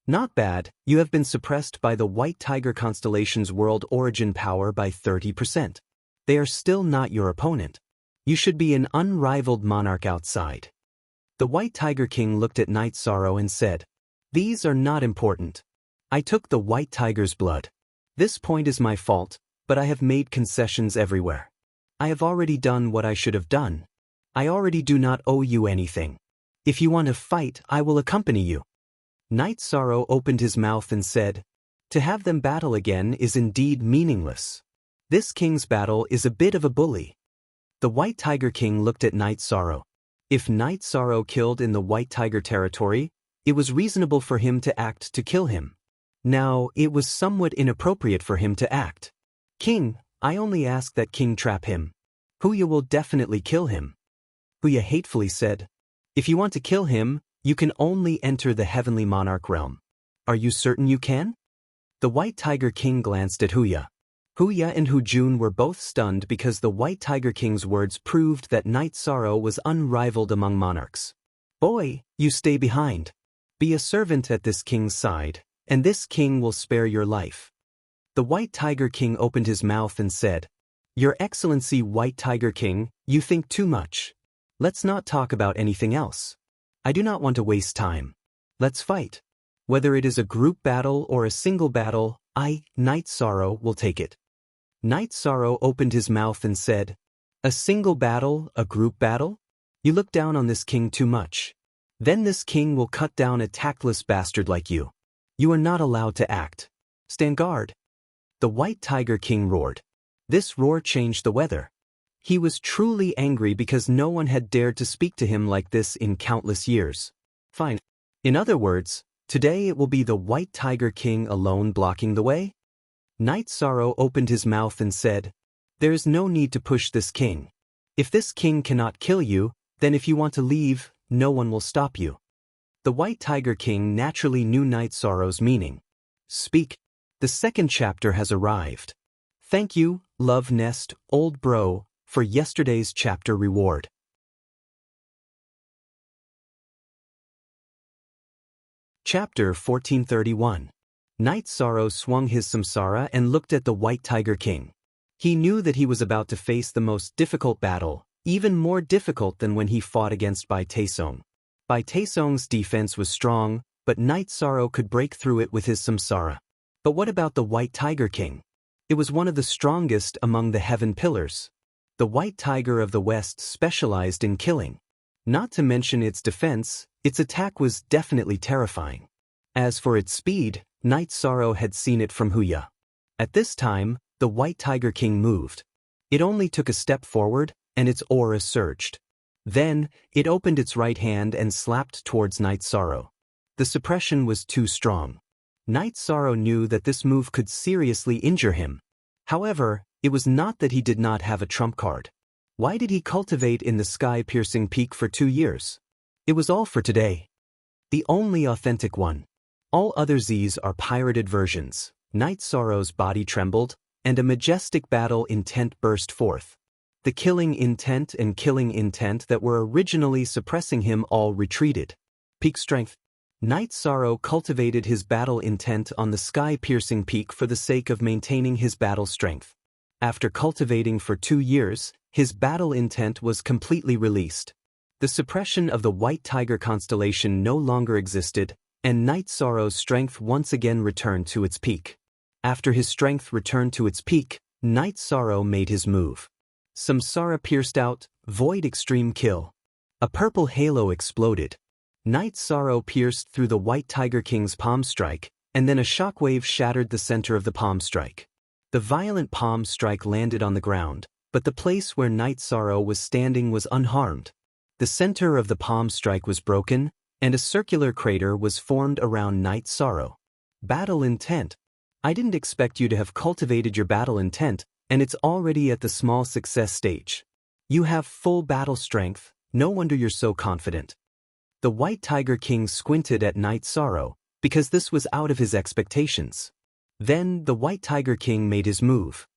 Not bad, you have been suppressed by the White Tiger constellation's world origin power by 30%. They are still not your opponent. You should be an unrivaled monarch outside. The White Tiger King looked at Night Sorrow and said, these are not important. I took the White Tiger's blood. This point is my fault, but I have made concessions everywhere. I have already done what I should have done. I already do not owe you anything. If you want to fight, I will accompany you. Night Sorrow opened his mouth and said, to have them battle again is indeed meaningless. This king's battle is a bit of a bully. The White Tiger King looked at Night Sorrow. If Night Sorrow killed in the White Tiger territory, it was reasonable for him to act to kill him. Now, it was somewhat inappropriate for him to act. King, I only ask that King trap him. Hu Ya will definitely kill him. Hu Ya hatefully said, if you want to kill him, you can only enter the Heavenly Monarch realm. Are you certain you can? The White Tiger King glanced at Hu Ya. Hu Ya and Hu Jun were both stunned because the White Tiger King's words proved that Night Sorrow was unrivaled among monarchs. Boy, you stay behind. Be a servant at this king's side, and this king will spare your life. The White Tiger King opened his mouth and said, Your Excellency White Tiger King, you think too much. Let's not talk about anything else. I do not want to waste time. Let's fight. Whether it is a group battle or a single battle, I, Night Sorrow, will take it. Night Sorrow opened his mouth and said, A single battle, a group battle? You look down on this king too much. Then this king will cut down a tactless bastard like you. You are not allowed to act. Stand guard. The White Tiger King roared. This roar changed the weather. He was truly angry because no one had dared to speak to him like this in countless years. Fine. In other words, today it will be the White Tiger King alone blocking the way? Night Sorrow opened his mouth and said, "There is no need to push this king. If this king cannot kill you, then if you want to leave, no one will stop you." The White Tiger King naturally knew Night Sorrow's meaning. Speak. The second chapter has arrived. Thank you, Love Nest, old bro, for yesterday's chapter reward. Chapter 1431. Night Sorrow swung his samsara and looked at the White Tiger King. He knew that he was about to face the most difficult battle, even more difficult than when he fought against Bai Taesong. Bai Taesong's defense was strong, but Night Sorrow could break through it with his samsara. But what about the White Tiger King? It was one of the strongest among the Heaven Pillars. The White Tiger of the West specialized in killing. Not to mention its defense, its attack was definitely terrifying. As for its speed, Night Sorrow had seen it from Huya. At this time, the White Tiger King moved. It only took a step forward, and its aura surged. Then, it opened its right hand and slapped towards Night Sorrow. The suppression was too strong. Night Sorrow knew that this move could seriously injure him. However, it was not that he did not have a trump card. Why did he cultivate in the sky-piercing peak for 2 years? It was all for today. The only authentic one. All other Zs are pirated versions. Night Sorrow's body trembled, and a majestic battle intent burst forth. The killing intent and killing intent that were originally suppressing him all retreated. Peak strength. Night Sorrow cultivated his battle intent on the sky-piercing peak for the sake of maintaining his battle strength. After cultivating for 2 years, his battle intent was completely released. The suppression of the White Tiger constellation no longer existed, and Night Sorrow's strength once again returned to its peak. After his strength returned to its peak, Night Sorrow made his move. Samsara pierced out, void extreme kill. A purple halo exploded. Night Sorrow pierced through the White Tiger King's palm strike, and then a shockwave shattered the center of the palm strike. The violent palm strike landed on the ground, but the place where Night Sorrow was standing was unharmed. The center of the palm strike was broken, and a circular crater was formed around Night Sorrow. Battle intent. I didn't expect you to have cultivated your battle intent, and it's already at the small success stage. You have full battle strength, no wonder you're so confident. The White Tiger King squinted at Night Sorrow, because this was out of his expectations. Then the White Tiger King made his move.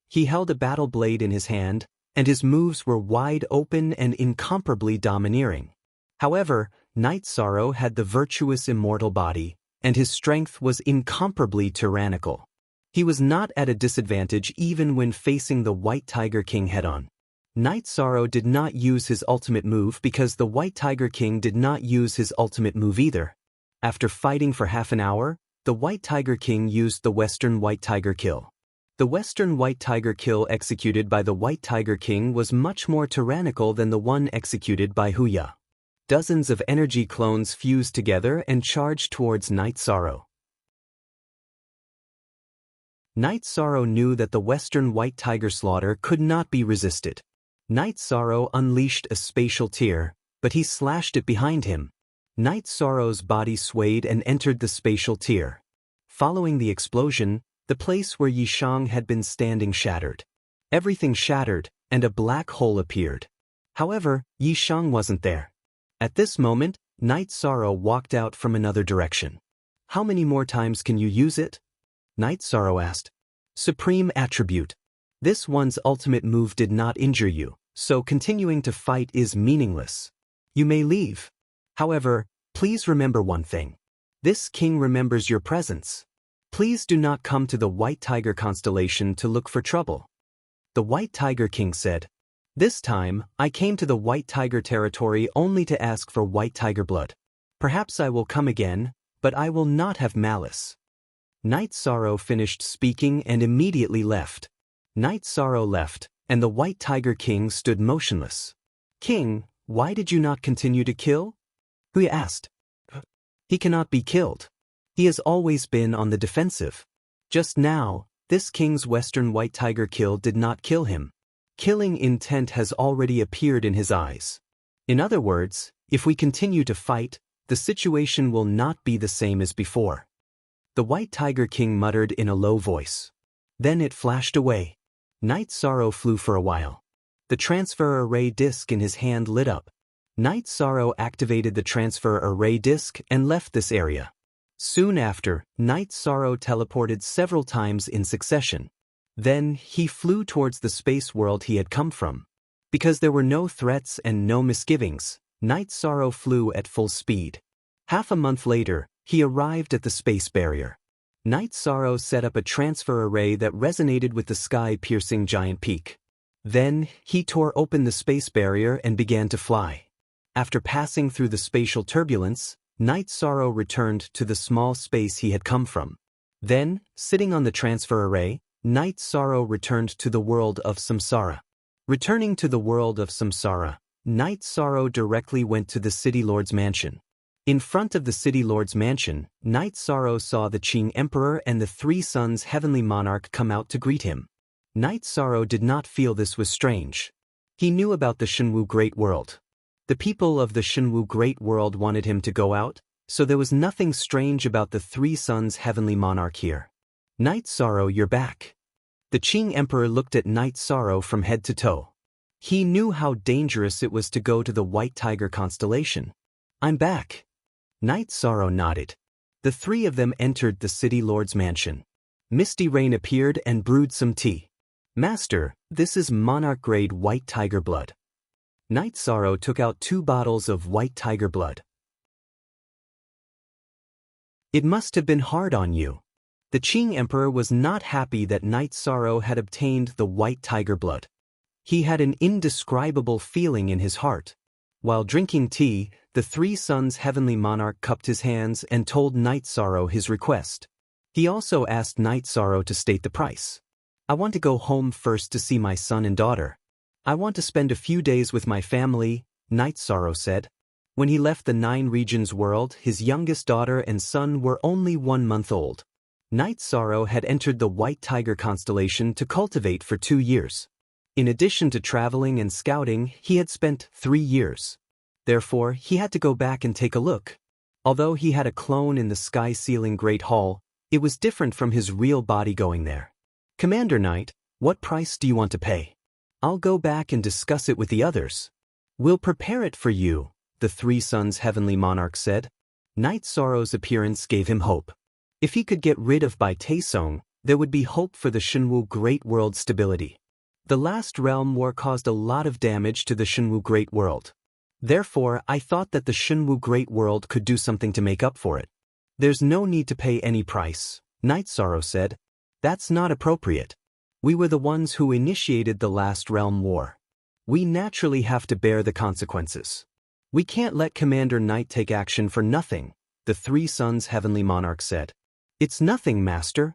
He held a battle blade in his hand, and his moves were wide open and incomparably domineering. However, Night Sorrow had the virtuous immortal body, and his strength was incomparably tyrannical. He was not at a disadvantage even when facing the White Tiger King head-on. Night Sorrow did not use his ultimate move because the White Tiger King did not use his ultimate move either. After fighting for half an hour, the White Tiger King used the Western White Tiger Kill. The Western White Tiger Kill executed by the White Tiger King was much more tyrannical than the one executed by Huya. Dozens of energy clones fused together and charged towards Night Sorrow. Night Sorrow knew that the Western White Tiger slaughter could not be resisted. Night Sorrow unleashed a spatial tear, but he slashed it behind him. Night Sorrow's body swayed and entered the spatial tear. Following the explosion, the place where Yishang had been standing shattered. Everything shattered, and a black hole appeared. However, Yishang wasn't there. At this moment, Night Sorrow walked out from another direction. How many more times can you use it? Night Sorrow asked. Supreme Attribute. This one's ultimate move did not injure you, so continuing to fight is meaningless. You may leave. However, please remember one thing. This king remembers your presence. Please do not come to the White Tiger constellation to look for trouble. The White Tiger King said, This time, I came to the White Tiger territory only to ask for White Tiger blood. Perhaps I will come again, but I will not have malice. Night Sorrow finished speaking and immediately left. Night Sorrow left, and the White Tiger King stood motionless. King, Why did you not continue to kill? He asked. He cannot be killed. He has always been on the defensive. Just now, this king's western white tiger kill did not kill him. Killing intent has already appeared in his eyes. In other words, if we continue to fight, the situation will not be the same as before. The white tiger king muttered in a low voice. Then it flashed away. Night Sorrow flew for a while. The transfer array disk in his hand lit up. Night Sorrow activated the transfer array disk and left this area. Soon after, Night Sorrow teleported several times in succession. Then, he flew towards the space world he had come from. Because there were no threats and no misgivings, Night Sorrow flew at full speed. Half a month later, he arrived at the space barrier. Night Sorrow set up a transfer array that resonated with the sky-piercing giant peak. Then, he tore open the space barrier and began to fly. After passing through the spatial turbulence, Night Sorrow returned to the small space he had come from. Then, sitting on the transfer array, Night Sorrow returned to the world of Samsara. Returning to the world of Samsara, Night Sorrow directly went to the City Lord's mansion. In front of the City Lord's mansion, Night Sorrow saw the Qing Emperor and the three sons Heavenly Monarch come out to greet him. Night Sorrow did not feel this was strange. He knew about the Shenwu Great World. The people of the Shenwu Great World wanted him to go out, so there was nothing strange about the three sons Heavenly Monarch here. Night Sorrow, you're back. The Qing Emperor looked at Night Sorrow from head to toe. He knew how dangerous it was to go to the White Tiger constellation. I'm back. Night Sorrow nodded. The three of them entered the City Lord's mansion. Misty Rain appeared and brewed some tea. Master, this is monarch-grade White Tiger blood. Night Sorrow took out 2 bottles of White Tiger blood. It must have been hard on you. The Qing Emperor was not happy that Night Sorrow had obtained the White Tiger blood. He had an indescribable feeling in his heart. While drinking tea, the three sons Heavenly Monarch cupped his hands and told Night Sorrow his request. He also asked Night Sorrow to state the price. I want to go home first to see my son and daughter. I want to spend a few days with my family, Night Sorrow said. When he left the 9 Regions world, his youngest daughter and son were only 1 month old. Night Sorrow had entered the White Tiger constellation to cultivate for 2 years. In addition to traveling and scouting, he had spent 3 years. Therefore, he had to go back and take a look. Although he had a clone in the sky-ceiling Great Hall, it was different from his real body going there. Commander Knight, what price do you want to pay? I'll go back and discuss it with the others. We'll prepare it for you, the three sons Heavenly Monarch said. Night Sorrow's appearance gave him hope. If he could get rid of Bai Taesong, there would be hope for the Shenwu Great World stability. The last Realm War caused a lot of damage to the Shenwu Great World. Therefore, I thought that the Shenwu Great World could do something to make up for it. There's no need to pay any price, Night Sorrow said. That's not appropriate. We were the ones who initiated the last Realm War. We naturally have to bear the consequences. We can't let Commander Knight take action for nothing, the three sons Heavenly Monarch said. It's nothing, Master.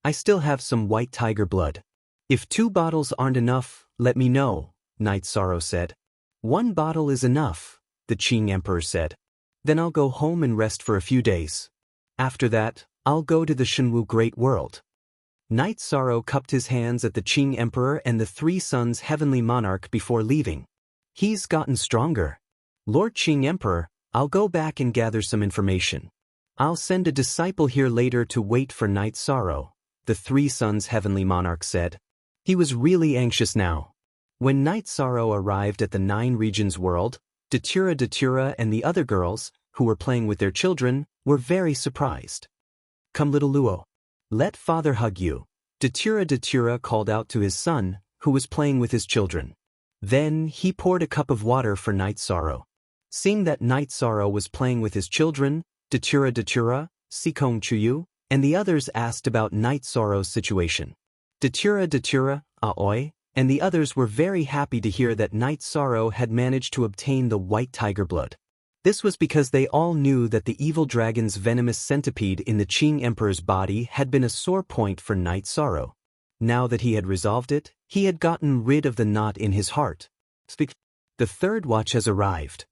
I still have some White Tiger blood. If 2 bottles aren't enough, let me know, Night Sorrow said. 1 bottle is enough, the Qing Emperor said. Then I'll go home and rest for a few days. After that, I'll go to the Shenwu Great World. Night Sorrow cupped his hands at the Qing Emperor and the three sons Heavenly Monarch before leaving. He's gotten stronger. Lord Qing Emperor, I'll go back and gather some information. I'll send a disciple here later to wait for Night Sorrow, the three sons Heavenly Monarch said. He was really anxious now. When Night Sorrow arrived at the 9 Regions world, Datura and the other girls, who were playing with their children, were very surprised. Come, little Luo. Let father hug you, Datura called out to his son, who was playing with his children. Then he poured a cup of water for Night Sorrow. Seeing that Night Sorrow was playing with his children, Datura, Sikong Chuyu, and the others asked about Night Sorrow's situation. Datura, Aoi, and the others were very happy to hear that Night Sorrow had managed to obtain the White Tiger blood. This was because they all knew that the evil dragon's venomous centipede in the Qing Emperor's body had been a sore point for Night Sorrow. Now that he had resolved it, he had gotten rid of the knot in his heart. The The third watch has arrived.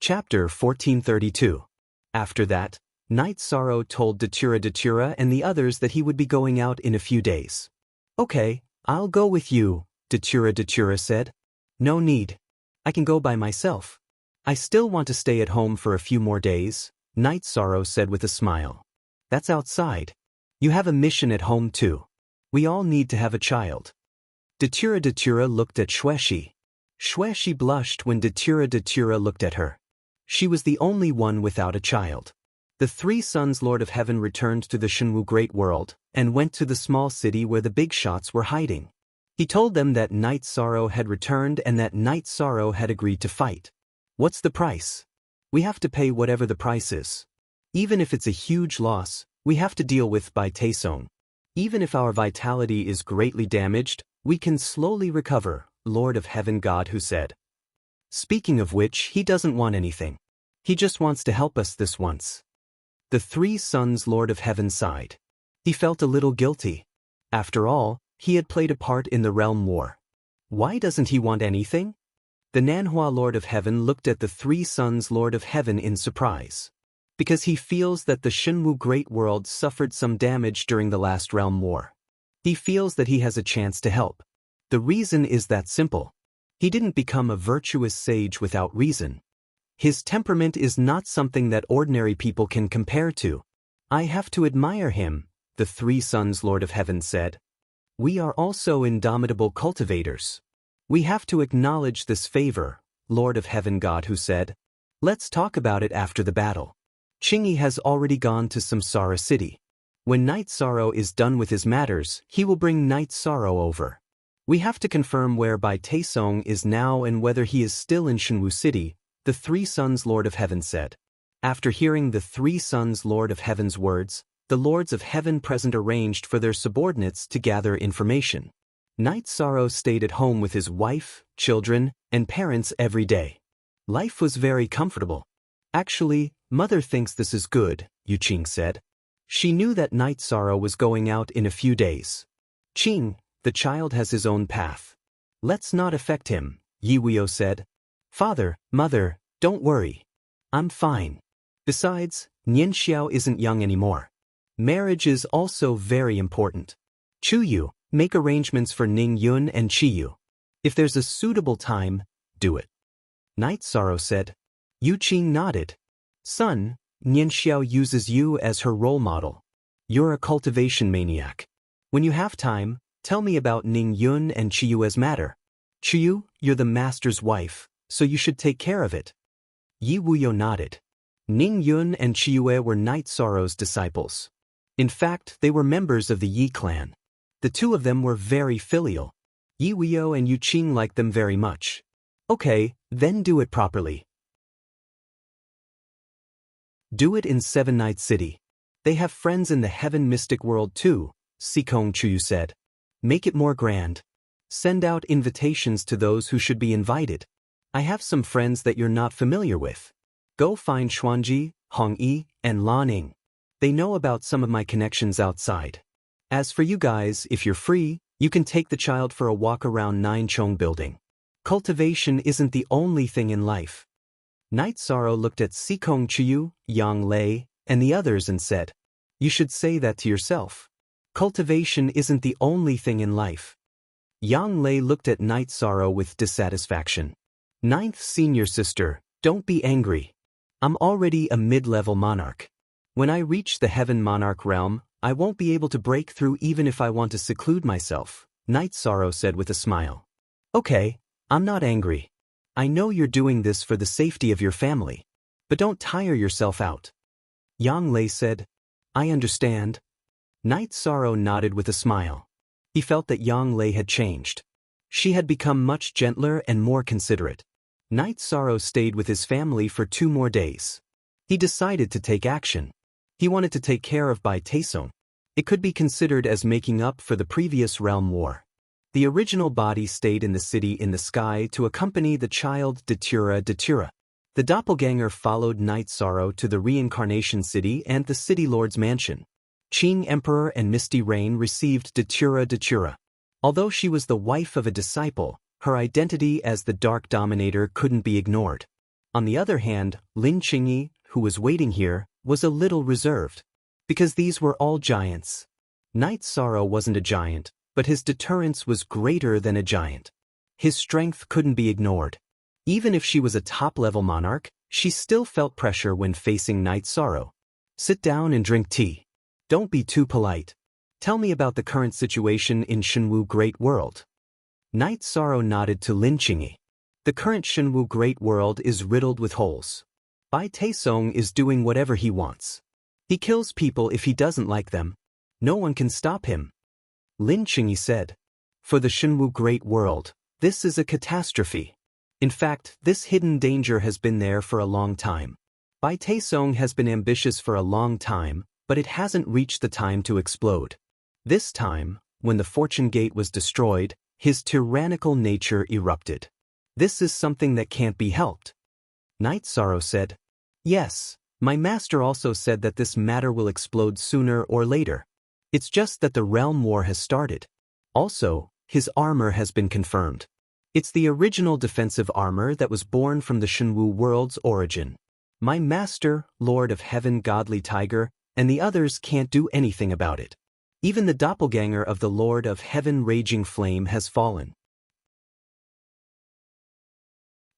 Chapter 1432. After that, Night Sorrow told Datura and the others that he would be going out in a few days. Okay, I'll go with you, Datura said. No need. I can go by myself. I still want to stay at home for a few more days, Night Sorrow said with a smile. That's outside. You have a mission at home too. We all need to have a child. Datura looked at Xueshi. Xueshi blushed when Datura looked at her. She was the only one without a child. The three sons Lord of Heaven returned to the Shenwu Great World and went to the small city where the big shots were hiding. He told them that Night Sorrow had returned and that Night Sorrow had agreed to fight. What's the price? We have to pay whatever the price is. Even if it's a huge loss, we have to deal with Bai Taesong. Even if our vitality is greatly damaged, we can slowly recover, Lord of Heaven God who said. Speaking of which, he doesn't want anything. He just wants to help us this once. The three sons Lord of Heaven sighed. He felt a little guilty. After all, he had played a part in the realm war. Why doesn't he want anything? The Nanhua Lord of Heaven looked at the three sons Lord of Heaven in surprise. Because he feels that the Shenwu Great World suffered some damage during the last realm war. He feels that he has a chance to help. The reason is that simple. He didn't become a virtuous sage without reason. His temperament is not something that ordinary people can compare to. I have to admire him, the three sons Lord of Heaven said. We are also indomitable cultivators. We have to acknowledge this favor, Lord of Heaven God who said. Let's talk about it after the battle. Qingyi has already gone to Samsara City. When Night Sorrow is done with his matters, he will bring Night Sorrow over. We have to confirm where Bai Taesong is now and whether he is still in Shenwu City, the three sons Lord of Heaven said. After hearing the three sons Lord of Heaven's words, the Lords of Heaven present arranged for their subordinates to gather information. Night Sorrow stayed at home with his wife, children, and parents every day. Life was very comfortable. Actually, Mother thinks this is good, Yuqing said. She knew that Night Sorrow was going out in a few days. Qing, the child has his own path. Let's not affect him, Yiweo said. Father, Mother, don't worry. I'm fine. Besides, Nianxiao isn't young anymore. Marriage is also very important. Chuyu, make arrangements for Ning Yun and Chiyu. If there's a suitable time, do it. Night Sorrow said. Yuqing nodded. Son, Nianxiao uses you as her role model. You're a cultivation maniac. When you have time, tell me about Ning Yun and Chiyue's matter. Chiyu, you're the master's wife, so you should take care of it. Yi Wuyo nodded. Ning Yun and Chiyue were Night Sorrow's disciples. In fact, they were members of the Yi clan. The two of them were very filial. Yi Wuyo and Yuqing liked them very much. Okay, then do it properly. Do it in Seven Night City. They have friends in the Heaven Mystic World too, Sikong Chuyu said. Make it more grand. Send out invitations to those who should be invited. I have some friends that you're not familiar with. Go find Xuanji, Hongyi, and Laning. They know about some of my connections outside. As for you guys, if you're free, you can take the child for a walk around Ninechong building. Cultivation isn't the only thing in life. Night Sorrow looked at Sikong Chuyu, Yang Lei, and the others and said, You should say that to yourself. Cultivation isn't the only thing in life. Yang Lei looked at Night Sorrow with dissatisfaction. Ninth senior sister, don't be angry. I'm already a mid-level monarch. When I reach the Heaven Monarch realm, I won't be able to break through even if I want to seclude myself, Night Sorrow said with a smile. Okay, I'm not angry. I know you're doing this for the safety of your family. But don't tire yourself out. Yang Lei said, I understand. Night Sorrow nodded with a smile. He felt that Yang Lei had changed. She had become much gentler and more considerate. Night Sorrow stayed with his family for 2 more days. He decided to take action. He wanted to take care of Bai Taesong. It could be considered as making up for the previous realm war. The original body stayed in the city in the sky to accompany the child Datura. The doppelganger followed Night Sorrow to the reincarnation city and the city lord's mansion. Qing Emperor and Misty Rain received Datura. Although she was the wife of a disciple, her identity as the Dark Dominator couldn't be ignored. On the other hand, Lin Qingyi, who was waiting here, was a little reserved. Because these were all giants. Night Sorrow wasn't a giant, but his deterrence was greater than a giant. His strength couldn't be ignored. Even if she was a top-level monarch, she still felt pressure when facing Night Sorrow. Sit down and drink tea. Don't be too polite. Tell me about the current situation in Shenwu Great World. Night Sorrow nodded to Lin Qingyi. The current Shenwu Great World is riddled with holes. Bai Taisong is doing whatever he wants. He kills people if he doesn't like them. No one can stop him. Lin Qingyi said. For the Shenwu Great World, this is a catastrophe. In fact, this hidden danger has been there for a long time. Bai Taisong has been ambitious for a long time, but it hasn't reached the time to explode. This time, when the Fortune Gate was destroyed, his tyrannical nature erupted. This is something that can't be helped. Night Sorrow said. Yes, my master also said that this matter will explode sooner or later. It's just that the realm war has started. Also, his armor has been confirmed. It's the original defensive armor that was born from the Shenwu world's origin. My master, Lord of Heaven Godly Tiger, and the others can't do anything about it. Even the doppelganger of the Lord of Heaven Raging Flame has fallen.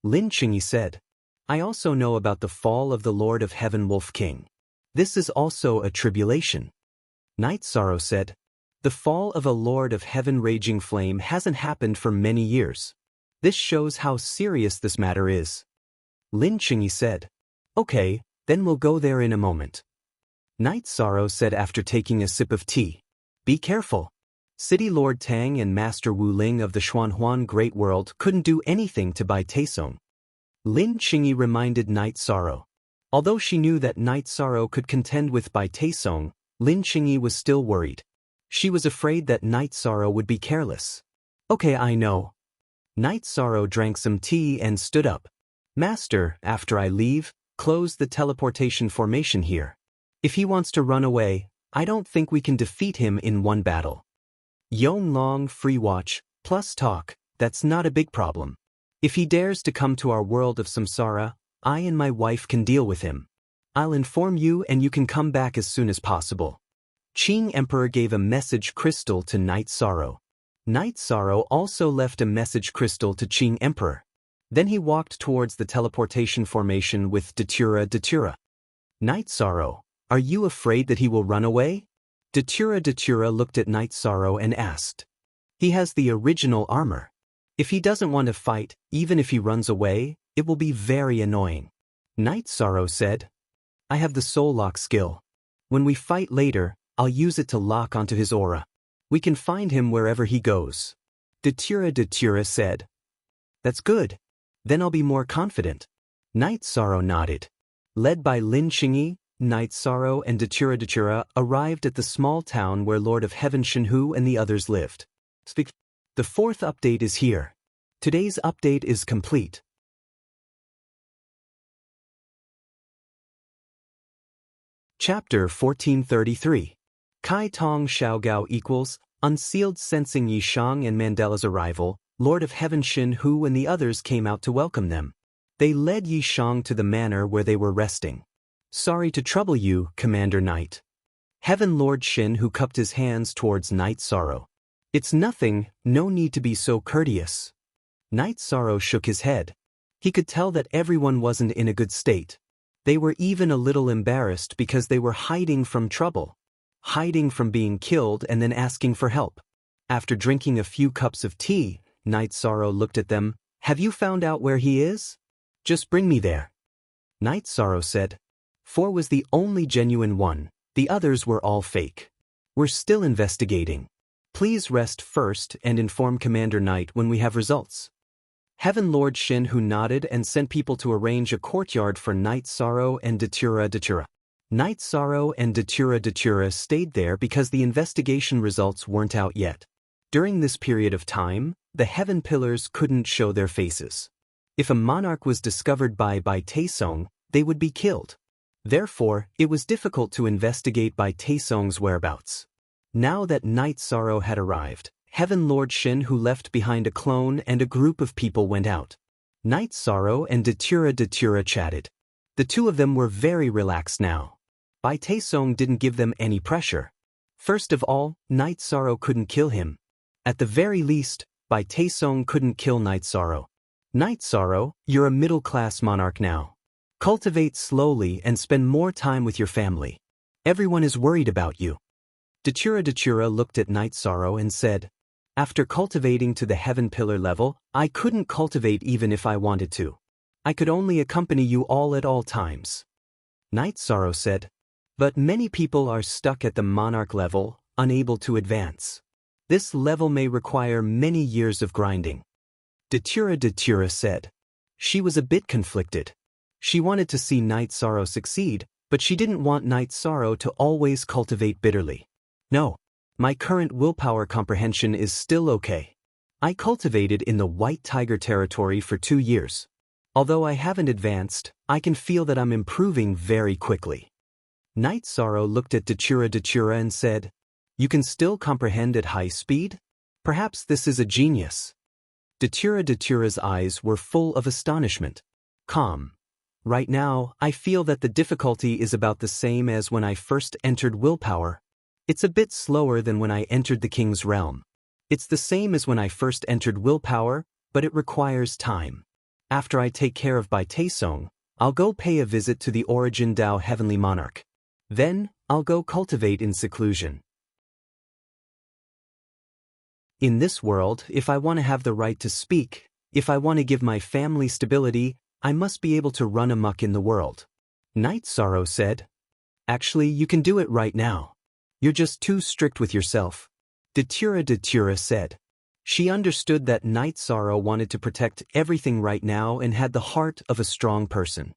Lin Qingyi said. I also know about the fall of the Lord of Heaven Wolf King. This is also a tribulation. Night Sorrow said. The fall of a Lord of Heaven Raging Flame hasn't happened for many years. This shows how serious this matter is. Lin Qingyi said. Okay, then we'll go there in a moment. Night Sorrow said after taking a sip of tea. Be careful. City Lord Tang and Master Wu Ling of the Xuanhuan Great World couldn't do anything to Bai Taisong. Lin Qingyi reminded Night Sorrow. Although she knew that Night Sorrow could contend with Bai Taisong, Lin Qingyi was still worried. She was afraid that Night Sorrow would be careless. Okay, I know. Night Sorrow drank some tea and stood up. Master, after I leave, close the teleportation formation here. If he wants to run away, I don't think we can defeat him in one battle. Yong Long free watch, plus talk, that's not a big problem. If he dares to come to our world of samsara, I and my wife can deal with him. I'll inform you and you can come back as soon as possible. Qing Emperor gave a message crystal to Night Sorrow. Night Sorrow also left a message crystal to Qing Emperor. Then he walked towards the teleportation formation with Datura. Night Sorrow, are you afraid that he will run away? Datura looked at Night Sorrow and asked. He has the original armor. If he doesn't want to fight, even if he runs away, it will be very annoying. Night Sorrow said. I have the soul lock skill. When we fight later, I'll use it to lock onto his aura. We can find him wherever he goes. Datura said. That's good. Then I'll be more confident. Night Sorrow nodded. Led by Lin Qingyi, Night Sorrow and Datura arrived at the small town where Lord of Heaven Shenhu and the others lived. The fourth update is here. Today's update is complete. Chapter 1433. Kai Tong Xiaogao equals, unsealed sensing Yishang and Mandela's arrival, Lord of Heaven Shenhu and the others came out to welcome them. They led Yishang to the manor where they were resting. Sorry to trouble you, Commander Knight. Heaven Lord Shin who cupped his hands towards Night Sorrow. It's nothing, no need to be so courteous. Night Sorrow shook his head. He could tell that everyone wasn't in a good state. They were even a little embarrassed because they were hiding from trouble. Hiding from being killed and then asking for help. After drinking a few cups of tea, Night Sorrow looked at them. Have you found out where he is? Just bring me there. Night Sorrow said. 4 was the only genuine one, the others were all fake. We're still investigating. Please rest first and inform Commander Knight when we have results. Heaven Lord Shin who nodded and sent people to arrange a courtyard for Night Sorrow and Datura. Night Sorrow and Datura stayed there because the investigation results weren't out yet. During this period of time, the Heaven Pillars couldn't show their faces. If a monarch was discovered by Bai Taisong, they would be killed. Therefore, it was difficult to investigate Bai Taisong's whereabouts. Now that Night Sorrow had arrived, Heaven Lord Shin Hu left behind a clone and a group of people went out. Night Sorrow and Datura chatted. The two of them were very relaxed now. Bai Taesong didn't give them any pressure. First of all, Night Sorrow couldn't kill him. At the very least, Bai Taesong couldn't kill Night Sorrow. Night Sorrow, you're a middle-class monarch now. Cultivate slowly and spend more time with your family. Everyone is worried about you. Datura looked at Night Sorrow and said, after cultivating to the heaven pillar level, I couldn't cultivate even if I wanted to. I could only accompany you all at all times. Night Sorrow said, but many people are stuck at the monarch level, unable to advance. This level may require many years of grinding. Datura said. She was a bit conflicted. She wanted to see Night Sorrow succeed, but she didn't want Night Sorrow to always cultivate bitterly. No, my current willpower comprehension is still okay. I cultivated in the White Tiger territory for 2 years. Although I haven't advanced, I can feel that I'm improving very quickly. Night Sorrow looked at Datura and said, you can still comprehend at high speed? Perhaps this is a genius. Datura's eyes were full of astonishment. Calm. Right now, I feel that the difficulty is about the same as when I first entered willpower. It's a bit slower than when I entered the king's realm. It's the same as when I first entered willpower, but it requires time. After I take care of Bai Taesong, I'll go pay a visit to the Origin Dao Heavenly Monarch. Then, I'll go cultivate in seclusion. In this world, if I want to have the right to speak, if I want to give my family stability, I must be able to run amok in the world. Night Sorrow said. Actually, you can do it right now. You're just too strict with yourself. Datura said. She understood that Night Sorrow wanted to protect everything right now and had the heart of a strong person.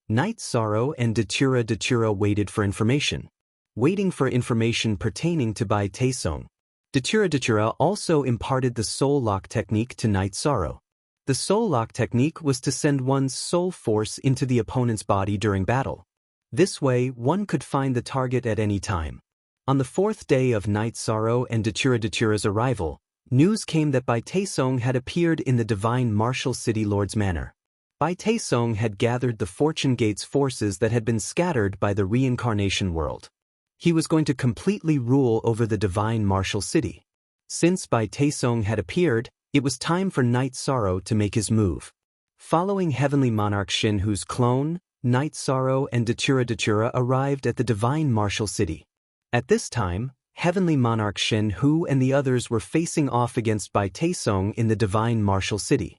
Night Sorrow and Datura waited for information. Waiting for information pertaining to Bai Taesong. Datura also imparted the soul lock technique to Night Sorrow. The soul lock technique was to send one's soul force into the opponent's body during battle. This way, one could find the target at any time. On the 4th day of Night Sorrow and Datura's arrival, news came that Bai Taesong had appeared in the divine martial city Lord's Manor. Bai Taesong had gathered the Fortune Gate's forces that had been scattered by the reincarnation world. He was going to completely rule over the divine martial city. Since Bai Taesong had appeared, it was time for Night Sorrow to make his move. Following Heavenly Monarch Shin Hu's clone, Night Sorrow and Datura arrived at the divine martial city. At this time, Heavenly Monarch Shin Hu and the others were facing off against Bai Taesong in the divine martial city.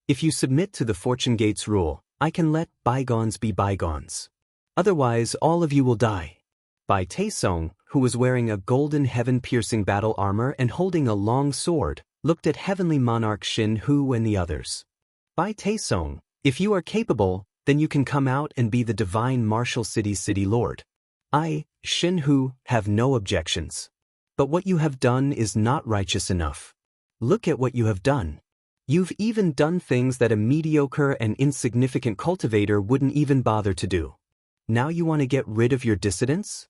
If you submit to the Fortune Gate's rule, I can let bygones be bygones. Otherwise, all of you will die. Bai Taesong, who was wearing a golden heaven-piercing battle armor and holding a long sword, looked at Heavenly Monarch Shin Hu and the others. Bai Taesong, if you are capable, then you can come out and be the divine martial city's city lord. I, Shin Hu, have no objections. But what you have done is not righteous enough. Look at what you have done. You've even done things that a mediocre and insignificant cultivator wouldn't even bother to do. Now you want to get rid of your dissidents?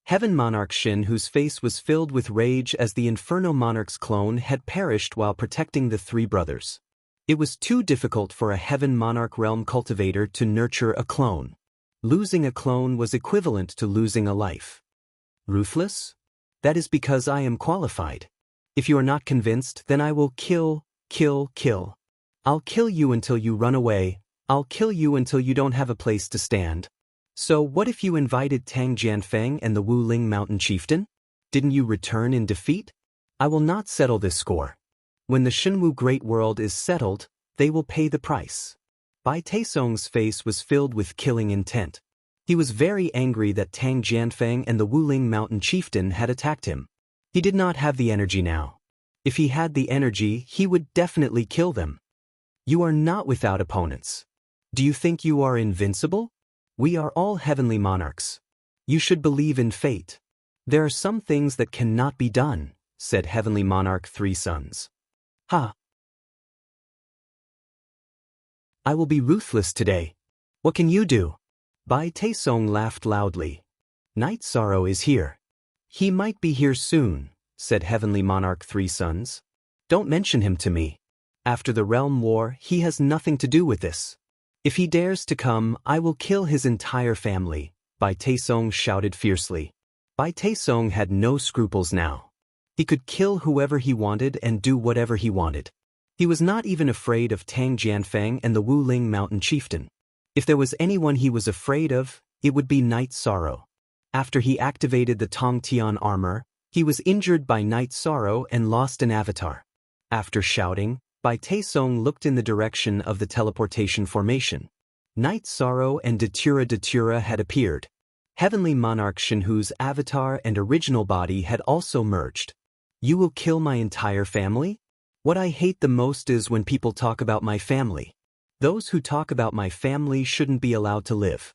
Heaven Monarch Shin Hu's face was filled with rage as the Inferno Monarch's clone had perished while protecting the 3 brothers. It was too difficult for a Heaven Monarch realm cultivator to nurture a clone. Losing a clone was equivalent to losing a life. Ruthless? That is because I am qualified. If you are not convinced, then I will kill. I'll kill you until you run away. I'll kill you until you don't have a place to stand. So what if you invited Tang Jianfeng and the Wuling Mountain Chieftain? Didn't you return in defeat? I will not settle this score. When the Shenwu Great World is settled, they will pay the price. Bai Taesong's face was filled with killing intent. He was very angry that Tang Jianfeng and the Wuling Mountain Chieftain had attacked him. He did not have the energy now. If he had the energy, he would definitely kill them. You are not without opponents. Do you think you are invincible? We are all heavenly monarchs. You should believe in fate. There are some things that cannot be done, said Heavenly Monarch 3 Sons. Ha! I will be ruthless today. What can you do? Bai Taesong laughed loudly. Night Sorrow is here. He might be here soon, said Heavenly Monarch 3 Sons. Don't mention him to me. After the realm war, he has nothing to do with this. If he dares to come, I will kill his entire family, Bai Taesong shouted fiercely. Bai Taesong had no scruples now. He could kill whoever he wanted and do whatever he wanted. He was not even afraid of Tang Jianfang and the Wuling mountain chieftain. If there was anyone he was afraid of, it would be Night Sorrow. After he activated the Tong Tian armor, he was injured by Night Sorrow and lost an avatar. After shouting, Bai Taesong looked in the direction of the teleportation formation. Night Sorrow and Datura had appeared. Heavenly Monarch Shenhu's avatar and original body had also merged. You will kill my entire family? What I hate the most is when people talk about my family. Those who talk about my family shouldn't be allowed to live.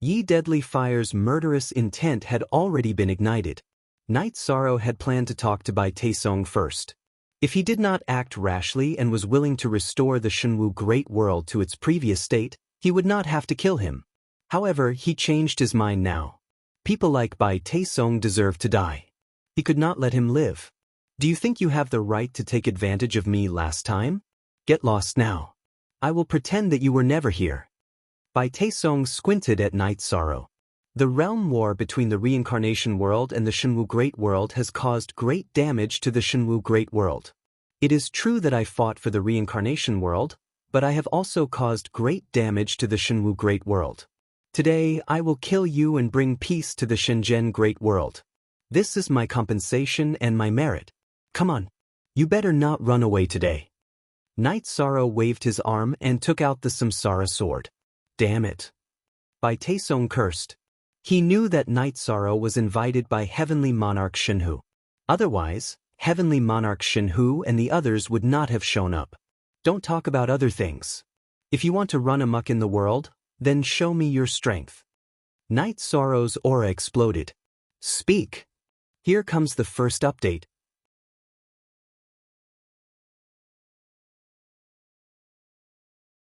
Yi Deadly Fire's murderous intent had already been ignited. Night Sorrow had planned to talk to Bai Taesong first. If he did not act rashly and was willing to restore the Shenwu Great World to its previous state, he would not have to kill him. However, he changed his mind now. People like Bai Taesong deserve to die. He could not let him live. Do you think you have the right to take advantage of me last time? Get lost now. I will pretend that you were never here. Bai Taesong squinted at Night Sorrow. The realm war between the reincarnation world and the Shenwu Great World has caused great damage to the Shenwu Great World. It is true that I fought for the reincarnation world, but I have also caused great damage to the Shenwu Great World. Today, I will kill you and bring peace to the Shenzhen Great World. This is my compensation and my merit. Come on. You better not run away today. Night Sorrow waved his arm and took out the Samsara sword. Damn it. Bai Taesong cursed. He knew that Night Sorrow was invited by Heavenly Monarch Shenhu. Otherwise, Heavenly Monarch Shenhu and the others would not have shown up. Don't talk about other things. If you want to run amok in the world, then show me your strength. Night Sorrow's aura exploded. Speak. Here comes the first update.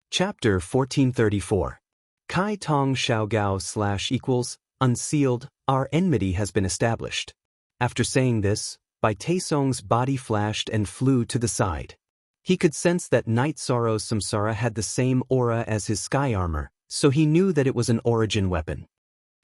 Chapter 1434. Kai Tong Xiaogao / Unsealed, our enmity has been established. After saying this, Bai Taesong's body flashed and flew to the side. He could sense that Night Sorrow's Samsara had the same aura as his sky armor, so he knew that it was an origin weapon.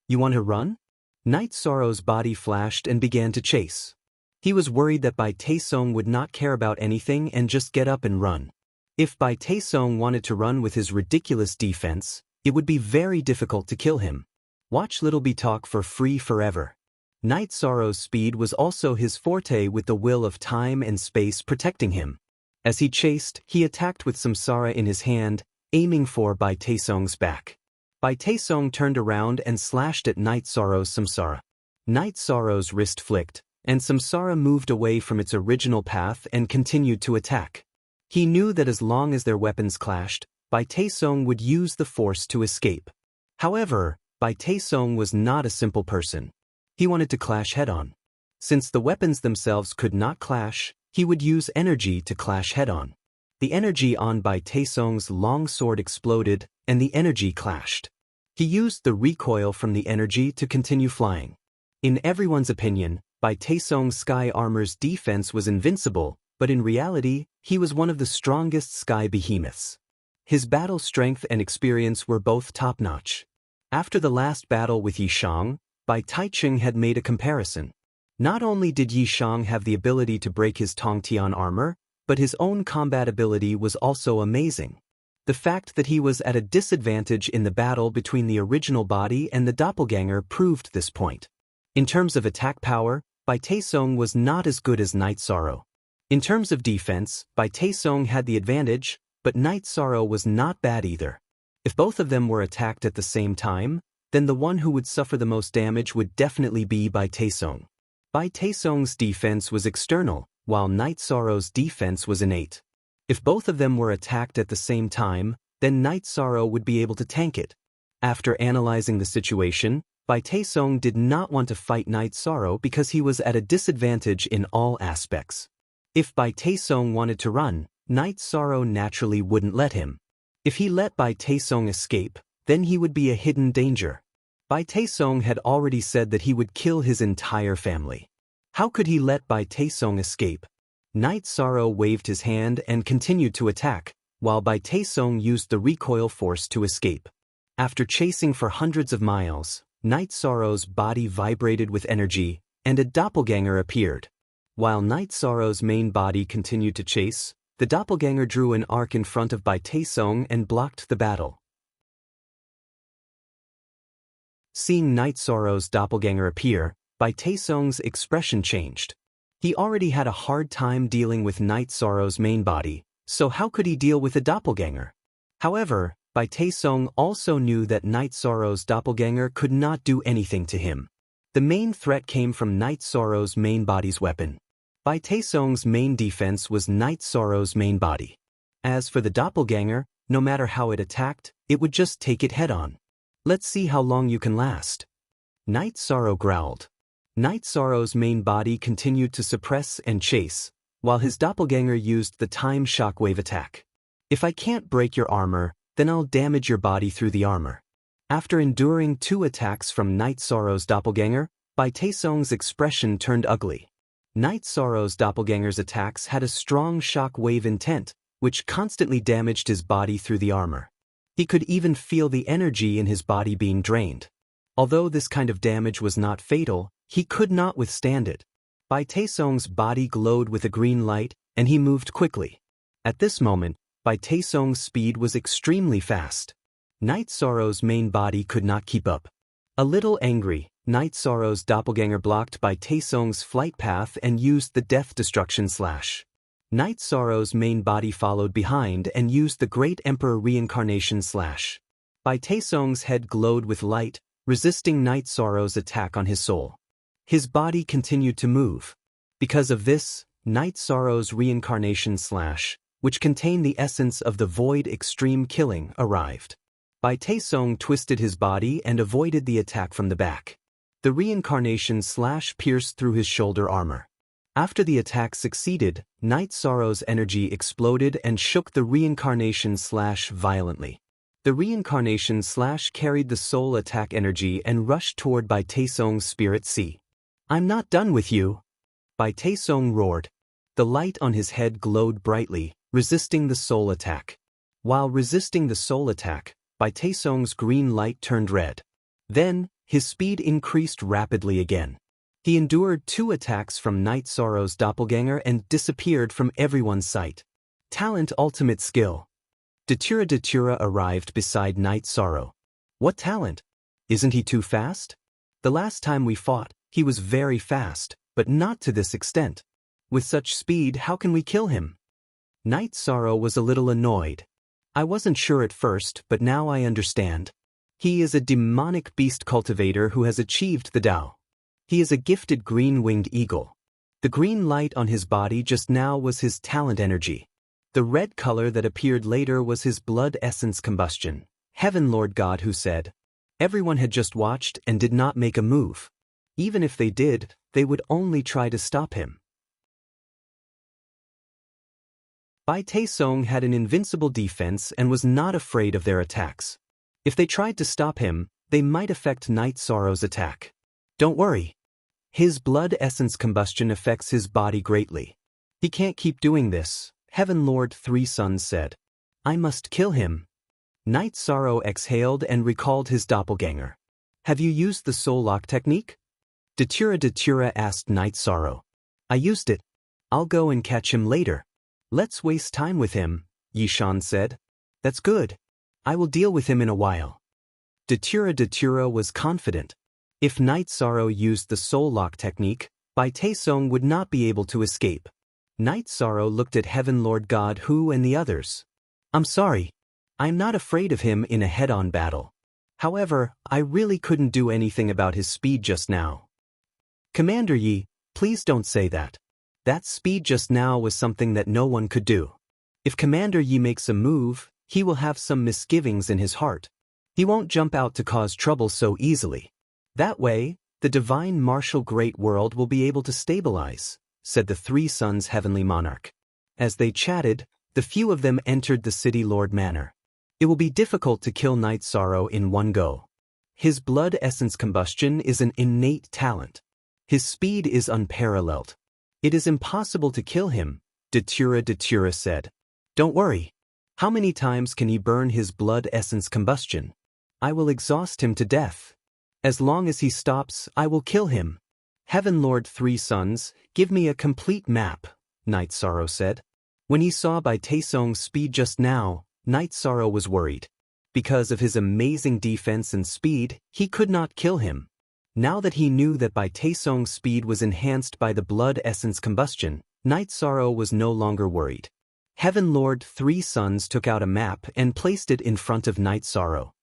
You want to run? Night Sorrow's body flashed and began to chase. He was worried that Bai Taesong would not care about anything and just get up and run. If Bai Taesong wanted to run with his ridiculous defense, it would be very difficult to kill him. Watch Little B talk for free forever. Night Sorrow's speed was also his forte, with the will of time and space protecting him. As he chased, he attacked with Samsara in his hand, aiming for Bai Taesong's back. Bai Taesong turned around and slashed at Night Sorrow's Samsara. Night Sorrow's wrist flicked, and Samsara moved away from its original path and continued to attack. He knew that as long as their weapons clashed, Bai Taesong would use the force to escape. However, Bai Taesong was not a simple person. He wanted to clash head-on. Since the weapons themselves could not clash, he would use energy to clash head-on. The energy on Bai Taesong's long sword exploded, and the energy clashed. He used the recoil from the energy to continue flying. In everyone's opinion, Bai Taesong's sky armor's defense was invincible, but in reality, he was one of the strongest sky behemoths. His battle strength and experience were both top-notch. After the last battle with Yishang, Bai Taicheng had made a comparison. Not only did Yishang have the ability to break his Tongtian armor, but his own combat ability was also amazing. The fact that he was at a disadvantage in the battle between the original body and the doppelganger proved this point. In terms of attack power, Bai Taesong was not as good as Night Sorrow. In terms of defense, Bai Taesong had the advantage, but Night Sorrow was not bad either. If both of them were attacked at the same time, then the one who would suffer the most damage would definitely be Bai Taesong. Bai Taesong's defense was external, while Night Sorrow's defense was innate. If both of them were attacked at the same time, then Night Sorrow would be able to tank it. After analyzing the situation, Bai Taesong did not want to fight Night Sorrow because he was at a disadvantage in all aspects. If Bai Taesong wanted to run, Night Sorrow naturally wouldn't let him. If he let Bai Taesong escape, then he would be a hidden danger. Bai Taesong had already said that he would kill his entire family. How could he let Bai Taesong escape? Night Sorrow waved his hand and continued to attack, while Bai Taesong used the recoil force to escape. After chasing for hundreds of miles, Night Sorrow's body vibrated with energy, and a doppelganger appeared. While Night Sorrow's main body continued to chase, the doppelganger drew an arc in front of Bai Taesong and blocked the battle. Seeing Night Sorrow's doppelganger appear, Bai Taesong's expression changed. He already had a hard time dealing with Night Sorrow's main body, so how could he deal with a doppelganger? However, Bai Taesong also knew that Night Sorrow's doppelganger could not do anything to him. The main threat came from Night Sorrow's main body's weapon. Bai Taesong's main defense was Night Sorrow's main body. As for the doppelganger, no matter how it attacked, it would just take it head-on. Let's see how long you can last. Night Sorrow growled. Night Sorrow's main body continued to suppress and chase, while his doppelganger used the time shockwave attack. If I can't break your armor, then I'll damage your body through the armor. After enduring 2 attacks from Night Sorrow's doppelganger, Bai Taesong's expression turned ugly. Night Sorrow's doppelganger's attacks had a strong shock-wave intent, which constantly damaged his body through the armor. He could even feel the energy in his body being drained. Although this kind of damage was not fatal, he could not withstand it. Bai Taesong's body glowed with a green light, and he moved quickly. At this moment, Bai Taesong's speed was extremely fast. Night Sorrow's main body could not keep up. A little angry, Night Sorrow's doppelganger blocked Bai Taesong's flight path and used the Death Destruction Slash. Night Sorrow's main body followed behind and used the Great Emperor Reincarnation Slash. Bai Taesong's head glowed with light, resisting Night Sorrow's attack on his soul. His body continued to move. Because of this, Night Sorrow's Reincarnation Slash, which contained the essence of the Void Extreme Killing, arrived. Bai Taesong twisted his body and avoided the attack from the back. The Reincarnation Slash pierced through his shoulder armor. After the attack succeeded, Night Sorrow's energy exploded and shook the Reincarnation Slash violently. The Reincarnation Slash carried the soul attack energy and rushed toward Bai Taesong's Spirit Sea. "I'm not done with you!" Bai Taesong roared. The light on his head glowed brightly, resisting the soul attack. While resisting the soul attack, Bai Taesong's green light turned red. Then, his speed increased rapidly again. He endured 2 attacks from Night Sorrow's doppelganger and disappeared from everyone's sight. Talent Ultimate Skill. Datura arrived beside Night Sorrow. "What talent? Isn't he too fast? The last time we fought, he was very fast, but not to this extent. With such speed, how can we kill him?" Night Sorrow was a little annoyed. "I wasn't sure at first, but now I understand. He is a demonic beast cultivator who has achieved the Tao. He is a gifted green-winged eagle. The green light on his body just now was his talent energy. The red color that appeared later was his blood essence combustion." Heaven Lord God who said. Everyone had just watched and did not make a move. Even if they did, they would only try to stop him. Bai Taesong had an invincible defense and was not afraid of their attacks. If they tried to stop him, they might affect Night Sorrow's attack. Don't worry. His blood essence combustion affects his body greatly. He can't keep doing this, Heaven Lord Three Suns said. I must kill him. Night Sorrow exhaled and recalled his doppelganger. Have you used the soul lock technique? Datura asked Night Sorrow. I used it. I'll go and catch him later. Let's waste time with him, Yishan said. That's good. I will deal with him in a while. Datura was confident. If Night Sorrow used the soul lock technique, Bai Taesong would not be able to escape. Night Sorrow looked at Heaven Lord God Hu and the others. I'm sorry. I'm not afraid of him in a head-on battle. However, I really couldn't do anything about his speed just now. Commander Yi, please don't say that. That speed just now was something that no one could do. If Commander Yi makes a move, he will have some misgivings in his heart. He won't jump out to cause trouble so easily. That way, the divine martial great world will be able to stabilize, said the Three Suns Heavenly Monarch. As they chatted, the few of them entered the City Lord Manor. It will be difficult to kill Night Sorrow in one go. His blood essence combustion is an innate talent. His speed is unparalleled. It is impossible to kill him, Datura said. Don't worry. How many times can he burn his blood essence combustion? I will exhaust him to death. As long as he stops, I will kill him. Heaven Lord Three Suns, give me a complete map, Night Sorrow said. When he saw Bai Taesong's speed just now, Night Sorrow was worried. Because of his amazing defense and speed, he could not kill him. Now that he knew that Bai Taesong's speed was enhanced by the blood essence combustion, Night Sorrow was no longer worried. Heaven Lord Three Suns took out a map and placed it in front of Night Sorrow.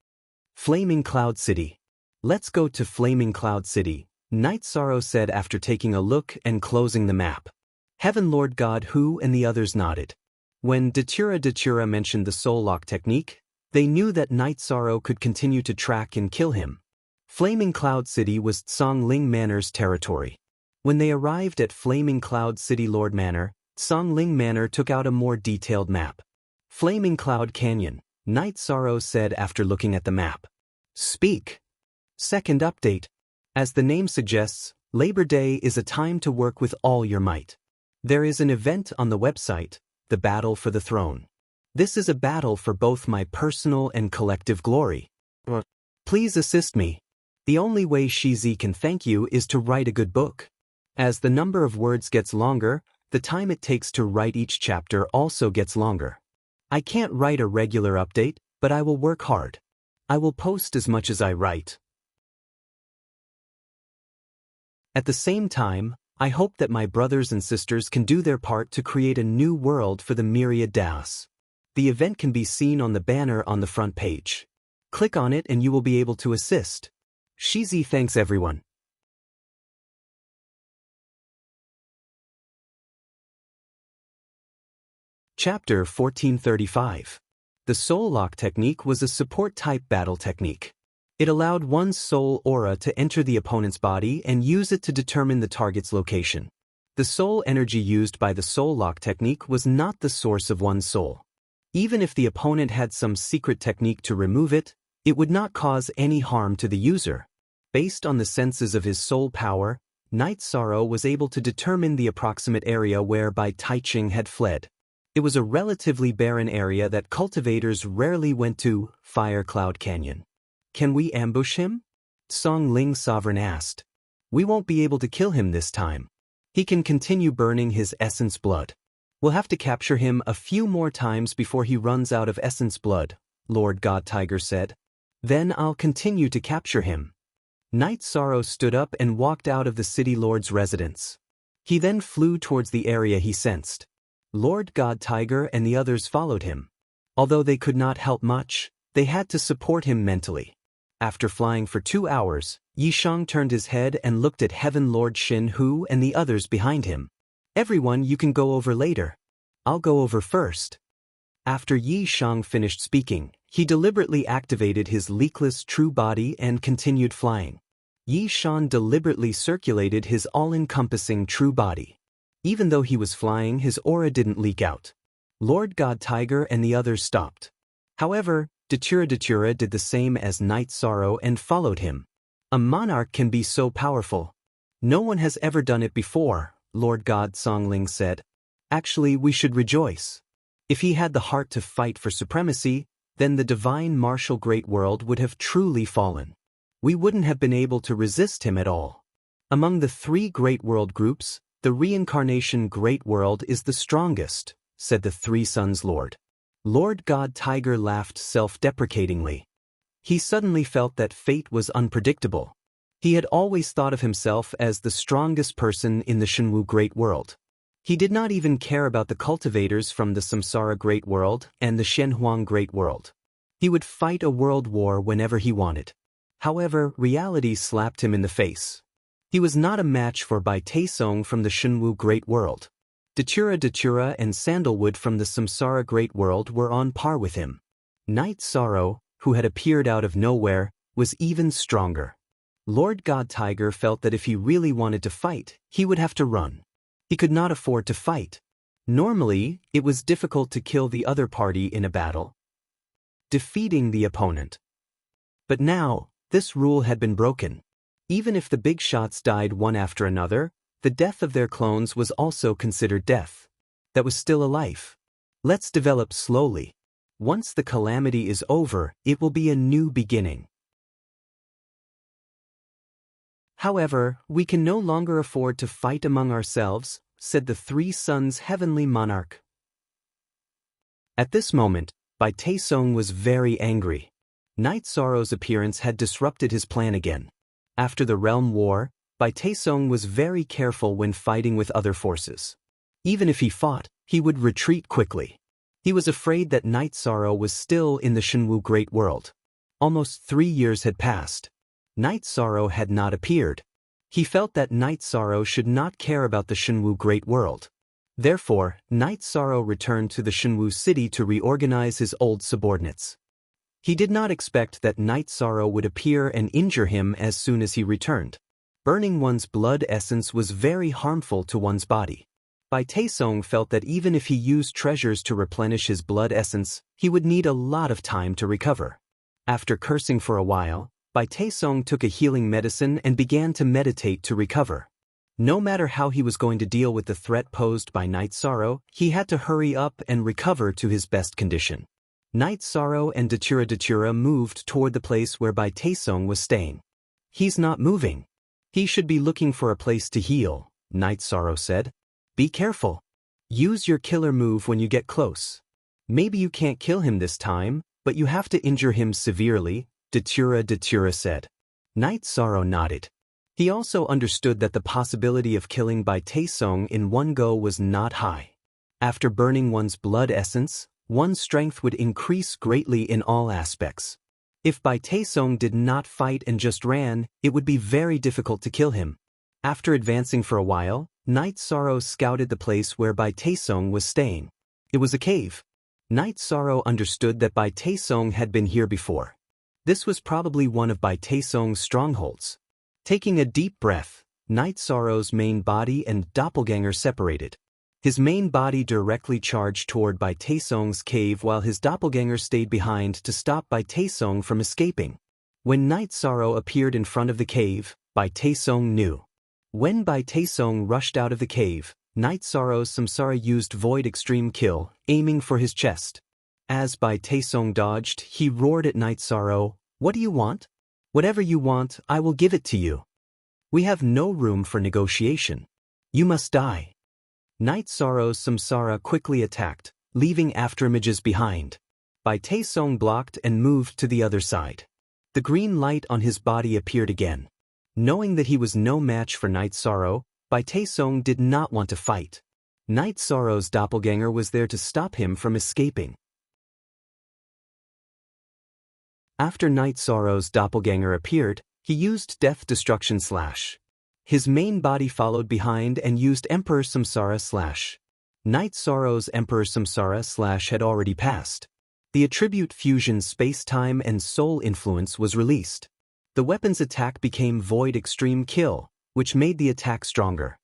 Flaming Cloud City. Let's go to Flaming Cloud City, Night Sorrow said after taking a look and closing the map. Heaven Lord God Hu and the others nodded. When Datura mentioned the soul lock technique, they knew that Night Sorrow could continue to track and kill him. Flaming Cloud City was Songling Manor's territory. When they arrived at Flaming Cloud City Lord Manor, Songling Manor took out a more detailed map. Flaming Cloud Canyon, Night Sorrow said after looking at the map. Speak. Second update. As the name suggests, Labor Day is a time to work with all your might. There is an event on the website, the Battle for the Throne. This is a battle for both my personal and collective glory. Please assist me. The only way Shizi can thank you is to write a good book. As the number of words gets longer, the time it takes to write each chapter also gets longer. I can't write a regular update, but I will work hard. I will post as much as I write. At the same time, I hope that my brothers and sisters can do their part to create a new world for the Myriad Daos. The event can be seen on the banner on the front page. Click on it and you will be able to assist. Shizi thanks everyone. Chapter 1435. The Soul Lock technique was a support-type battle technique. It allowed one's soul aura to enter the opponent's body and use it to determine the target's location. The soul energy used by the Soul Lock technique was not the source of one's soul. Even if the opponent had some secret technique to remove it, it would not cause any harm to the user. Based on the senses of his soul power, Night Sorrow was able to determine the approximate area where Bai Taiching had fled. It was a relatively barren area that cultivators rarely went to, Fire Cloud Canyon. Can we ambush him? Song Ling Sovereign asked. We won't be able to kill him this time. He can continue burning his essence blood. We'll have to capture him a few more times before he runs out of essence blood, Lord God Tiger said. Then I'll continue to capture him. Night Sorrow stood up and walked out of the city lord's residence. He then flew towards the area he sensed. Lord God Tiger and the others followed him. Although they could not help much, they had to support him mentally. After flying for 2 hours, Yishang turned his head and looked at Heaven Lord Shin Hu and the others behind him. Everyone, you can go over later. I'll go over first. After Yishang finished speaking, he deliberately activated his leakless true body and continued flying. Yishan deliberately circulated his all-encompassing true body. Even though he was flying, his aura didn't leak out. Lord God Tiger and the others stopped. However, Datura did the same as Night Sorrow and followed him. A monarch can be so powerful. No one has ever done it before, Lord God Songling said. Actually, we should rejoice. If he had the heart to fight for supremacy, then the divine martial great world would have truly fallen. We wouldn't have been able to resist him at all. Among the 3 great world groups, the reincarnation great world is the strongest, said the Three Suns Lord. Lord God Tiger laughed self-deprecatingly. He suddenly felt that fate was unpredictable. He had always thought of himself as the strongest person in the Shenwu Great World. He did not even care about the cultivators from the Samsara Great World and the Shenhuang Great World. He would fight a world war whenever he wanted. However, reality slapped him in the face. He was not a match for Bai Taesong from the Shenwu Great World. Datura and Sandalwood from the Samsara Great World were on par with him. Night Sorrow, who had appeared out of nowhere, was even stronger. Lord God Tiger felt that if he really wanted to fight, he would have to run. He could not afford to fight. Normally, it was difficult to kill the other party in a battle, defeating the opponent. But now, this rule had been broken. Even if the big shots died one after another, The death of their clones was also considered death. That was still a life. Let's develop slowly. Once the calamity is over, it will be a new beginning. However, we can no longer afford to fight among ourselves, said the three sons' heavenly monarch. At this moment, Bai Taesong was very angry. Night Sorrow's appearance had disrupted his plan again. After the realm war, Bai Taesong was very careful when fighting with other forces. Even if he fought, he would retreat quickly. He was afraid that Night Sorrow was still in the Shenwu Great World. Almost 3 years had passed. Night Sorrow had not appeared. He felt that Night Sorrow should not care about the Shenwu Great World. Therefore, Night Sorrow returned to the Shenwu city to reorganize his old subordinates. He did not expect that Night Sorrow would appear and injure him as soon as he returned. Burning one's blood essence was very harmful to one's body. Bai Taesong felt that even if he used treasures to replenish his blood essence, he would need a lot of time to recover. After cursing for a while, Bai Taesong took a healing medicine and began to meditate to recover. No matter how he was going to deal with the threat posed by Night Sorrow, he had to hurry up and recover to his best condition. Night Sorrow and Datura moved toward the place where Bai Taesong was staying. He's not moving. He should be looking for a place to heal, Night Sorrow said. Be careful. Use your killer move when you get close. Maybe you can't kill him this time, but you have to injure him severely, Datura said. Night Sorrow nodded. He also understood that the possibility of killing Bai Taesong in one go was not high. After burning one's blood essence, one's strength would increase greatly in all aspects. If Bai Taesong did not fight and just ran, it would be very difficult to kill him. After advancing for a while, Night Sorrow scouted the place where Bai Taesong was staying. It was a cave. Night Sorrow understood that Bai Taesong had been here before. This was probably one of Bai Taesong's strongholds. Taking a deep breath, Night Sorrow's main body and doppelganger separated. His main body directly charged toward Bai Taesong's cave while his doppelganger stayed behind to stop Bai Taesong from escaping. When Night Sorrow appeared in front of the cave, Bai Taesong knew. When Bai Taesong rushed out of the cave, Night Sorrow's Samsara used Void Extreme Kill, aiming for his chest. As Bai Taesong dodged, he roared at Night Sorrow, "What do you want? Whatever you want, I will give it to you. We have no room for negotiation. You must die." Night Sorrow's Samsara quickly attacked, leaving afterimages behind. Bai Taesong blocked and moved to the other side. The green light on his body appeared again. Knowing that he was no match for Night Sorrow, Bai Taesong did not want to fight. Night Sorrow's doppelganger was there to stop him from escaping. After Night Sorrow's doppelganger appeared, he used Death Destruction /. His main body followed behind and used Emperor Samsara /. Night Sorrow's Emperor Samsara / had already passed. The attribute Fusion Space-Time and Soul Influence was released. The weapon's attack became Void Extreme Kill, which made the attack stronger.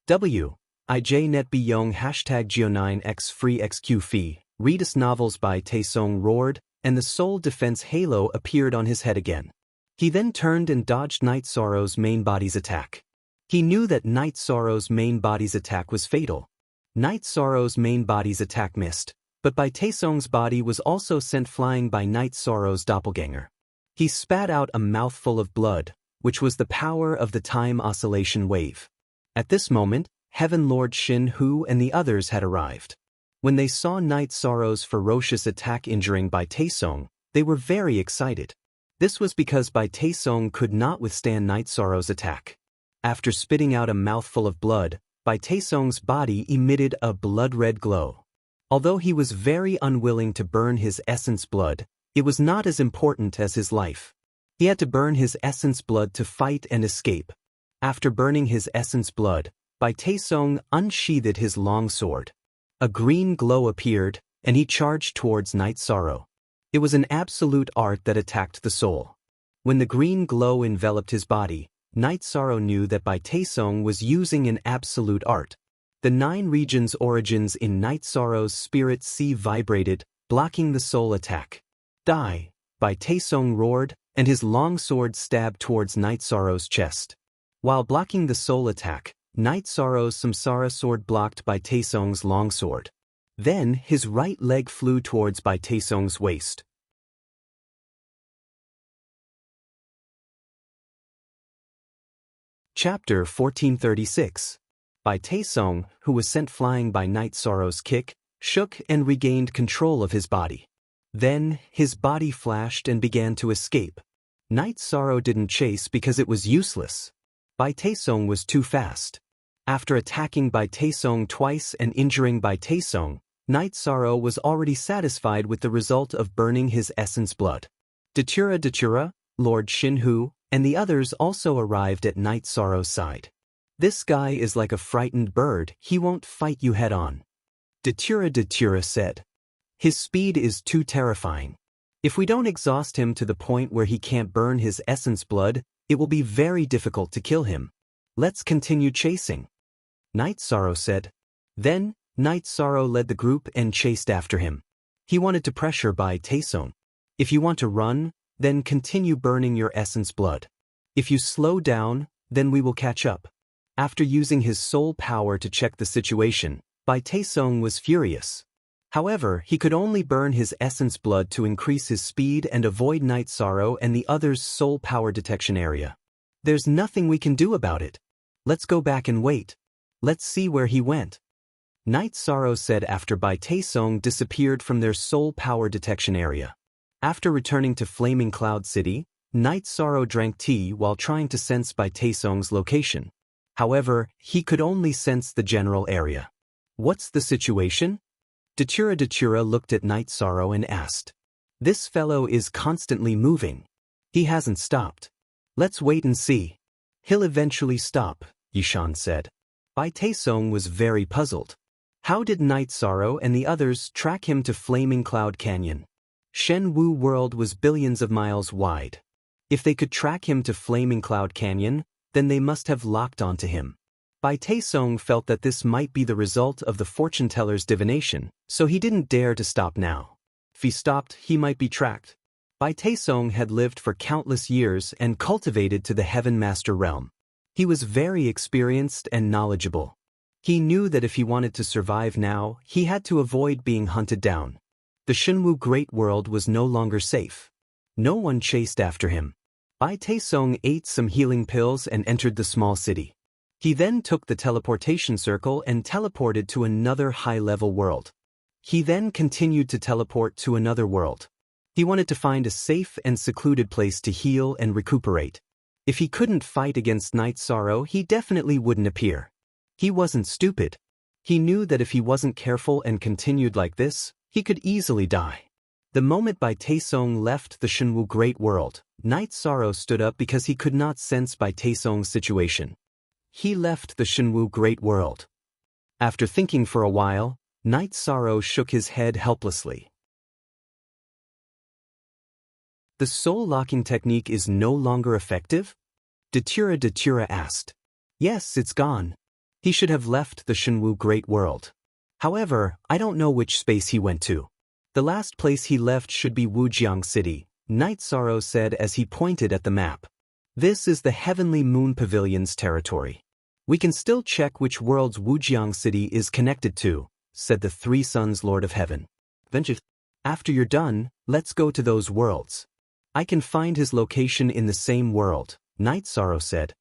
IJNetByong #Geo9X Free XQ Fee, read us novels Bai Taesong roared, and the Soul Defense Halo appeared on his head again. He then turned and dodged Night Sorrow's main body's attack. He knew that Night Sorrow's main body's attack was fatal. Night Sorrow's main body's attack missed, but Bai Taesong's body was also sent flying by Night Sorrow's doppelganger. He spat out a mouthful of blood, which was the power of the time oscillation wave. At this moment, Heaven Lord Shin Hu and the others had arrived. When they saw Night Sorrow's ferocious attack injuring Bai Taesong, they were very excited. This was because Bai Taesong could not withstand Night Sorrow's attack. After spitting out a mouthful of blood, Bai Taesong's body emitted a blood-red glow. Although he was very unwilling to burn his essence blood, it was not as important as his life. He had to burn his essence blood to fight and escape. After burning his essence blood, Bai Taesong unsheathed his long sword. A green glow appeared, and he charged towards Night Sorrow. It was an absolute art that attacked the soul. When the green glow enveloped his body, Night Sorrow knew that Bai Taesong was using an absolute art. The 9 regions' origins in Night Sorrow's spirit sea vibrated, blocking the soul attack. Die! Bai Taesong roared, and his long sword stabbed towards Night Sorrow's chest. While blocking the soul attack, Night Sorrow's samsara sword blocked Bai Taesong's longsword. Then, his right leg flew towards Bai Taesong's waist. Chapter 1436. Bai Taesong, who was sent flying by Night Sorrow's kick, shook and regained control of his body. Then, his body flashed and began to escape. Night Sorrow didn't chase because it was useless. Bai Taesong was too fast. After attacking Bai Taesong twice and injuring Bai Taesong, Night Sorrow was already satisfied with the result of burning his essence blood. Datura, Lord Shinhu, and the others also arrived at Night Sorrow's side. This guy is like a frightened bird, he won't fight you head-on. Datura said. His speed is too terrifying. If we don't exhaust him to the point where he can't burn his essence blood, it will be very difficult to kill him. Let's continue chasing. Night Sorrow said. Then, Night Sorrow led the group and chased after him. He wanted to pressure Bai Taesong. If you want to run, then continue burning your essence blood. If you slow down, then we will catch up. After using his soul power to check the situation, Bai Taesong was furious. However, he could only burn his essence blood to increase his speed and avoid Night Sorrow and the others' soul power detection area. There's nothing we can do about it. Let's go back and wait. Let's see where he went. Night Sorrow said after Bai Taesong disappeared from their soul power detection area. After returning to Flaming Cloud City, Night Sorrow drank tea while trying to sense Bai Taesong's location. However, he could only sense the general area. What's the situation? Datura looked at Night Sorrow and asked. This fellow is constantly moving. He hasn't stopped. Let's wait and see. He'll eventually stop, Yishan said. Bai Taesong was very puzzled. How did Night Sorrow and the others track him to Flaming Cloud Canyon? Shen Wu World was billions of miles wide. If they could track him to Flaming Cloud Canyon, then they must have locked onto him. Bai Taesong felt that this might be the result of the fortune-teller's divination, so he didn't dare to stop now. If he stopped, he might be tracked. Bai Taesong had lived for countless years and cultivated to the Heaven Master realm. He was very experienced and knowledgeable. He knew that if he wanted to survive now, he had to avoid being hunted down. The Shenwu Great World was no longer safe. No one chased after him. Bai Taesong ate some healing pills and entered the small city. He then took the teleportation circle and teleported to another high-level world. He then continued to teleport to another world. He wanted to find a safe and secluded place to heal and recuperate. If he couldn't fight against Night Sorrow, he definitely wouldn't appear. He wasn't stupid. He knew that if he wasn't careful and continued like this, he could easily die. The moment Bai Taesong left the Shenwu Great World, Night Sorrow stood up because he could not sense Bai Taesong's situation. He left the Shenwu Great World. After thinking for a while, Night Sorrow shook his head helplessly. The soul-locking technique is no longer effective? Datura asked. Yes, it's gone. He should have left the Shenwu Great World. However, I don't know which space he went to. The last place he left should be Wujiang City, Night Sorrow said as he pointed at the map. This is the Heavenly Moon Pavilion's territory. We can still check which worlds Wujiang City is connected to, said the Three Sons Lord of Heaven. After you're done, let's go to those worlds. I can find his location in the same world, Night Sorrow said.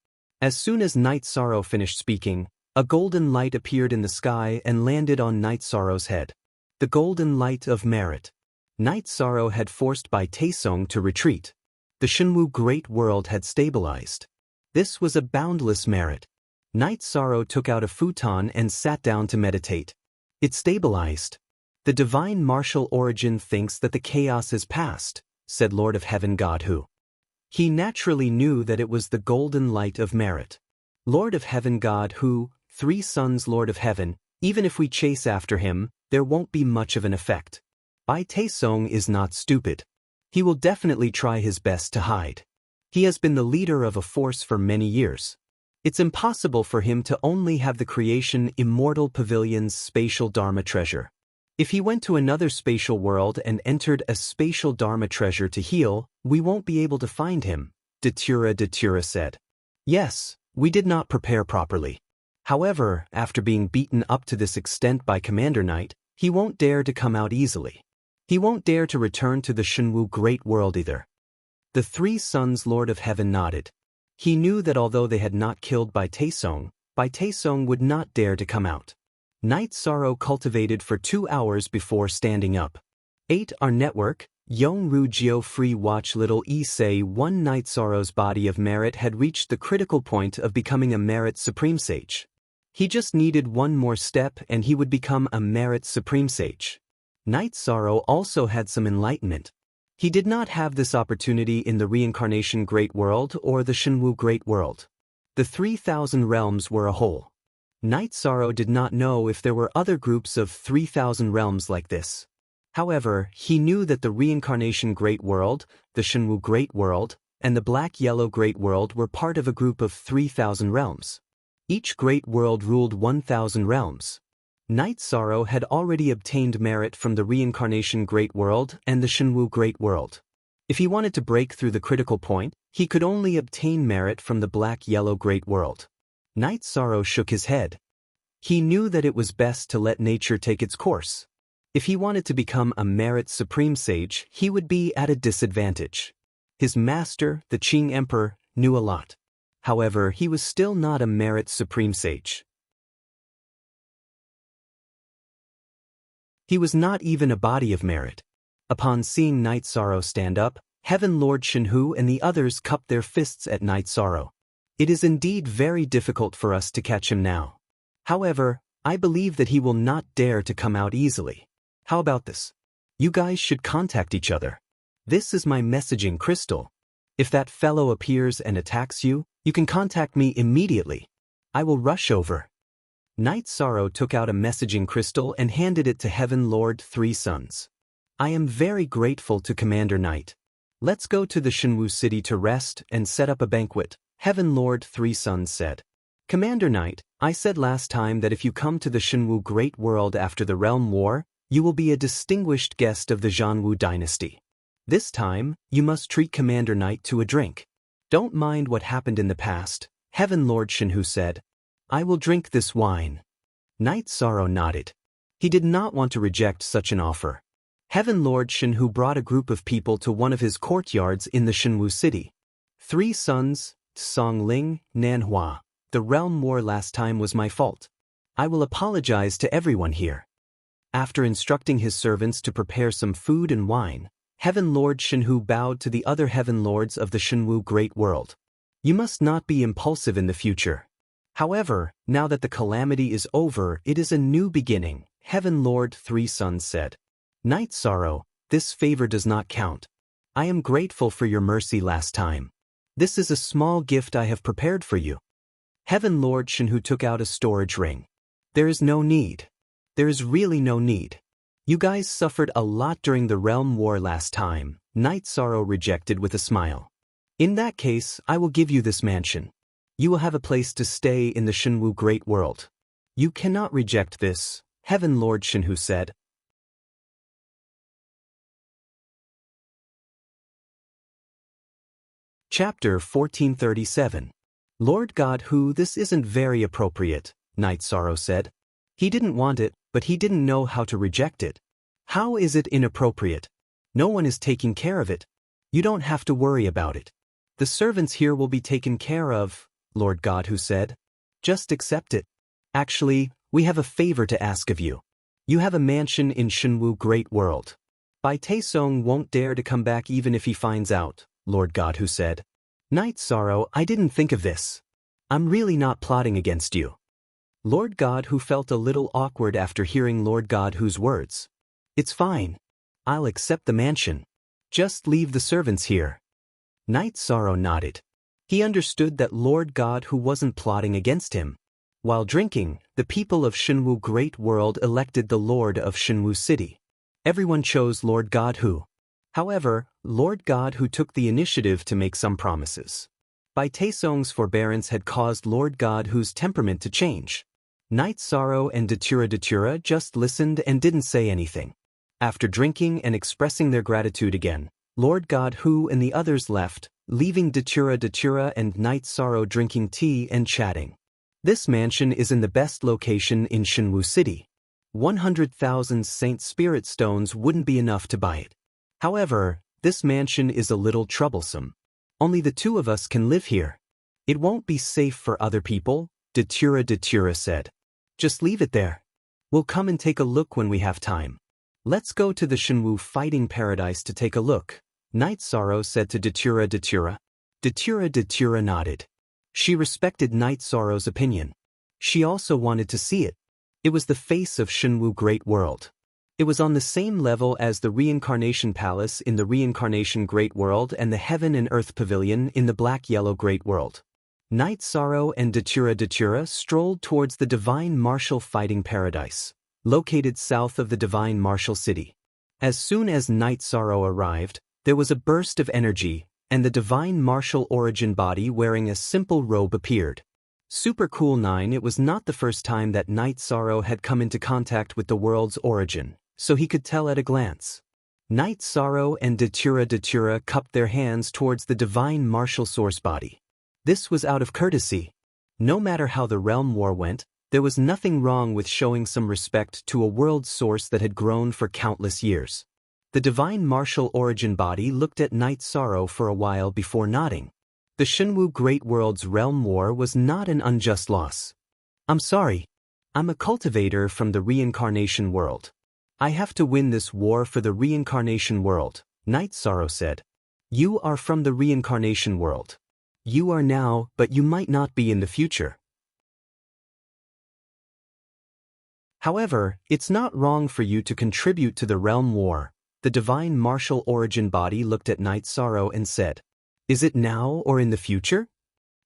As soon as Night Sorrow finished speaking, a golden light appeared in the sky and landed on Night Sorrow's head. The golden light of merit. Night Sorrow had forced Bai Taesong to retreat. The Shenwu Great World had stabilized. This was a boundless merit. Night Sorrow took out a futon and sat down to meditate. It stabilized. The divine martial origin thinks that the chaos is past, said Lord of Heaven God Hu. He naturally knew that it was the golden light of merit. Lord of Heaven God Hu, Three Sons Lord of Heaven, even if we chase after him, there won't be much of an effect. Bai Taesong is not stupid. He will definitely try his best to hide. He has been the leader of a force for many years. It's impossible for him to only have the creation Immortal Pavilion's spatial Dharma treasure. If he went to another spatial world and entered a spatial Dharma treasure to heal, we won't be able to find him, Datura said. Yes, we did not prepare properly. However, after being beaten up to this extent by Commander Knight, he won't dare to come out easily. He won't dare to return to the Shenwu Great World either. The three sons Lord of Heaven nodded. He knew that although they had not killed Bai Taesong would not dare to come out. Night Sorrow cultivated for 2 hours before standing up. 8. Our network, Yong Ru Jio Free Watch Little E say one Night Sorrow's body of merit had reached the critical point of becoming a Merit Supreme Sage. He just needed one more step and he would become a Merit Supreme Sage. Night Sorrow also had some enlightenment. He did not have this opportunity in the Reincarnation Great World or the Shenwu Great World. The 3,000 realms were a whole. Night Sorrow did not know if there were other groups of 3,000 realms like this. However, he knew that the Reincarnation Great World, the Shenwu Great World, and the Black-Yellow Great World were part of a group of 3,000 realms. Each Great World ruled 1,000 realms. Night Sorrow had already obtained merit from the Reincarnation Great World and the Shenwu Great World. If he wanted to break through the critical point, he could only obtain merit from the Black-Yellow Great World. Night Sorrow shook his head. He knew that it was best to let nature take its course. If he wanted to become a Merit Supreme Sage, he would be at a disadvantage. His master, the Qing Emperor, knew a lot. However, he was still not a Merit Supreme Sage. He was not even a body of merit. Upon seeing Night Sorrow stand up, Heaven Lord Shenhu and the others cupped their fists at Night Sorrow. It is indeed very difficult for us to catch him now. However, I believe that he will not dare to come out easily. How about this? You guys should contact each other. This is my messaging crystal. If that fellow appears and attacks you, you can contact me immediately. I will rush over. Night Sorrow took out a messaging crystal and handed it to Heaven Lord Three Sons. I am very grateful to Commander Knight. Let's go to the Shenwu city to rest and set up a banquet, Heaven Lord Three Sons said. Commander Knight, I said last time that if you come to the Shenwu Great World after the Realm War, you will be a distinguished guest of the Zhanwu dynasty. This time, you must treat Commander Knight to a drink. Don't mind what happened in the past, Heaven Lord Shenhu said. I will drink this wine. Night Sorrow nodded. He did not want to reject such an offer. Heaven Lord Shenhu brought a group of people to one of his courtyards in the Shenwu city. Three sons, Songling, Nanhua. The realm war last time was my fault. I will apologize to everyone here. After instructing his servants to prepare some food and wine, Heaven Lord Shenhu bowed to the other Heaven Lords of the Shenwu Great World. You must not be impulsive in the future. However, now that the calamity is over, it is a new beginning, Heaven Lord Three Sons said. Night Sorrow, this favor does not count. I am grateful for your mercy last time. This is a small gift I have prepared for you. Heaven Lord Shenhu took out a storage ring. There is no need. There is really no need. You guys suffered a lot during the Realm War last time, Night Sorrow rejected with a smile. In that case, I will give you this mansion. You will have a place to stay in the Shenwu Great World. You cannot reject this, Heaven Lord Shenhu said. Chapter 1437. Lord God Hu, this isn't very appropriate, Night Sorrow said. He didn't want it, but he didn't know how to reject it. How is it inappropriate? No one is taking care of it. You don't have to worry about it. The servants here will be taken care of, Lord God Hu said. Just accept it. Actually, we have a favor to ask of you. You have a mansion in Shenwu Great World. Bai Taesong won't dare to come back even if he finds out, Lord God Hu said. Night Sorrow, I didn't think of this. I'm really not plotting against you. Lord God Hu felt a little awkward after hearing Lord God Hu's words. It's fine. I'll accept the mansion. Just leave the servants here. Night Sorrow nodded. He understood that Lord God Hu wasn't plotting against him. While drinking, the people of Shenwu Great World elected the Lord of Shenwu City. Everyone chose Lord God Hu. However, Lord God Hu took the initiative to make some promises. Bai Taesong's forbearance had caused Lord God Hu's temperament to change. Night Sorrow and Datura just listened and didn't say anything. After drinking and expressing their gratitude again, Lord God Hu and the others left, leaving Datura and Night Sorrow drinking tea and chatting. This mansion is in the best location in Shinwu City. 100,000 Saint Spirit stones wouldn't be enough to buy it. However, this mansion is a little troublesome. Only the two of us can live here. It won't be safe for other people, Datura said. Just leave it there. We'll come and take a look when we have time. Let's go to the Shinwu fighting paradise to take a look, Night Sorrow said to Datura. Datura nodded. She respected Night Sorrow's opinion. She also wanted to see it. It was the face of Shinwu Great World. It was on the same level as the Reincarnation Palace in the Reincarnation Great World and the Heaven and Earth Pavilion in the Black-Yellow Great World. Night Sorrow and Datura strolled towards the Divine Martial Fighting Paradise, located south of the Divine Martial City. As soon as Night Sorrow arrived, there was a burst of energy, and the Divine Martial Origin body wearing a simple robe appeared. Super cool 9. It was not the first time that Night Sorrow had come into contact with the world's origin, so he could tell at a glance. Night Sorrow and Datura cupped their hands towards the Divine Martial Source body. This was out of courtesy. No matter how the realm war went, there was nothing wrong with showing some respect to a world source that had grown for countless years. The Divine Martial Origin body looked at Night Sorrow for a while before nodding. The Shinwu Great World's realm war was not an unjust loss. I'm sorry. I'm a cultivator from the Reincarnation World. I have to win this war for the Reincarnation World, Night Sorrow said. You are from the Reincarnation World. You are now, but you might not be in the future. However, it's not wrong for you to contribute to the realm war. The Divine Martial Origin body looked at Night Sorrow and said, Is it now or in the future?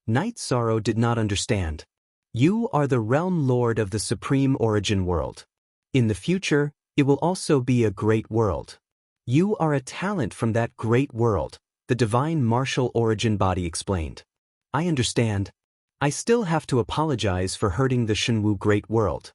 Night Sorrow did not understand. You are the realm lord of the Supreme Origin World. In the future, it will also be a great world. You are a talent from that great world, the Divine Martial Origin body explained. I understand. I still have to apologize for hurting the Shinwu Great World.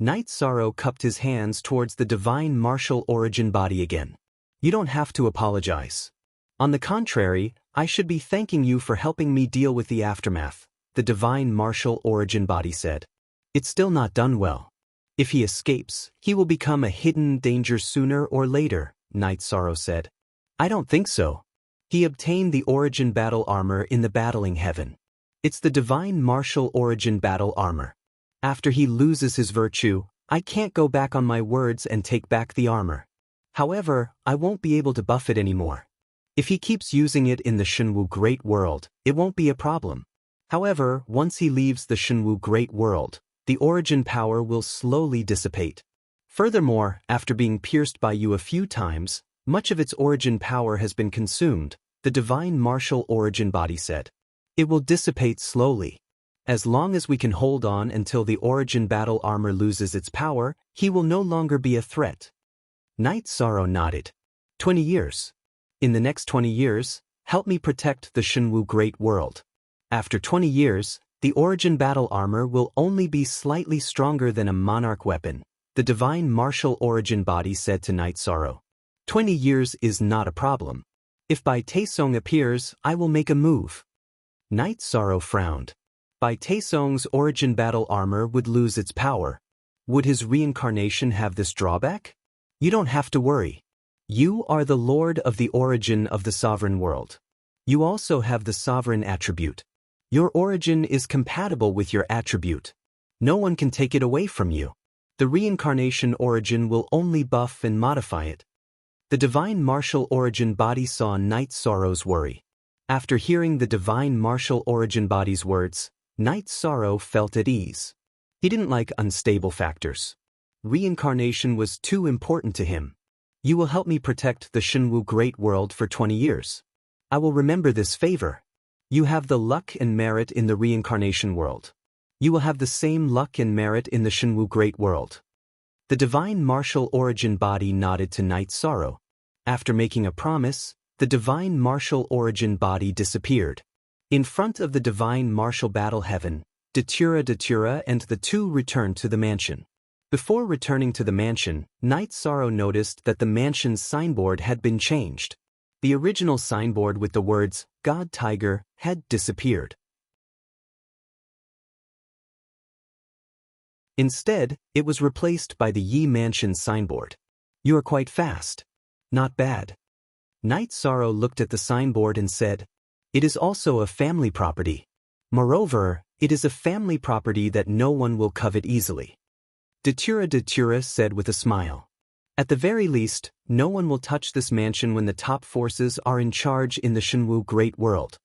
Night Sorrow cupped his hands towards the Divine Martial Origin body again. You don't have to apologize. On the contrary, I should be thanking you for helping me deal with the aftermath, the Divine Martial Origin body said. It's still not done well. If he escapes, he will become a hidden danger sooner or later, Night Sorrow said. I don't think so. He obtained the Origin Battle Armor in the Battling Heaven. It's the Divine Martial Origin Battle Armor. After he loses his virtue, I can't go back on my words and take back the armor. However, I won't be able to buff it anymore. If he keeps using it in the Shinwu Great World, it won't be a problem. However, once he leaves the Shinwu Great World, the origin power will slowly dissipate. Furthermore, after being pierced by you a few times, much of its origin power has been consumed, the Divine Martial Origin body said. It will dissipate slowly. As long as we can hold on until the Origin Battle Armor loses its power, he will no longer be a threat. Night Sorrow nodded. 20 years. In the next 20 years, help me protect the Shinwu Great World. After 20 years, the Origin Battle Armor will only be slightly stronger than a monarch weapon, the Divine Martial Origin body said to Night Sorrow. 20 years is not a problem. If Bai Taesong appears, I will make a move. Night Sorrow frowned. Bai Taesong's Origin Battle Armor would lose its power. Would his reincarnation have this drawback? You don't have to worry. You are the Lord of the Origin of the Sovereign World. You also have the Sovereign attribute. Your origin is compatible with your attribute. No one can take it away from you. The reincarnation origin will only buff and modify it. The Divine Martial Origin body saw Night Sorrow's worry. After hearing the Divine Martial Origin body's words, Night Sorrow felt at ease. He didn't like unstable factors. Reincarnation was too important to him. You will help me protect the Shinwu Great World for 20 years. I will remember this favor. You have the luck and merit in the reincarnation world. You will have the same luck and merit in the Shinwu Great World. The Divine Martial Origin body nodded to Night Sorrow. After making a promise, the Divine Martial Origin body disappeared. In front of the Divine Martial Battle Heaven, Datura and the two returned to the mansion. Before returning to the mansion, Night Sorrow noticed that the mansion's signboard had been changed. The original signboard with the words, God Tiger, had disappeared. Instead, it was replaced by the Yi Mansion signboard. You are quite fast. Not bad. Night Sorrow looked at the signboard and said, it is also a family property. Moreover, it is a family property that no one will covet easily. Datura said with a smile. At the very least, no one will touch this mansion when the top forces are in charge in the Shenwu Great World.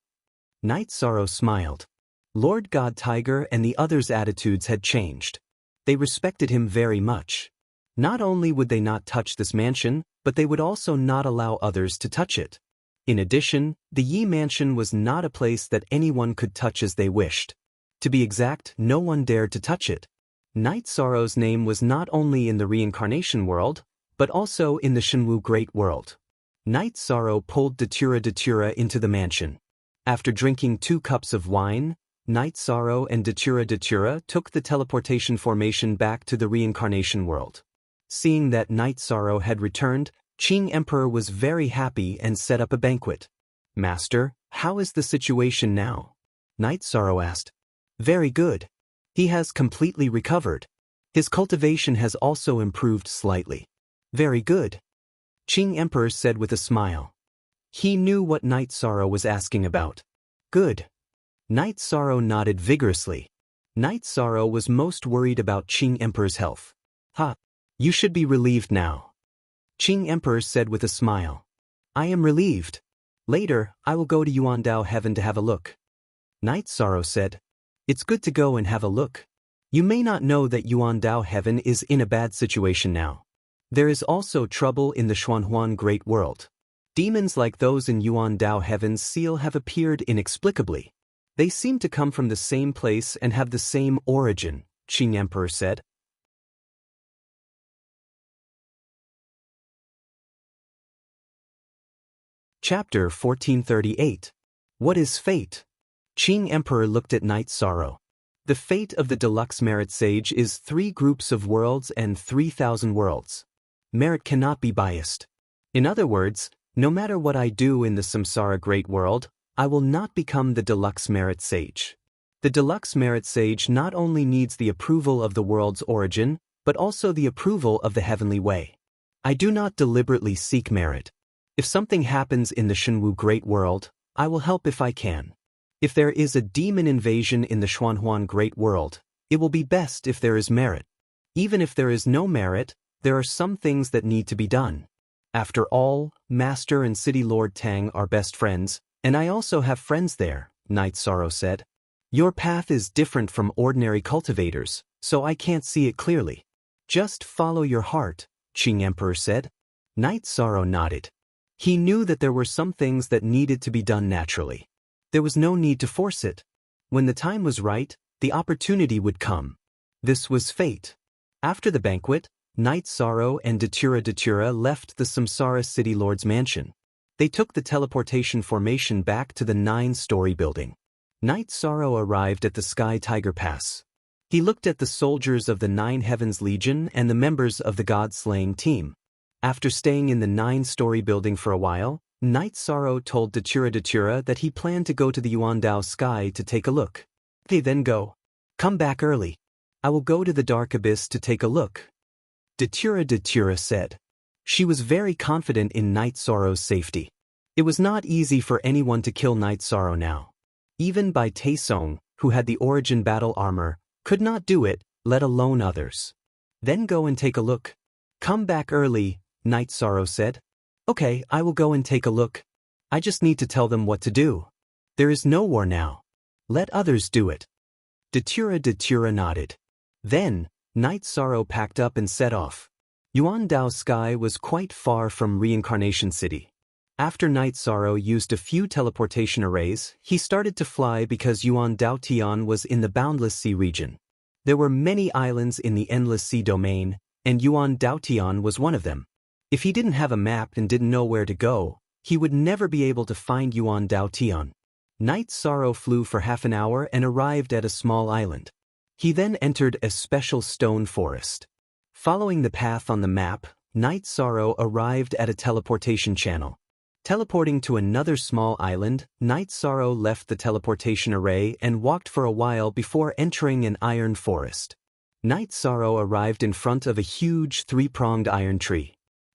Night Sorrow smiled. Lord God Tiger and the others' attitudes had changed. They respected him very much. Not only would they not touch this mansion, but they would also not allow others to touch it. In addition, the Yi Mansion was not a place that anyone could touch as they wished. To be exact, no one dared to touch it. Night Sorrow's name was not only in the reincarnation world, but also in the Shenwu Great World. Night Sorrow pulled Datura into the mansion. After drinking 2 cups of wine, Night Sorrow and Datura took the teleportation formation back to the reincarnation world. Seeing that Night Sorrow had returned, Qing Emperor was very happy and set up a banquet. Master, how is the situation now? Night Sorrow asked. Very good. He has completely recovered. His cultivation has also improved slightly. Very good. Qing Emperor said with a smile. He knew what Night Sorrow was asking about. Good. Night Sorrow nodded vigorously. Night Sorrow was most worried about Qing Emperor's health. You should be relieved now. Qing Emperor said with a smile. I am relieved. Later, I will go to Yuandao Heaven to have a look. Night Sorrow said. It's good to go and have a look. You may not know that Yuandao Heaven is in a bad situation now. There is also trouble in the Xuanhuan Great World. Demons like those in Yuandao Heaven's seal have appeared inexplicably. They seem to come from the same place and have the same origin, Qing Emperor said. Chapter 1438. What is fate? Qing Emperor looked at Night Sorrow. The fate of the deluxe merit sage is 3 groups of worlds and 3,000 worlds. Merit cannot be biased. In other words, no matter what I do in the Samsara Great World, I will not become the deluxe merit sage. The deluxe merit sage not only needs the approval of the world's origin, but also the approval of the heavenly way. I do not deliberately seek merit. If something happens in the Shenwu Great World, I will help if I can. If there is a demon invasion in the Xuanhuan Great World, it will be best if there is merit. Even if there is no merit, there are some things that need to be done. After all, Master and City Lord Tang are best friends, and I also have friends there, Night Sorrow said. Your path is different from ordinary cultivators, so I can't see it clearly. Just follow your heart, Qing Emperor said. Night Sorrow nodded. He knew that there were some things that needed to be done naturally. There was no need to force it. When the time was right, the opportunity would come. This was fate. After the banquet, Night Sorrow and Datura left the Samsara City Lord's mansion. They took the teleportation formation back to the 9-story building. Night Sorrow arrived at the Sky Tiger Pass. He looked at the soldiers of the 9 Heavens Legion and the members of the God-slaying team. After staying in the 9-story building for a while, Night Sorrow told Datura that he planned to go to the Yuandao sky to take a look. They then go. Come back early. I will go to the Dark Abyss to take a look. Datura said. She was very confident in Night Sorrow's safety. It was not easy for anyone to kill Night Sorrow now. Even Bai Taesong, who had the origin battle armor, could not do it, let alone others. Then go and take a look. Come back early, Night Sorrow said. Okay, I will go and take a look. I just need to tell them what to do. There is no war now. Let others do it. Datura nodded. Then, Night Sorrow packed up and set off. Yuandao Sky was quite far from Reincarnation City. After Night Sorrow used a few teleportation arrays, he started to fly because Yuandao Tian was in the Boundless Sea region. There were many islands in the Endless Sea domain, and Yuandao Tian was one of them. If he didn't have a map and didn't know where to go, he would never be able to find Yuandao Tian. Night Sorrow flew for half an hour and arrived at a small island. He then entered a special stone forest. Following the path on the map, Night Sorrow arrived at a teleportation channel. Teleporting to another small island, Night Sorrow left the teleportation array and walked for a while before entering an iron forest. Night Sorrow arrived in front of a huge three-pronged iron tree.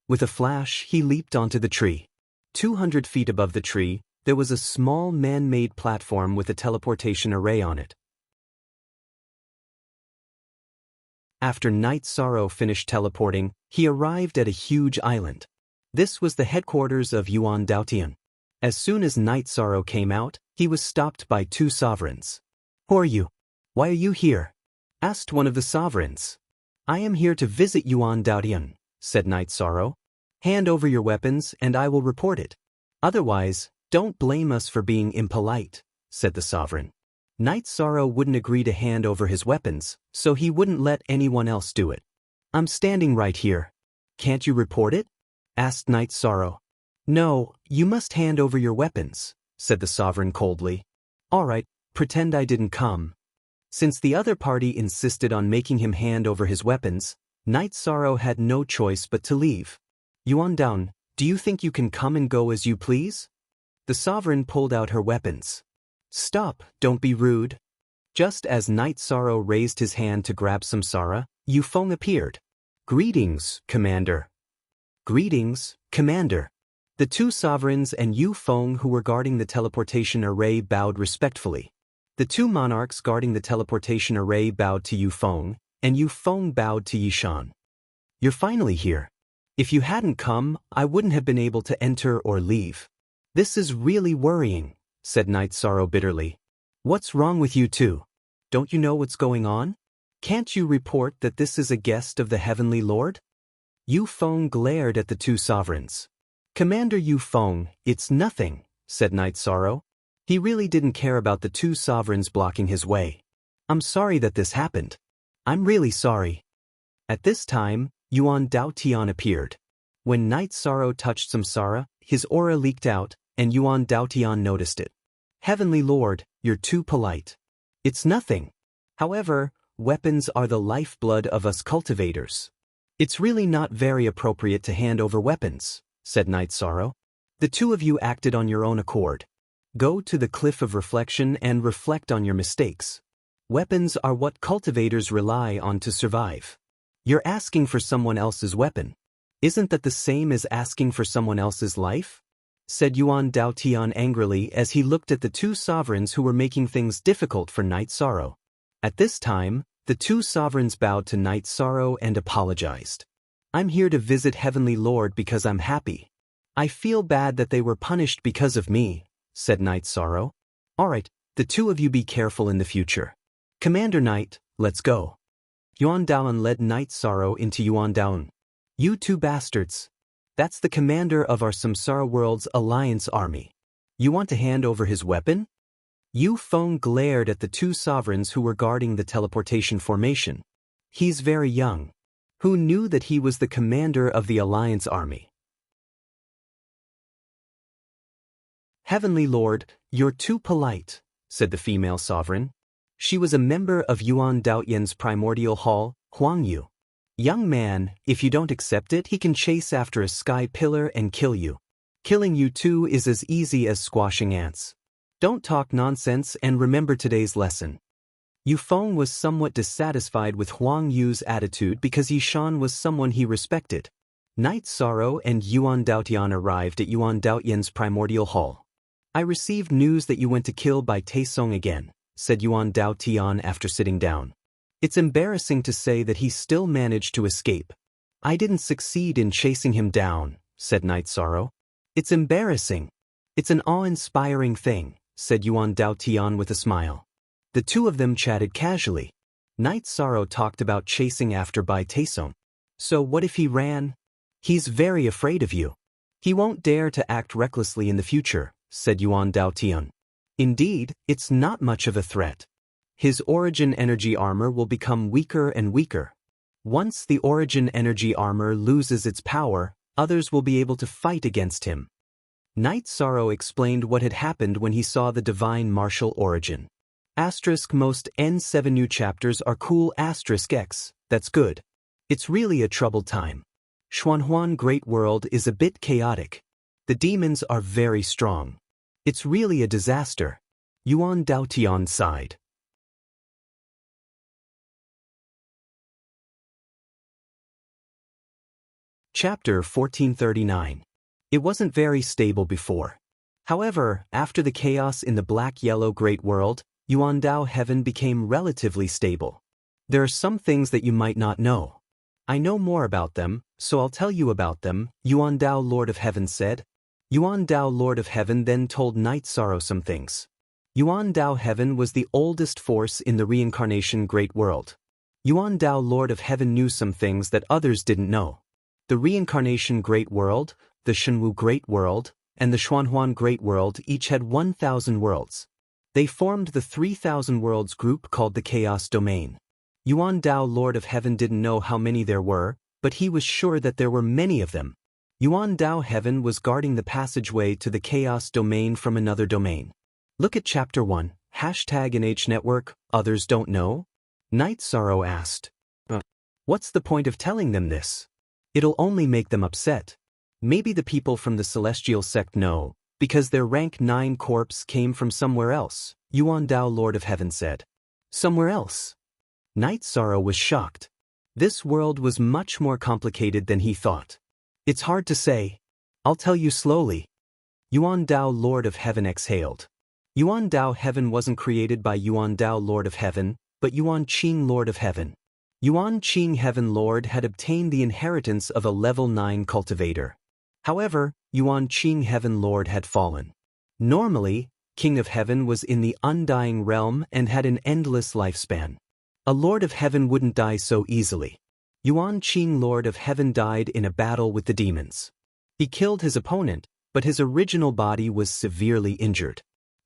With a flash, he leaped onto the tree. 200 feet above the tree, there was a small man-made platform with a teleportation array on it. After Night Sorrow finished teleporting, he arrived at a huge island. This was the headquarters of Yuan Daotian. As soon as Night Sorrow came out, he was stopped by two sovereigns. "Who are you? Why are you here?" asked one of the sovereigns. "I am here to visit Yuan Daotian," said Night Sorrow. "Hand over your weapons and I will report it. Otherwise, don't blame us for being impolite," said the sovereign. Night Sorrow wouldn't agree to hand over his weapons, so he wouldn't let anyone else do it. "I'm standing right here. Can't you report it?" asked Night Sorrow. "No, you must hand over your weapons," said the sovereign coldly. "All right, pretend I didn't come." Since the other party insisted on making him hand over his weapons, Night Sorrow had no choice but to leave. "Yuan Daotian, do you think you can come and go as you please?" The sovereign pulled out her weapons. "Stop, don't be rude." Just as Night Sorrow raised his hand to grab Samsara, Yu Feng appeared. "Greetings, Commander." "Greetings, Commander." The two sovereigns and Yu Feng who were guarding the teleportation array bowed respectfully. The two monarchs guarding the teleportation array bowed to Yu Feng, and Yu Feng bowed to Yishan. "You're finally here. If you hadn't come, I wouldn't have been able to enter or leave. This is really worrying," said Night Sorrow bitterly. "What's wrong with you two? Don't you know what's going on? Can't you report that this is a guest of the Heavenly Lord?" Yu Feng glared at the two sovereigns. "Commander Yu Feng, it's nothing," said Night Sorrow. He really didn't care about the two sovereigns blocking his way. "I'm sorry that this happened. I'm really sorry." At this time, Yuan Daotian appeared. When Night Sorrow touched Samsara, his aura leaked out, and Yuan Daotian noticed it. "Heavenly Lord, you're too polite." "It's nothing. However, weapons are the lifeblood of us cultivators. It's really not very appropriate to hand over weapons," said Night Sorrow. "The two of you acted on your own accord. Go to the cliff of reflection and reflect on your mistakes. Weapons are what cultivators rely on to survive. You're asking for someone else's weapon. Isn't that the same as asking for someone else's life?" said Yuan Daotian angrily as he looked at the two sovereigns who were making things difficult for Night Sorrow. At this time, the two sovereigns bowed to Night Sorrow and apologized. "I'm here to visit Heavenly Lord because I'm happy. I feel bad that they were punished because of me," said Night Sorrow. "All right, the two of you be careful in the future. Commander Night, let's go." Yuan Daotian led Night Sorrow into Yuan Daotian. "You two bastards. That's the commander of our Samsara World's Alliance army. You want to hand over his weapon?" Yu Feng glared at the two sovereigns who were guarding the teleportation formation. "He's very young. Who knew that he was the commander of the Alliance army?" "Heavenly Lord, you're too polite," said the female sovereign. She was a member of Yuan Daotian's primordial hall, Huang Yu. "Young man, if you don't accept it, he can chase after a sky pillar and kill you. Killing you too is as easy as squashing ants. Don't talk nonsense and remember today's lesson." Yu Feng was somewhat dissatisfied with Huang Yu's attitude because Yishan was someone he respected. Night Sorrow and Yuan Daotian arrived at Yuan Daotian's primordial hall. "I received news that you went to kill Bai Taisong again," said Yuan Daotian after sitting down. "It's embarrassing to say that he still managed to escape." "I didn't succeed in chasing him down," said Night Sorrow. "It's embarrassing. It's an awe-inspiring thing," said Yuan Daotian with a smile. The two of them chatted casually. Night Sorrow talked about chasing after Bai Taisong. "So what if he ran?" "He's very afraid of you. He won't dare to act recklessly in the future," said Yuan Daotian. "Indeed, it's not much of a threat. His origin energy armor will become weaker and weaker. Once the origin energy armor loses its power, others will be able to fight against him." Night Sorrow explained what had happened when he saw the divine martial origin. Most N7 new chapters are cool X. That's good. It's really a troubled time. Xuanhuan Great World is a bit chaotic. The demons are very strong. It's really a disaster. Yuan Daotian sighed. Chapter 1439. It wasn't very stable before. However, after the chaos in the black-yellow great world, Yuandao heaven became relatively stable. There are some things that you might not know. I know more about them, so I'll tell you about them, Yuandao Lord of Heaven said. Yuandao Lord of Heaven then told Night Sorrow some things. Yuandao Heaven was the oldest force in the reincarnation great world. Yuandao Lord of Heaven knew some things that others didn't know. The reincarnation great world, the Shenwu great world, and the Xuanhuan great world each had 1,000 worlds. They formed the 3,000 worlds group called the Chaos Domain. Yuandao Lord of Heaven didn't know how many there were, but he was sure that there were many of them. Yuandao Heaven was guarding the passageway to the Chaos Domain from another domain. Look at Chapter 1, #NH Network, Others Don't Know? Night Sorrow asked. What's the point of telling them this? It'll only make them upset. Maybe the people from the Celestial Sect know, because their rank 9 corpse came from somewhere else, Yuandao Lord of Heaven said. Somewhere else? Night Sorrow was shocked. This world was much more complicated than he thought. It's hard to say. I'll tell you slowly. Yuandao Lord of Heaven exhaled. Yuandao Heaven wasn't created by Yuandao Lord of Heaven, but Yuan Qing Lord of Heaven. Yuan Qing Heaven Lord had obtained the inheritance of a level 9 cultivator. However, Yuan Qing Heaven Lord had fallen. Normally, King of Heaven was in the undying realm and had an endless lifespan. A Lord of Heaven wouldn't die so easily. Yuan Qing Lord of Heaven died in a battle with the demons. He killed his opponent, but his original body was severely injured.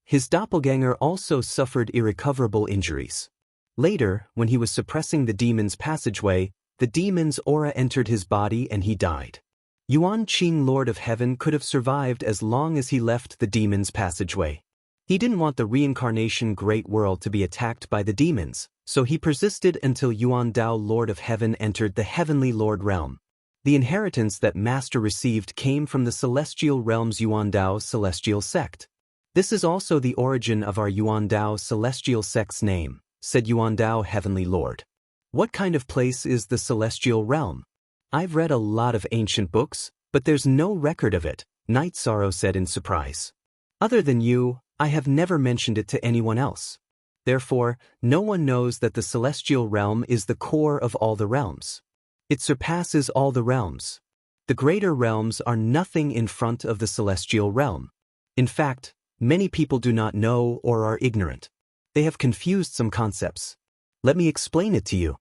His doppelganger also suffered irrecoverable injuries. Later, when he was suppressing the demon's passageway, the demon's aura entered his body and he died. Yuan Qing Lord of Heaven could have survived as long as he left the demon's passageway. He didn't want the reincarnation great world to be attacked by the demons, so he persisted until Yuandao Lord of Heaven entered the Heavenly Lord realm. The inheritance that Master received came from the Celestial Realm's Yuandao Celestial Sect. This is also the origin of our Yuandao Celestial Sect's name, said Yuandao Heavenly Lord. What kind of place is the Celestial Realm? I've read a lot of ancient books, but there's no record of it, Night Sorrow said in surprise. Other than you, I have never mentioned it to anyone else. Therefore, no one knows that the Celestial Realm is the core of all the realms. It surpasses all the realms. The greater realms are nothing in front of the Celestial Realm. In fact, many people do not know or are ignorant. They have confused some concepts. Let me explain it to you.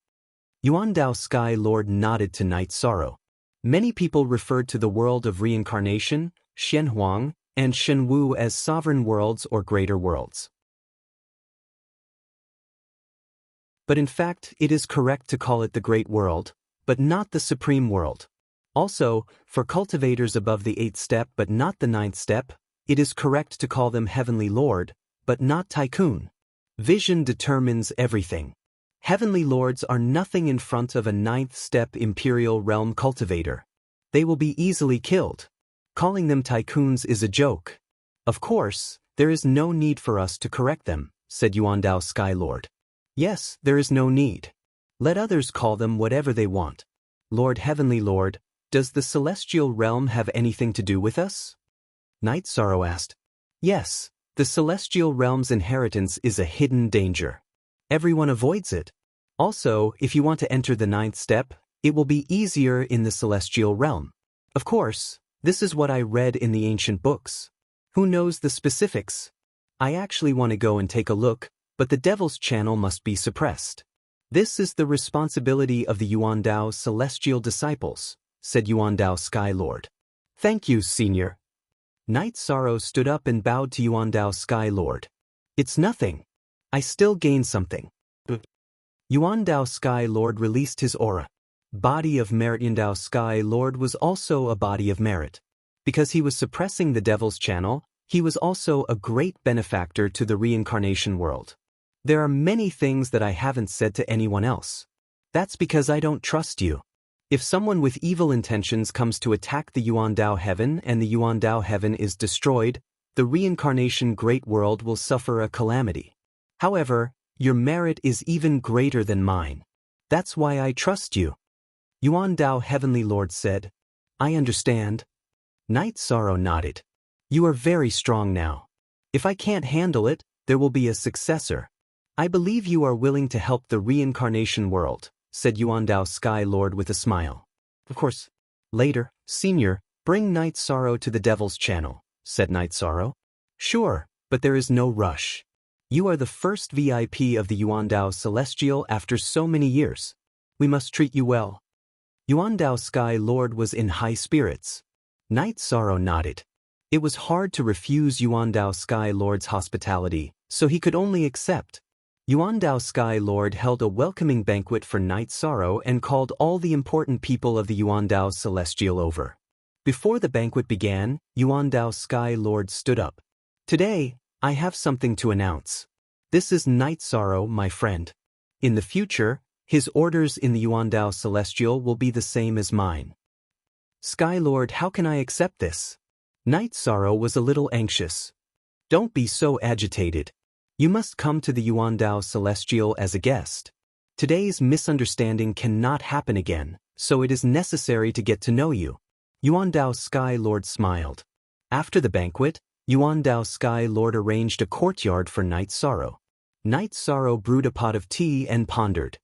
Yuandao Sky Lord nodded to Night Sorrow. Many people referred to the world of reincarnation, Shenhuang, and Shenwu as sovereign worlds or greater worlds. But in fact, it is correct to call it the Great World, but not the Supreme World. Also, for cultivators above the 8th step but not the 9th step, it is correct to call them Heavenly Lord, but not Tycoon. Vision determines everything. Heavenly Lords are nothing in front of a 9th step Imperial Realm cultivator. They will be easily killed. Calling them Tycoons is a joke. Of course, there is no need for us to correct them, said Yuandao Sky Lord. Yes, there is no need. Let others call them whatever they want. Lord Heavenly Lord, does the Celestial Realm have anything to do with us? Night Sorrow asked. Yes, the Celestial Realm's inheritance is a hidden danger. Everyone avoids it. Also, if you want to enter the 9th step, it will be easier in the Celestial Realm. Of course, this is what I read in the ancient books. Who knows the specifics? I actually want to go and take a look, but the Devil's Channel must be suppressed. This is the responsibility of the Yuandao Celestial Disciples, said Yuandao Sky Lord. Thank you, Senior. Night Sorrow stood up and bowed to Yuandao Sky Lord. It's nothing. I still gain something. Yuandao Sky Lord released his aura. Body of Merit. Yuandao Sky Lord was also a body of merit. Because he was suppressing the Devil's Channel, he was also a great benefactor to the reincarnation world. There are many things that I haven't said to anyone else. That's because I don't trust you. If someone with evil intentions comes to attack the Yuandao Heaven and the Yuandao Heaven is destroyed, the reincarnation great world will suffer a calamity. However, your merit is even greater than mine. That's why I trust you. Yuandao Heavenly Lord said. I understand. Night Sorrow nodded. You are very strong now. If I can't handle it, there will be a successor. I believe you are willing to help the reincarnation world, said Yuandao Sky Lord with a smile. Of course. Later, Senior, bring Night Sorrow to the Devil's Channel, said Night Sorrow. Sure, but there is no rush. You are the first VIP of the Yuandao Celestial after so many years. We must treat you well. Yuandao Sky Lord was in high spirits. Night Sorrow nodded. It was hard to refuse Yuandao Sky Lord's hospitality, so he could only accept. Yuandao Sky Lord held a welcoming banquet for Night Sorrow and called all the important people of the Yuandao Celestial over. Before the banquet began, Yuandao Sky Lord stood up. Today, I have something to announce. This is Night Sorrow, my friend. In the future, his orders in the Yuandao Celestial will be the same as mine. Sky Lord, how can I accept this? Night Sorrow was a little anxious. Don't be so agitated. You must come to the Yuandao Celestial as a guest. Today's misunderstanding cannot happen again, so it is necessary to get to know you. Yuandao Sky Lord smiled. After the banquet, Yuandao Sky Lord arranged a courtyard for Night Sorrow. Night Sorrow brewed a pot of tea and pondered.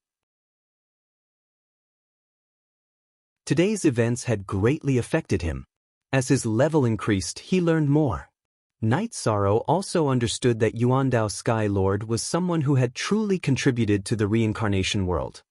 Today's events had greatly affected him. As his level increased, he learned more. Night Sorrow also understood that Yuandao Sky Lord was someone who had truly contributed to the reincarnation world.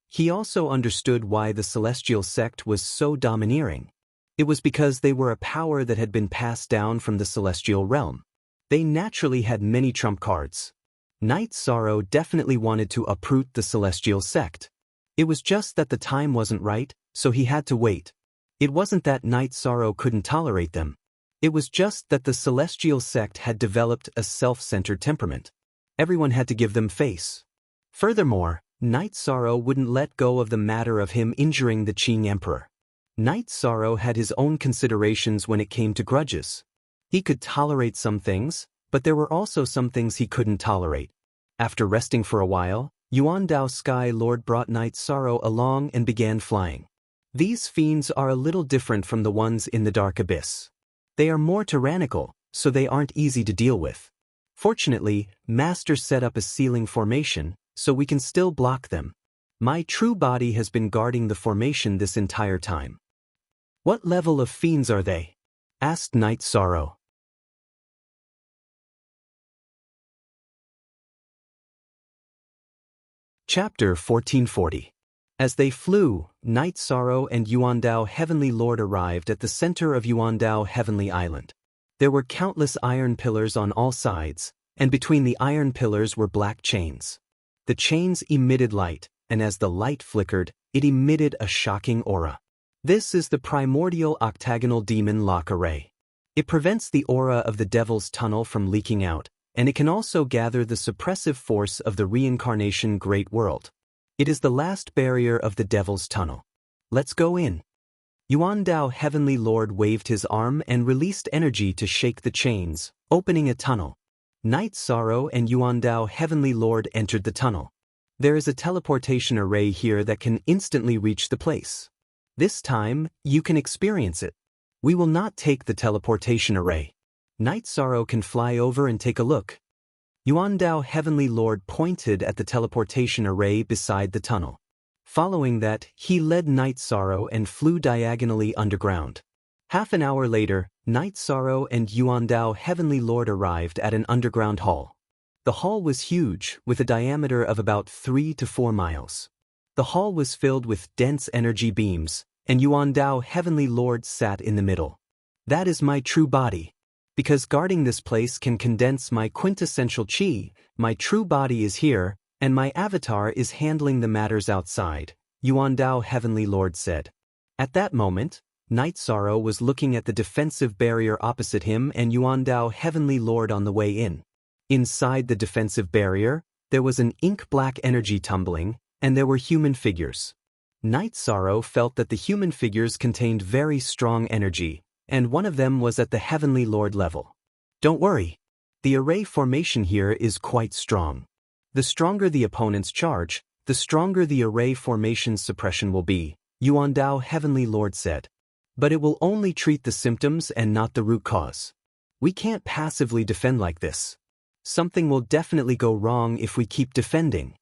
He also understood why the celestial sect was so domineering. It was because they were a power that had been passed down from the celestial realm. They naturally had many trump cards. Night Sorrow definitely wanted to uproot the celestial sect. It was just that the time wasn't right, so he had to wait. It wasn't that Night Sorrow couldn't tolerate them. It was just that the celestial sect had developed a self-centered temperament. Everyone had to give them face. Furthermore, Night Sorrow wouldn't let go of the matter of him injuring the Qing Emperor. Night Sorrow had his own considerations when it came to grudges. He could tolerate some things, but there were also some things he couldn't tolerate. After resting for a while, Yuandao Sky Lord brought Night Sorrow along and began flying. These fiends are a little different from the ones in the Dark Abyss. They are more tyrannical, so they aren't easy to deal with. Fortunately, Master set up a ceiling formation, so we can still block them. My true body has been guarding the formation this entire time. What level of fiends are they? Asked Night Sorrow. Chapter 1440. As they flew, Night Sorrow and Yuandao Heavenly Lord arrived at the center of Yuandao Heavenly Island. There were countless iron pillars on all sides, and between the iron pillars were black chains. The chains emitted light, and as the light flickered, it emitted a shocking aura. This is the primordial octagonal demon lock array. It prevents the aura of the Devil's Tunnel from leaking out, and it can also gather the suppressive force of the reincarnation great world. It is the last barrier of the Devil's Tunnel. Let's go in. Yuandao Heavenly Lord waved his arm and released energy to shake the chains, opening a tunnel. Night Sorrow and Yuandao Heavenly Lord entered the tunnel. There is a teleportation array here that can instantly reach the place. This time, you can experience it. We will not take the teleportation array. Night Sorrow can fly over and take a look. Yuandao Heavenly Lord pointed at the teleportation array beside the tunnel. Following that, he led Night Sorrow and flew diagonally underground. Half an hour later, Night Sorrow and Yuandao Heavenly Lord arrived at an underground hall. The hall was huge, with a diameter of about 3 to 4 miles. The hall was filled with dense energy beams, and Yuandao Heavenly Lord sat in the middle. That is my true body. Because guarding this place can condense my quintessential chi, my true body is here, and my avatar is handling the matters outside, Yuandao Heavenly Lord said. At that moment, Night Sorrow was looking at the defensive barrier opposite him and Yuandao Heavenly Lord on the way in. Inside the defensive barrier, there was an ink-black energy tumbling, and there were human figures. Night Sorrow felt that the human figures contained very strong energy, and one of them was at the Heavenly Lord level. Don't worry. The array formation here is quite strong. The stronger the opponent's charge, the stronger the array formation's suppression will be, Yuandao Heavenly Lord said. But it will only treat the symptoms and not the root cause. We can't passively defend like this. Something will definitely go wrong if we keep defending.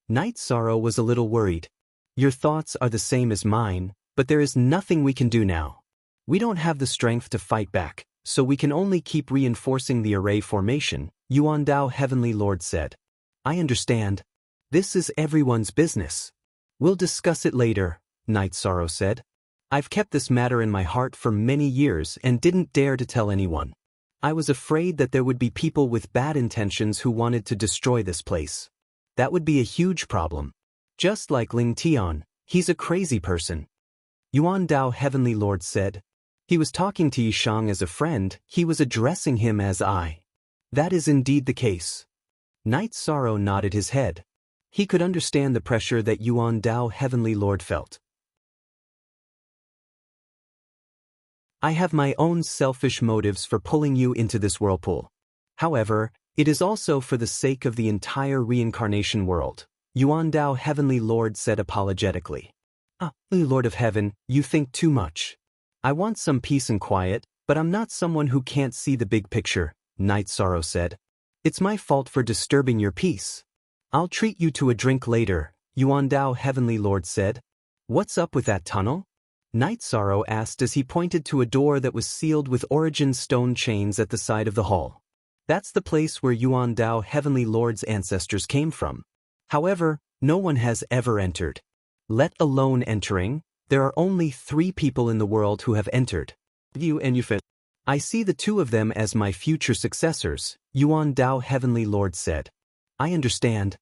Night Sorrow was a little worried. Your thoughts are the same as mine, but there is nothing we can do now. We don't have the strength to fight back, so we can only keep reinforcing the array formation, Yuan Dao Heavenly Lord said. I understand. This is everyone's business. We'll discuss it later, Night Sorrow said. I've kept this matter in my heart for many years and didn't dare to tell anyone. I was afraid that there would be people with bad intentions who wanted to destroy this place. That would be a huge problem. Just like Ling Tian, he's a crazy person. Yuan Dao Heavenly Lord said. He was talking to Yishang as a friend, he was addressing him as I. That is indeed the case. Night Sorrow nodded his head. He could understand the pressure that Yuan Dao Heavenly Lord felt. I have my own selfish motives for pulling you into this whirlpool. However, it is also for the sake of the entire reincarnation world, Yuan Dao Heavenly Lord said apologetically. Lord of Heaven, you think too much. I want some peace and quiet, but I'm not someone who can't see the big picture, Night Sorrow said. It's my fault for disturbing your peace. I'll treat you to a drink later, Yuan Dao Heavenly Lord said. What's up with that tunnel? Night Sorrow asked as he pointed to a door that was sealed with origin stone chains at the side of the hall. That's the place where Yuan Dao Heavenly Lord's ancestors came from. However, no one has ever entered. Let alone entering, there are only 3 people in the world who have entered. You and Yufei. I see the 2 of them as my future successors, Yuan Dao Heavenly Lord said. I understand.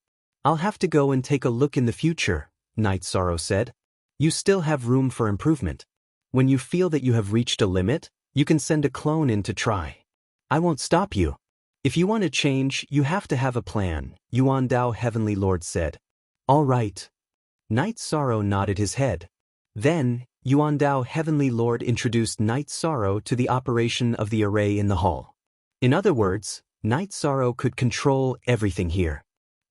I'll have to go and take a look in the future, Night Sorrow said. You still have room for improvement. When you feel that you have reached a limit, you can send a clone in to try. I won't stop you. If you want to change, you have to have a plan, Yuan Dao Heavenly Lord said. All right. Night Sorrow nodded his head. Then, Yuan Dao Heavenly Lord introduced Night Sorrow to the operation of the array in the hall. In other words, Night Sorrow could control everything here.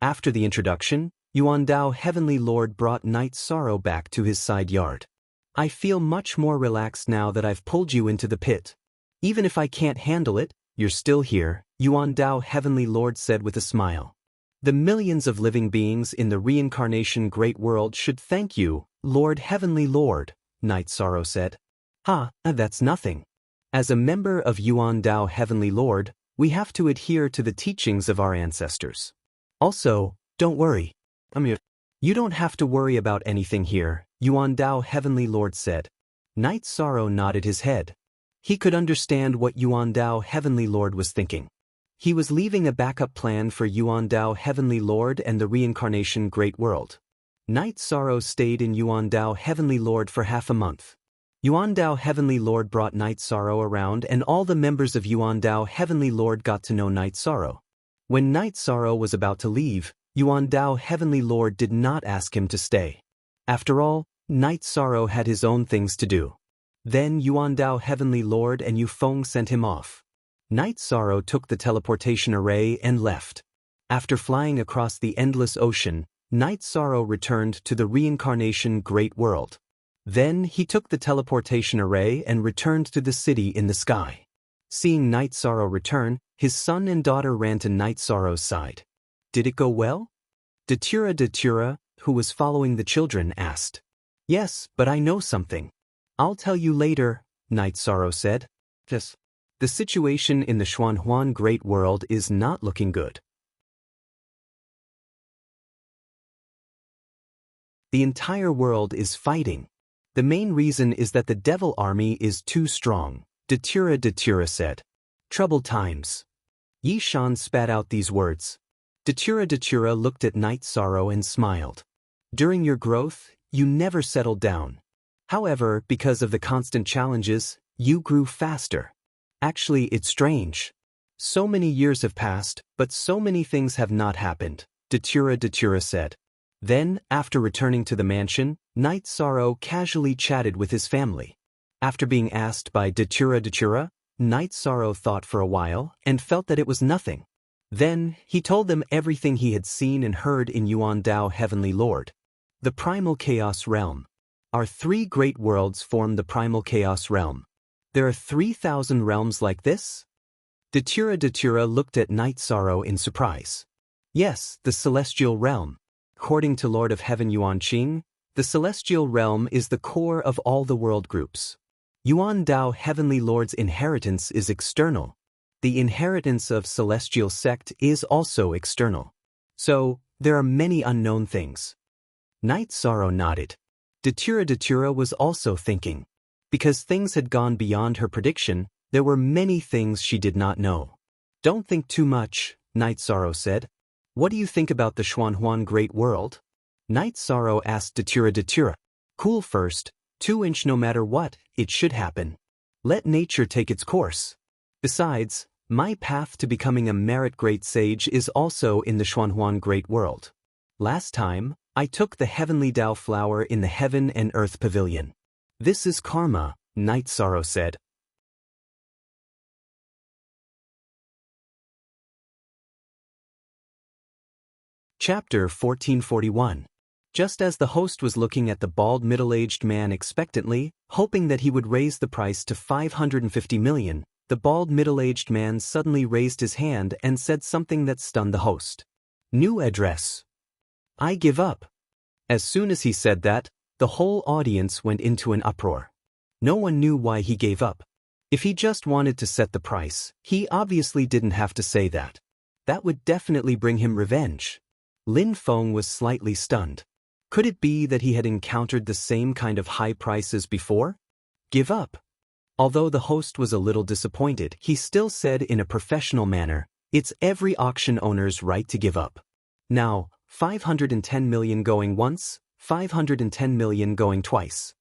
After the introduction, Yuan Dao Heavenly Lord brought Night Sorrow back to his side yard. I feel much more relaxed now that I've pulled you into the pit. Even if I can't handle it, you're still here, Yuan Dao Heavenly Lord said with a smile. The millions of living beings in the reincarnation great world should thank you, Lord Heavenly Lord, Night Sorrow said. That's nothing. As a member of Yuan Dao Heavenly Lord, we have to adhere to the teachings of our ancestors. Also, don't worry. You don't have to worry about anything here, Yuan Dao Heavenly Lord said. Night Sorrow nodded his head. He could understand what Yuan Dao Heavenly Lord was thinking. He was leaving a backup plan for Yuan Dao Heavenly Lord and the reincarnation great world. Night Sorrow stayed in Yuan Dao Heavenly Lord for half a month. Yuan Dao Heavenly Lord brought Night Sorrow around and all the members of Yuan Dao Heavenly Lord got to know Night Sorrow. When Night Sorrow was about to leave, Yuan Dao Heavenly Lord did not ask him to stay. After all, Night Sorrow had his own things to do. Then Yuan Dao Heavenly Lord and Yufeng sent him off. Night Sorrow took the teleportation array and left. After flying across the endless ocean, Night Sorrow returned to the reincarnation great world. Then he took the teleportation array and returned to the city in the sky. Seeing Night Sorrow return, his son and daughter ran to Night Sorrow's side. Did it go well? Datura, who was following the children, asked. Yes, but I know something. I'll tell you later, Night Sorrow said. Yes. The situation in the Xuanhuan Great World is not looking good. The entire world is fighting. The main reason is that the devil army is too strong, Datura said. Troubled times. Yi Shan spat out these words. Datura looked at Night Sorrow and smiled. During your growth, you never settled down. However, because of the constant challenges, you grew faster. Actually, it's strange. So many years have passed, but so many things have not happened, Datura said. Then, after returning to the mansion, Night Sorrow casually chatted with his family. After being asked by Datura, Night Sorrow thought for a while and felt that it was nothing. Then, he told them everything he had seen and heard in Yuan Dao Heavenly Lord. The primal chaos realm. Our three great worlds form the primal chaos realm. There are 3,000 realms like this? Datura looked at Night Sorrow in surprise. Yes, the celestial realm. According to Lord of Heaven Yuan Qing, the celestial realm is the core of all the world groups. Yuan Dao Heavenly Lord's inheritance is external. The inheritance of celestial sect is also external. So, there are many unknown things. Night Sorrow nodded. Datura was also thinking. Because things had gone beyond her prediction, there were many things she did not know. Don't think too much, Night Sorrow said. What do you think about the Xuanhuan Great World? Night Sorrow asked Datura. Cool first, 2-inch no matter what, it should happen. Let nature take its course. Besides, my path to becoming a merit great sage is also in the Xuanhuan Great World. Last time, I took the heavenly Dao flower in the Heaven and Earth Pavilion. This is karma, Night Sorrow said. Chapter 1441. Just as the host was looking at the bald middle-aged man expectantly, hoping that he would raise the price to 550 million, the bald middle-aged man suddenly raised his hand and said something that stunned the host. New address. I give up. As soon as he said that, the whole audience went into an uproar. No one knew why he gave up. If he just wanted to set the price, he obviously didn't have to say that. That would definitely bring him revenge. Lin Feng was slightly stunned. Could it be that he had encountered the same kind of high prices before? Give up. Although the host was a little disappointed, he still said in a professional manner, it's every auction owner's right to give up. Now, 510 million going once, 510 million going twice.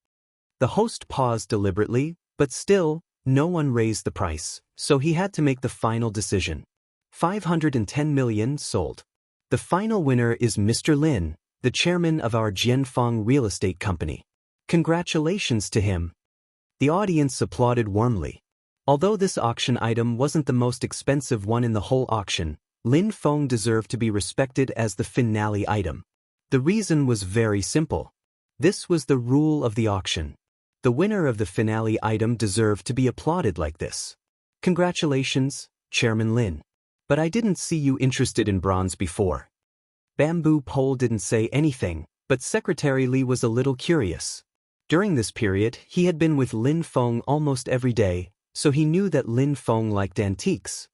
The host paused deliberately, but still, no one raised the price, so he had to make the final decision. 510 million sold. The final winner is Mr. Lin, the chairman of our Jianfeng real estate company. Congratulations to him. The audience applauded warmly. Although this auction item wasn't the most expensive one in the whole auction, Lin Feng deserved to be respected as the finale item. The reason was very simple. This was the rule of the auction. The winner of the finale item deserved to be applauded like this. Congratulations, Chairman Lin. But I didn't see you interested in bronze before. Bamboo Pole didn't say anything, but Secretary Li was a little curious. During this period, he had been with Lin Feng almost every day, so he knew that Lin Feng liked antiques.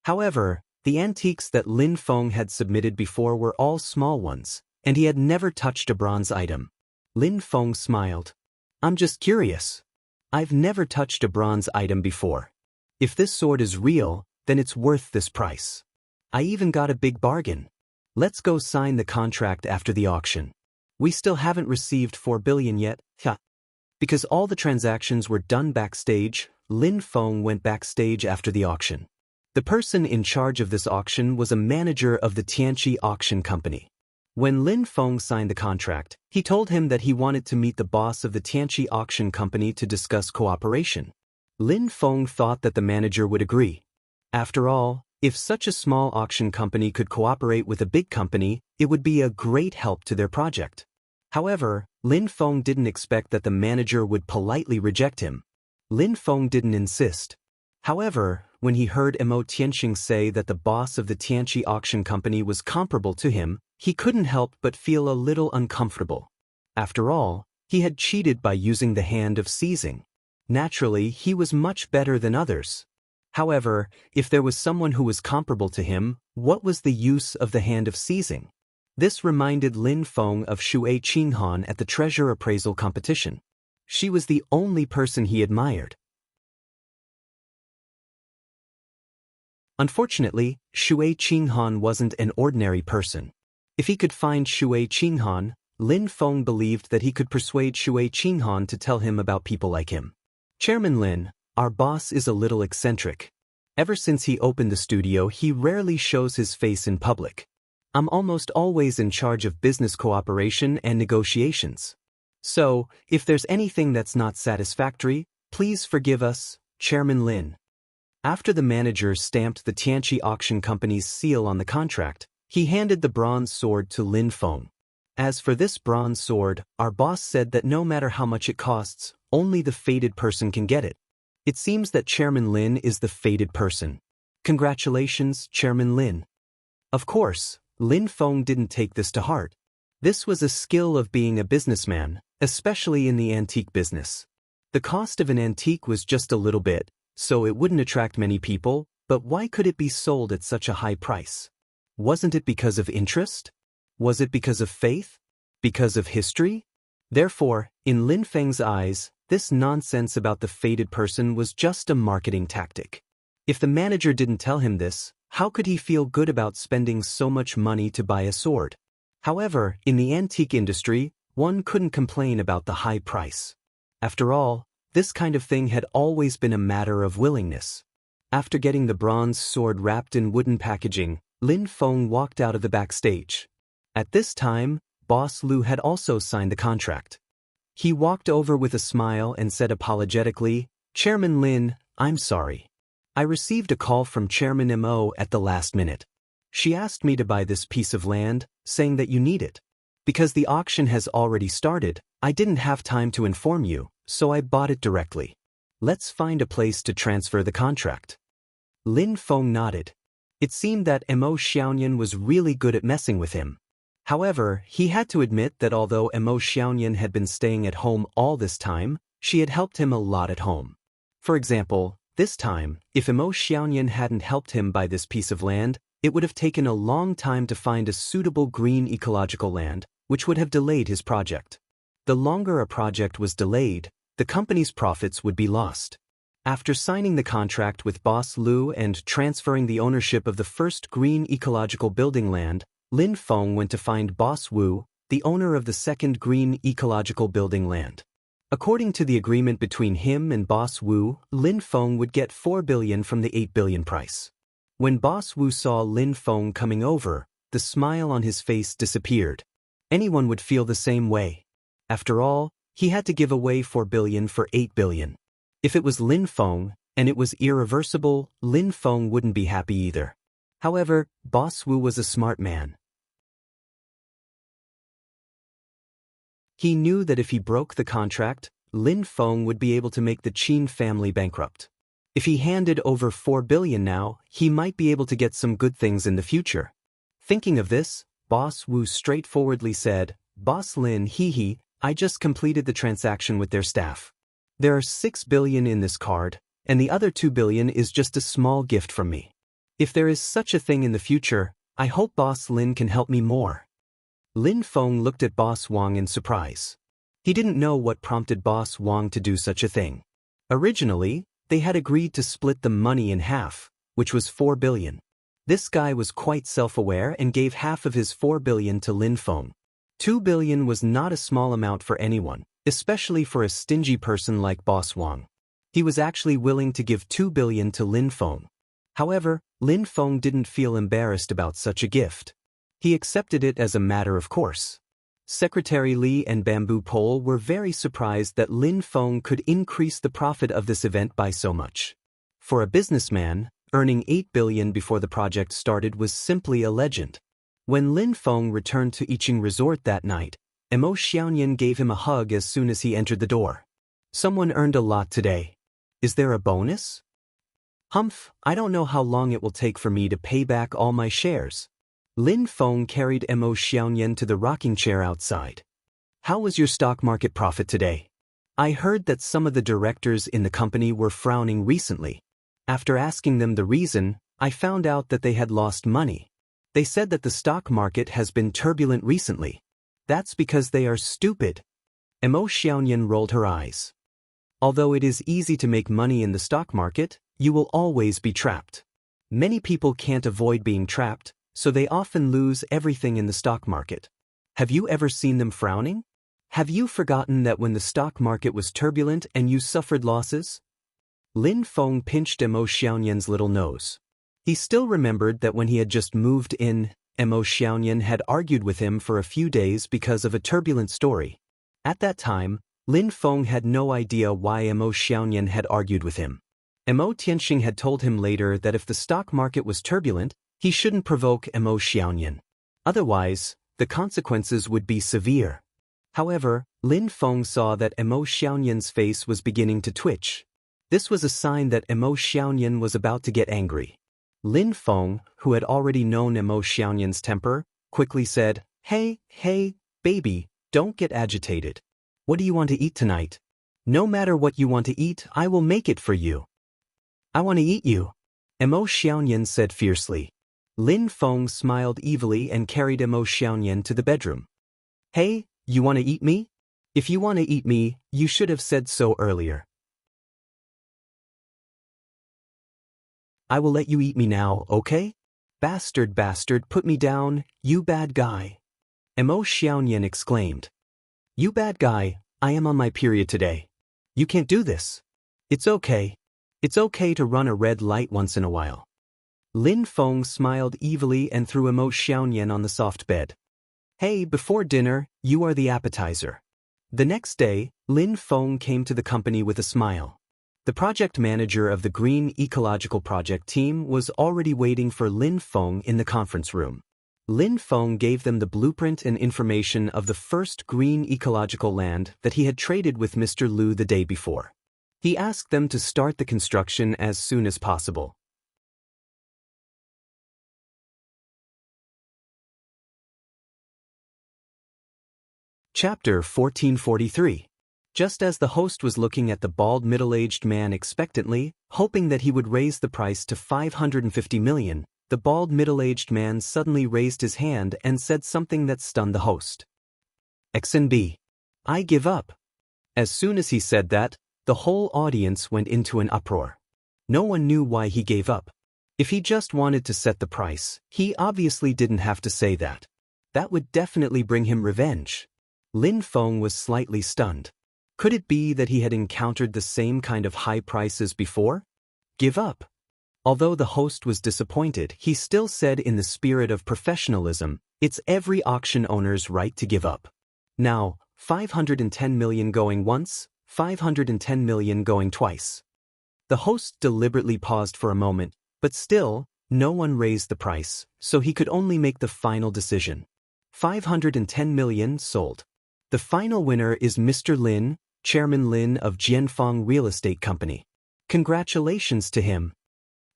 However, the antiques that Lin Feng had submitted before were all small ones, and he had never touched a bronze item. Lin Feng smiled. I'm just curious. I've never touched a bronze item before. If this sword is real, then it's worth this price. I even got a big bargain. Let's go sign the contract after the auction. We still haven't received 4 billion yet, Because all the transactions were done backstage, Lin Feng went backstage after the auction. The person in charge of this auction was a manager of the Tianqi Auction Company. When Lin Feng signed the contract, he told him that he wanted to meet the boss of the Tianqi Auction Company to discuss cooperation. Lin Feng thought that the manager would agree. After all, if such a small auction company could cooperate with a big company, it would be a great help to their project. However, Lin Feng didn't expect that the manager would politely reject him. Lin Feng didn't insist. However, when he heard Mo Tianxing say that the boss of the Tianqi Auction Company was comparable to him, he couldn't help but feel a little uncomfortable. After all, he had cheated by using the hand of seizing. Naturally, he was much better than others. However, if there was someone who was comparable to him, what was the use of the hand of seizing? This reminded Lin Feng of Xue Qinghan at the treasure appraisal competition. She was the only person he admired. Unfortunately, Xue Qinghan wasn't an ordinary person. If he could find Xue Qinghan, Lin Feng believed that he could persuade Xue Qinghan to tell him about people like him. Chairman Lin, our boss is a little eccentric. Ever since he opened the studio, he rarely shows his face in public. I'm almost always in charge of business cooperation and negotiations. So, if there's anything that's not satisfactory, please forgive us, Chairman Lin. After the manager stamped the Tianqi Auction Company's seal on the contract, he handed the bronze sword to Lin Feng. As for this bronze sword, our boss said that no matter how much it costs, only the fated person can get it. It seems that Chairman Lin is the fated person. Congratulations, Chairman Lin. Of course, Lin Feng didn't take this to heart. This was a skill of being a businessman, especially in the antique business. The cost of an antique was just a little bit, so it wouldn't attract many people, but why could it be sold at such a high price? Wasn't it because of interest? Was it because of faith? Because of history? Therefore, in Lin Feng's eyes, this nonsense about the fated person was just a marketing tactic. If the manager didn't tell him this, how could he feel good about spending so much money to buy a sword? However, in the antique industry, one couldn't complain about the high price. After all, this kind of thing had always been a matter of willingness. After getting the bronze sword wrapped in wooden packaging, Lin Feng walked out of the backstage. At this time, Boss Lu had also signed the contract. He walked over with a smile and said apologetically, "Chairman Lin, I'm sorry. I received a call from Chairman Mo at the last minute. She asked me to buy this piece of land, saying that you need it. Because the auction has already started, I didn't have time to inform you, so I bought it directly. Let's find a place to transfer the contract." Lin Feng nodded. It seemed that Mo Xiaoyan was really good at messing with him. However, he had to admit that although Mo Xiaoyan had been staying at home all this time, she had helped him a lot at home. For example, this time, if Mo Xiaoyan hadn't helped him buy this piece of land, it would have taken a long time to find a suitable green ecological land, which would have delayed his project. The longer a project was delayed, the company's profits would be lost. After signing the contract with Boss Lu and transferring the ownership of the first green ecological building land, Lin Feng went to find Boss Wu, the owner of the second green ecological building land. According to the agreement between him and Boss Wu, Lin Feng would get 4 billion from the 8 billion price. When Boss Wu saw Lin Feng coming over, the smile on his face disappeared. Anyone would feel the same way. After all, he had to give away 4 billion for 8 billion. If it was Lin Feng, and it was irreversible, Lin Feng wouldn't be happy either. However, Boss Wu was a smart man. He knew that if he broke the contract, Lin Feng would be able to make the Qin family bankrupt. If he handed over 4 billion now, he might be able to get some good things in the future. Thinking of this, Boss Wu straightforwardly said, "Boss Lin, I just completed the transaction with their staff. There are 6 billion in this card, and the other 2 billion is just a small gift from me. If there is such a thing in the future, I hope Boss Lin can help me more." Lin Feng looked at Boss Wang in surprise. He didn't know what prompted Boss Wang to do such a thing. Originally, they had agreed to split the money in half, which was 4 billion. This guy was quite self-aware and gave half of his 4 billion to Lin Feng. 2 billion was not a small amount for anyone, especially for a stingy person like Boss Wang. He was actually willing to give 2 billion to Lin Feng. However, Lin Feng didn't feel embarrassed about such a gift. He accepted it as a matter of course. Secretary Li and Bamboo Pole were very surprised that Lin Feng could increase the profit of this event by so much. For a businessman, earning 8 billion before the project started was simply a legend. When Lin Feng returned to Yiqing Resort that night, Mo Xiaoyan gave him a hug as soon as he entered the door. "Someone earned a lot today. Is there a bonus?" "Humph, I don't know how long it will take for me to pay back all my shares." Lin Feng carried Mo Xiaoyan to the rocking chair outside. "How was your stock market profit today? I heard that some of the directors in the company were frowning recently. After asking them the reason, I found out that they had lost money. They said that the stock market has been turbulent recently. That's because they are stupid." Mo Xiaoyan rolled her eyes. "Although it is easy to make money in the stock market, you will always be trapped. Many people can't avoid being trapped, so they often lose everything in the stock market. Have you ever seen them frowning? Have you forgotten that when the stock market was turbulent and you suffered losses?" Lin Feng pinched Mo Xiaoyan's little nose. He still remembered that when he had just moved in, Mo Xiaoyan had argued with him for a few days because of a turbulent story. At that time, Lin Feng had no idea why Mo Xiaoyan had argued with him. Mo Tianxing had told him later that if the stock market was turbulent, he shouldn't provoke Mo Xiaoyan. Otherwise, the consequences would be severe. However, Lin Feng saw that Emo Xiaoyan's face was beginning to twitch. This was a sign that Emo Xiaoyan was about to get angry. Lin Feng, who had already known Emo Xiaoyan's temper, quickly said, Hey, baby, don't get agitated. What do you want to eat tonight? No matter what you want to eat, I will make it for you. I want to eat you, Emo Xiaoyan said fiercely. Lin Feng smiled evilly and carried Emo Xiaoyan to the bedroom. Hey, you want to eat me? If you want to eat me, you should have said so earlier. I will let you eat me now, okay? Bastard, put me down, you bad guy. Emo Xiaoyan exclaimed. You bad guy, I am on my period today. You can't do this. It's okay. It's okay to run a red light once in a while. Lin Feng smiled evilly and threw Emo Xiaoyan on the soft bed. Hey, before dinner, you are the appetizer. The next day, Lin Feng came to the company with a smile. The project manager of the Green Ecological Project team was already waiting for Lin Feng in the conference room. Lin Feng gave them the blueprint and information of the first green ecological land that he had traded with Mr. Liu the day before. He asked them to start the construction as soon as possible. Chapter 1443. Just as the host was looking at the bald middle-aged man expectantly, hoping that he would raise the price to 550 million, the bald middle-aged man suddenly raised his hand and said something that stunned the host. XNB. I give up. As soon as he said that, the whole audience went into an uproar. No one knew why he gave up. If he just wanted to set the price, he obviously didn't have to say that. That would definitely bring him revenge. Lin Feng was slightly stunned. Could it be that he had encountered the same kind of high prices before? Give up. Although the host was disappointed, he still said in the spirit of professionalism, it's every auction owner's right to give up. Now, 510 million going once, 510 million going twice. The host deliberately paused for a moment, but still, no one raised the price, so he could only make the final decision. 510 million sold. The final winner is Mr. Lin, Chairman Lin of Jianfang Real Estate Company. Congratulations to him.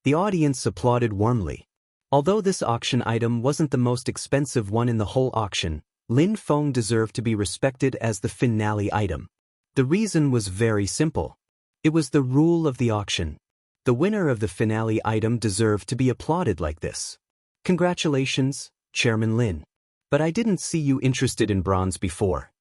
The audience applauded warmly. Although this auction item wasn't the most expensive one in the whole auction, Lin Feng deserved to be respected as the finale item. The reason was very simple. It was the rule of the auction. The winner of the finale item deserved to be applauded like this. Congratulations, Chairman Lin. But I didn't see you interested in bronze before.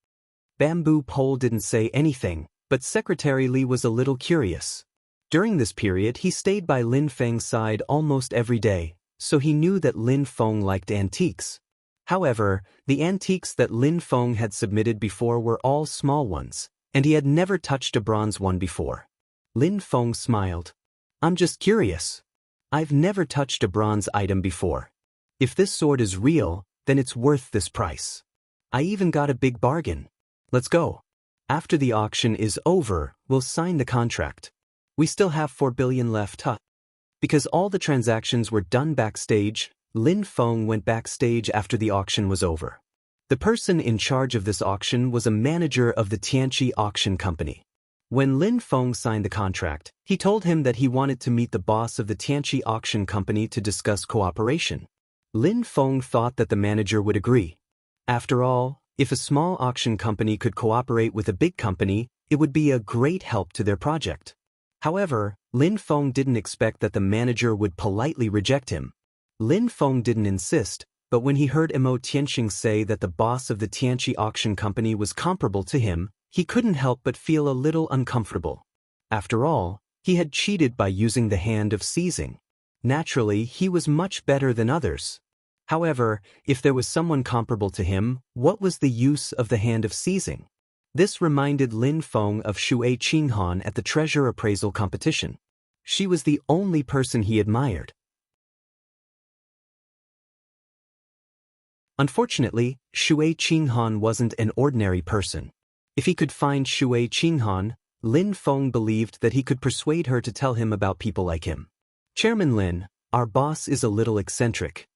Bamboo Pole didn't say anything, but Secretary Li was a little curious. During this period he stayed by Lin Feng's side almost every day, so he knew that Lin Feng liked antiques. However, the antiques that Lin Feng had submitted before were all small ones, and he had never touched a bronze one before. Lin Feng smiled. I'm just curious. I've never touched a bronze item before. If this sword is real, then it's worth this price. I even got a big bargain. Let's go. After the auction is over, we'll sign the contract. We still have 4 billion left, huh? Because all the transactions were done backstage, Lin Feng went backstage after the auction was over. The person in charge of this auction was a manager of the Tianqi Auction Company. When Lin Feng signed the contract, he told him that he wanted to meet the boss of the Tianqi Auction Company to discuss cooperation. Lin Feng thought that the manager would agree. After all, if a small auction company could cooperate with a big company, it would be a great help to their project. However, Lin Feng didn't expect that the manager would politely reject him. Lin Feng didn't insist, but when he heard Emo Tianxing say that the boss of the Tianqi Auction Company was comparable to him, he couldn't help but feel a little uncomfortable. After all, he had cheated by using the hand of seizing. Naturally, he was much better than others. However, if there was someone comparable to him, what was the use of the hand of seizing? This reminded Lin Feng of Xue Qinghan at the treasure appraisal competition. She was the only person he admired. Unfortunately, Xue Qinghan wasn't an ordinary person. If he could find Xue Qinghan, Lin Feng believed that he could persuade her to tell him about people like him. Chairman Lin, our boss is a little eccentric.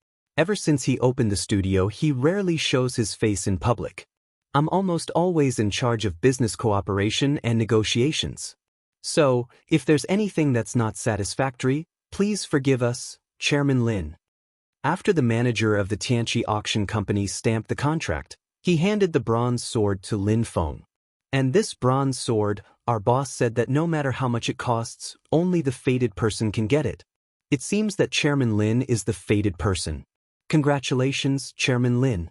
Ever since he opened the studio, he rarely shows his face in public. I'm almost always in charge of business cooperation and negotiations. So, if there's anything that's not satisfactory, please forgive us, Chairman Lin. After the manager of the Tianqi auction company stamped the contract, he handed the bronze sword to Lin Feng. And this bronze sword, our boss said that no matter how much it costs, only the fated person can get it. It seems that Chairman Lin is the fated person. Congratulations, Chairman Lin.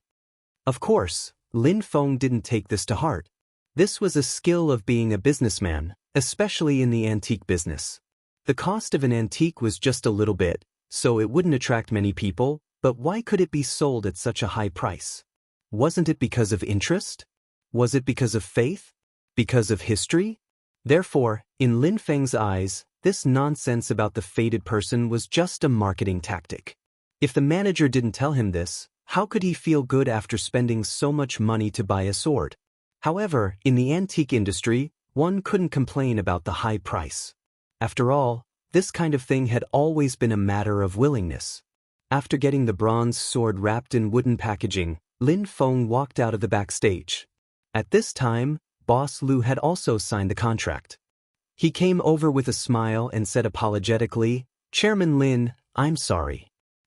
Of course, Lin Feng didn't take this to heart. This was a skill of being a businessman, especially in the antique business. The cost of an antique was just a little bit, so it wouldn't attract many people, but why could it be sold at such a high price? Wasn't it because of interest? Was it because of faith? Because of history? Therefore, in Lin Feng's eyes, this nonsense about the fated person was just a marketing tactic. If the manager didn't tell him this, how could he feel good after spending so much money to buy a sword? However, in the antique industry, one couldn't complain about the high price. After all, this kind of thing had always been a matter of willingness. After getting the bronze sword wrapped in wooden packaging, Lin Feng walked out of the backstage. At this time, Boss Lu had also signed the contract. He came over with a smile and said apologetically, "Chairman Lin, I'm sorry.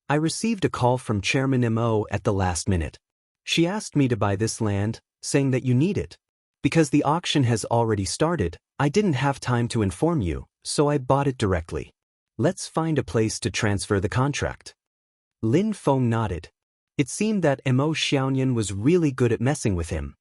I received a call from Chairman Mo at the last minute. She asked me to buy this land, saying that you need it. Because the auction has already started, I didn't have time to inform you, so I bought it directly. Let's find a place to transfer the contract." Lin Feng nodded. It seemed that Mo Xiaoyan was really good at messing with him.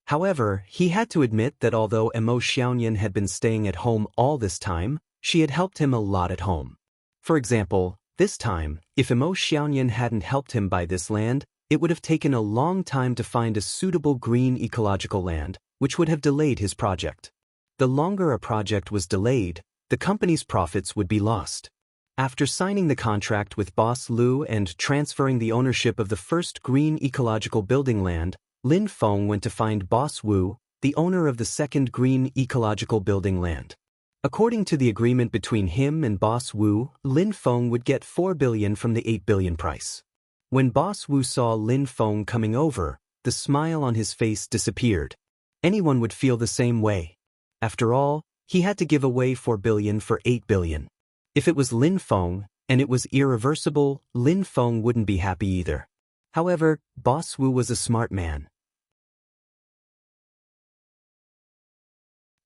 However, he had to admit that although Mo Xiaoyan had been staying at home all this time, she had helped him a lot at home. For example, this time, if Mo Xiaoyan hadn't helped him buy this land, it would have taken a long time to find a suitable green ecological land, which would have delayed his project. The longer a project was delayed, the company's profits would be lost. After signing the contract with Boss Lu and transferring the ownership of the first green ecological building land, Lin Feng went to find Boss Wu, the owner of the second green ecological building land. According to the agreement between him and Boss Wu, Lin Feng would get 4 billion from the 8 billion price. When Boss Wu saw Lin Feng coming over, the smile on his face disappeared. Anyone would feel the same way. After all, he had to give away 4 billion for 8 billion. If it was Lin Feng, and it was irreversible, Lin Feng wouldn't be happy either. However, Boss Wu was a smart man.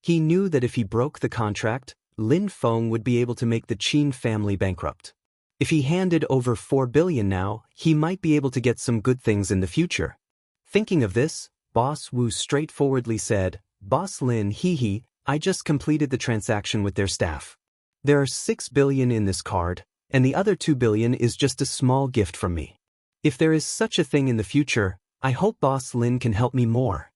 He knew that if he broke the contract, Lin Feng would be able to make the Qin family bankrupt. If he handed over 4 billion now, he might be able to get some good things in the future. Thinking of this, Boss Wu straightforwardly said, "Boss Lin, hee, I just completed the transaction with their staff. There are 6 billion in this card, and the other 2 billion is just a small gift from me. If there is such a thing in the future, I hope Boss Lin can help me more."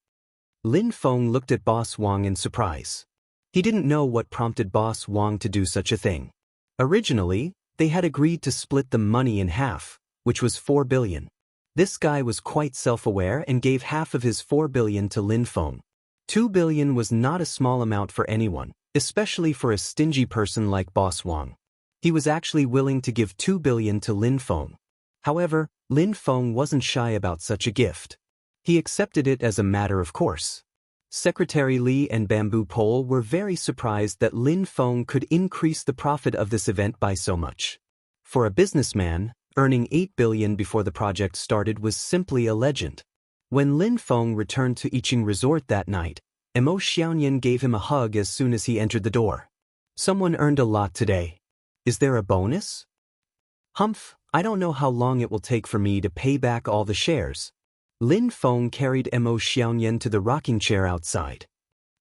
Lin Feng looked at Boss Wang in surprise. He didn't know what prompted Boss Wang to do such a thing. Originally, they had agreed to split the money in half, which was 4 billion. This guy was quite self-aware and gave half of his 4 billion to Lin Feng. 2 billion was not a small amount for anyone, especially for a stingy person like Boss Wang. He was actually willing to give 2 billion to Lin Feng. However, Lin Feng wasn't shy about such a gift. He accepted it as a matter of course. Secretary Li and Bamboo Pole were very surprised that Lin Feng could increase the profit of this event by so much. For a businessman, earning 8 billion before the project started was simply a legend. When Lin Feng returned to Yiqing Resort that night, Mo Xiaoyan gave him a hug as soon as he entered the door. "Someone earned a lot today. Is there a bonus?" "Humph, I don't know how long it will take for me to pay back all the shares." Lin Feng carried Mo Xiaoyan to the rocking chair outside.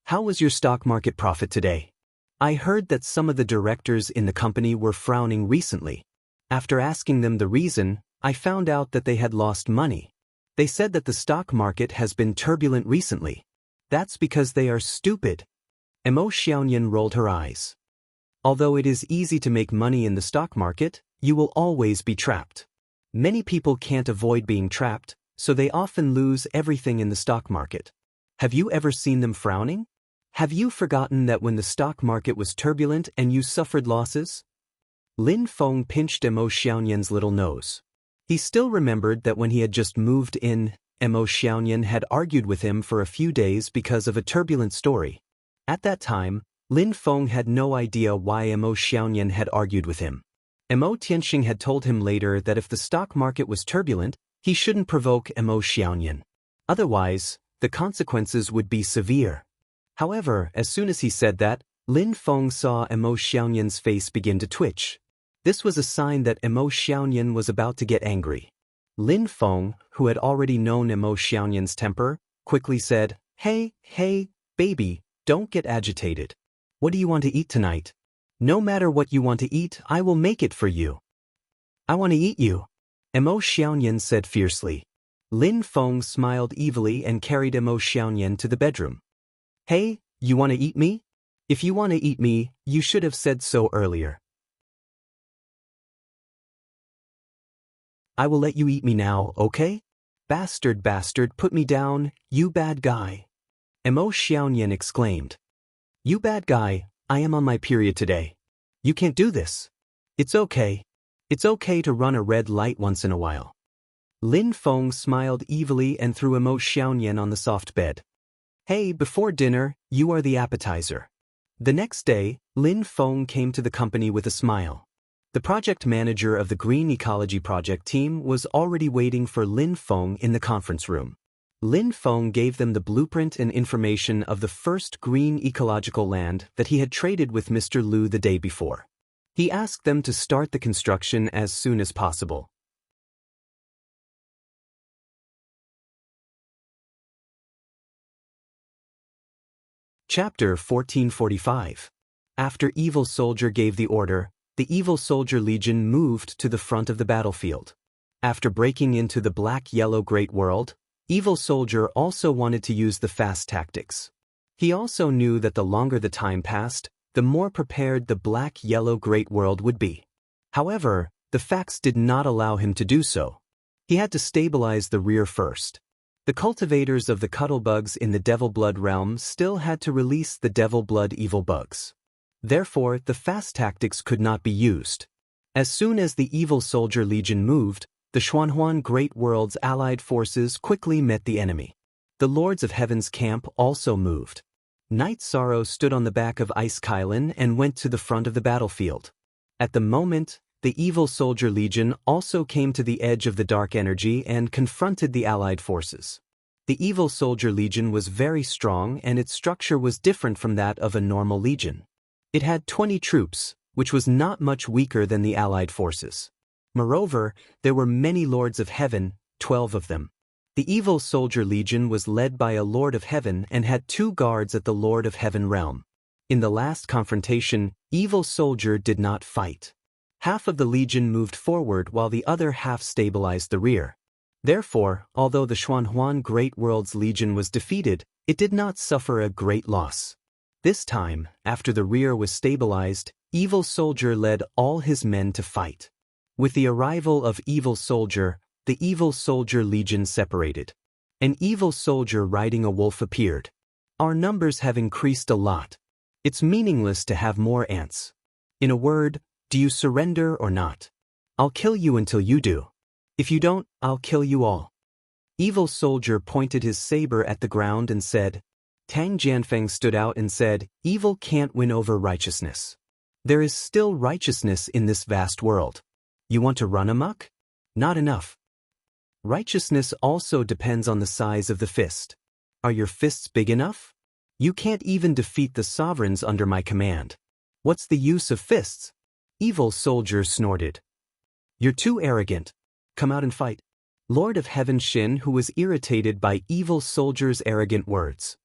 "How was your stock market profit today? I heard that some of the directors in the company were frowning recently. After asking them the reason, I found out that they had lost money. They said that the stock market has been turbulent recently. That's because they are stupid." Mo Xiaoyan rolled her eyes. "Although it is easy to make money in the stock market, you will always be trapped. Many people can't avoid being trapped, so they often lose everything in the stock market. Have you ever seen them frowning? Have you forgotten that when the stock market was turbulent and you suffered losses?" Lin Feng pinched Mo Xiaoyan's little nose. He still remembered that when he had just moved in, Mo Xiaoyan had argued with him for a few days because of a turbulent story. At that time, Lin Feng had no idea why Mo Xiaoyan had argued with him. Mo Tianxing had told him later that if the stock market was turbulent, he shouldn't provoke Mo Xiaoyan. Otherwise, the consequences would be severe. However, as soon as he said that, Lin Feng saw Mo Xiaoyan's face begin to twitch. This was a sign that Mo Xiaoyan was about to get angry. Lin Feng, who had already known Mo Xiaoyan's temper, quickly said, Hey, baby, don't get agitated. What do you want to eat tonight? No matter what you want to eat, I will make it for you. I want to eat you, Mo Xiaoyan said fiercely. Lin Feng smiled evilly and carried Mo Xiaoyan to the bedroom. Hey, you want to eat me? If you want to eat me, you should have said so earlier. I will let you eat me now, okay? Bastard, put me down, you bad guy. Mo Xiaoyan exclaimed. You bad guy, I am on my period today. You can't do this. It's okay. It's okay to run a red light once in a while. Lin Feng smiled evilly and threw Mo Xiaoyan on the soft bed. Hey, before dinner, you are the appetizer. The next day, Lin Feng came to the company with a smile. The project manager of the Green Ecology Project team was already waiting for Lin Feng in the conference room. Lin Feng gave them the blueprint and information of the first green ecological land that he had traded with Mr. Liu the day before. He asked them to start the construction as soon as possible. Chapter 1445. After Evil Soldier gave the order, the Evil Soldier Legion moved to the front of the battlefield. After breaking into the Black-Yellow Great World, Evil Soldier also wanted to use the fast tactics. He also knew that the longer the time passed, the more prepared the Black-Yellow Great World would be. However, the facts did not allow him to do so. He had to stabilize the rear first. The cultivators of the cuddlebugs in the Devil Blood realm still had to release the Devil Blood evil bugs. Therefore, the fast tactics could not be used. As soon as the Evil Soldier Legion moved, the Xuanhuan Great World's allied forces quickly met the enemy. The Lords of Heaven's camp also moved. Night Sorrow stood on the back of Ice Kylan and went to the front of the battlefield. At the moment, the Evil Soldier Legion also came to the edge of the dark energy and confronted the allied forces. The Evil Soldier Legion was very strong and its structure was different from that of a normal legion. It had 20 troops, which was not much weaker than the allied forces. Moreover, there were many Lords of Heaven, 12 of them. The Evil Soldier Legion was led by a Lord of Heaven and had 2 guards at the Lord of Heaven realm. In the last confrontation, Evil Soldier did not fight. Half of the legion moved forward while the other half stabilized the rear. Therefore, although the Xuanhuan Great World's legion was defeated, it did not suffer a great loss. This time, after the rear was stabilized, Evil Soldier led all his men to fight. With the arrival of Evil Soldier, the Evil Soldier Legion separated. An evil soldier riding a wolf appeared. Our numbers have increased a lot. It's meaningless to have more ants. In a word, do you surrender or not? I'll kill you until you do. If you don't, I'll kill you all. Evil Soldier pointed his saber at the ground and said. Tang Jianfeng stood out and said, Evil can't win over righteousness. There is still righteousness in this vast world. You want to run amok? Not enough. Righteousness also depends on the size of the fist. Are your fists big enough? You can't even defeat the sovereigns under my command. What's the use of fists? Evil Soldier snorted. You're too arrogant. Come out and fight. Lord of Heaven Shin, who was irritated by Evil Soldier's arrogant words.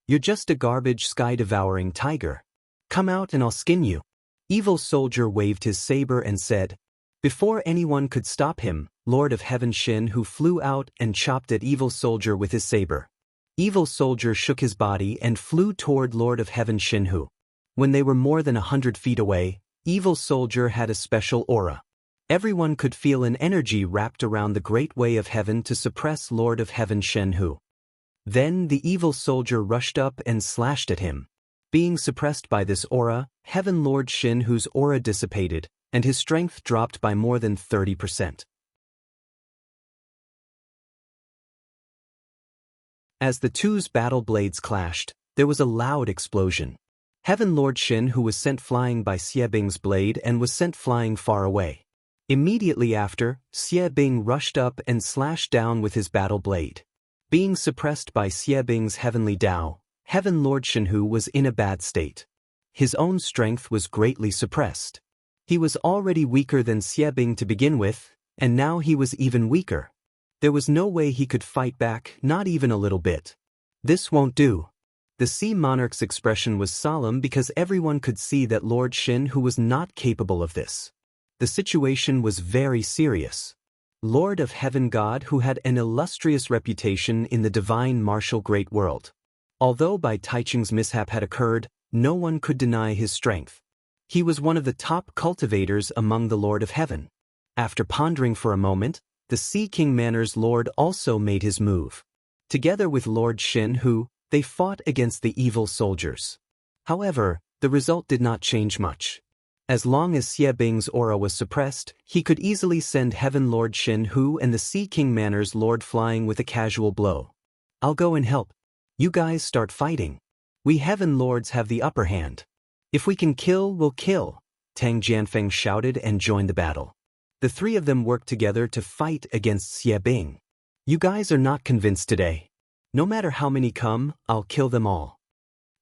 You're just a garbage sky-devouring tiger. Come out and I'll skin you. Evil Soldier waved his saber and said. Before anyone could stop him, Lord of Heaven Shin who flew out and chopped at Evil Soldier with his saber. Evil Soldier shook his body and flew toward Lord of Heaven Shinhu. When they were more than 100 feet away, Evil Soldier had a special aura. Everyone could feel an energy wrapped around the great way of heaven to suppress Lord of Heaven Shenhu. Then the Evil Soldier rushed up and slashed at him. Being suppressed by this aura, Heaven Lord Shinhu's aura dissipated, and his strength dropped by more than 30%. As the two's battle blades clashed, there was a loud explosion. Heaven Lord Shin, who was sent flying by Xie Bing's blade and was sent flying far away. Immediately after, Xie Bing rushed up and slashed down with his battle blade. Being suppressed by Xie Bing's heavenly Tao, Heaven Lord Shenhu was in a bad state. His own strength was greatly suppressed. He was already weaker than Xie Bing to begin with, and now he was even weaker. There was no way he could fight back, not even a little bit. This won't do. The Sea Monarch's expression was solemn because everyone could see that Lord Shin who was not capable of this. The situation was very serious. Lord of Heaven God who had an illustrious reputation in the divine martial great world. Although Bai Taiching's mishap had occurred, no one could deny his strength. He was one of the top cultivators among the Lord of Heaven. After pondering for a moment, the Sea King Manor's Lord also made his move. Together with Lord Shin who, they fought against the evil soldiers. However, the result did not change much. As long as Xie Bing's aura was suppressed, he could easily send Heaven Lord Shin Hu and the Sea King Manor's Lord flying with a casual blow. I'll go and help. You guys start fighting. We Heaven Lords have the upper hand. If we can kill, we'll kill, Tang Jianfeng shouted and joined the battle. The three of them worked together to fight against Xie Bing. You guys are not convinced today. No matter how many come, I'll kill them all.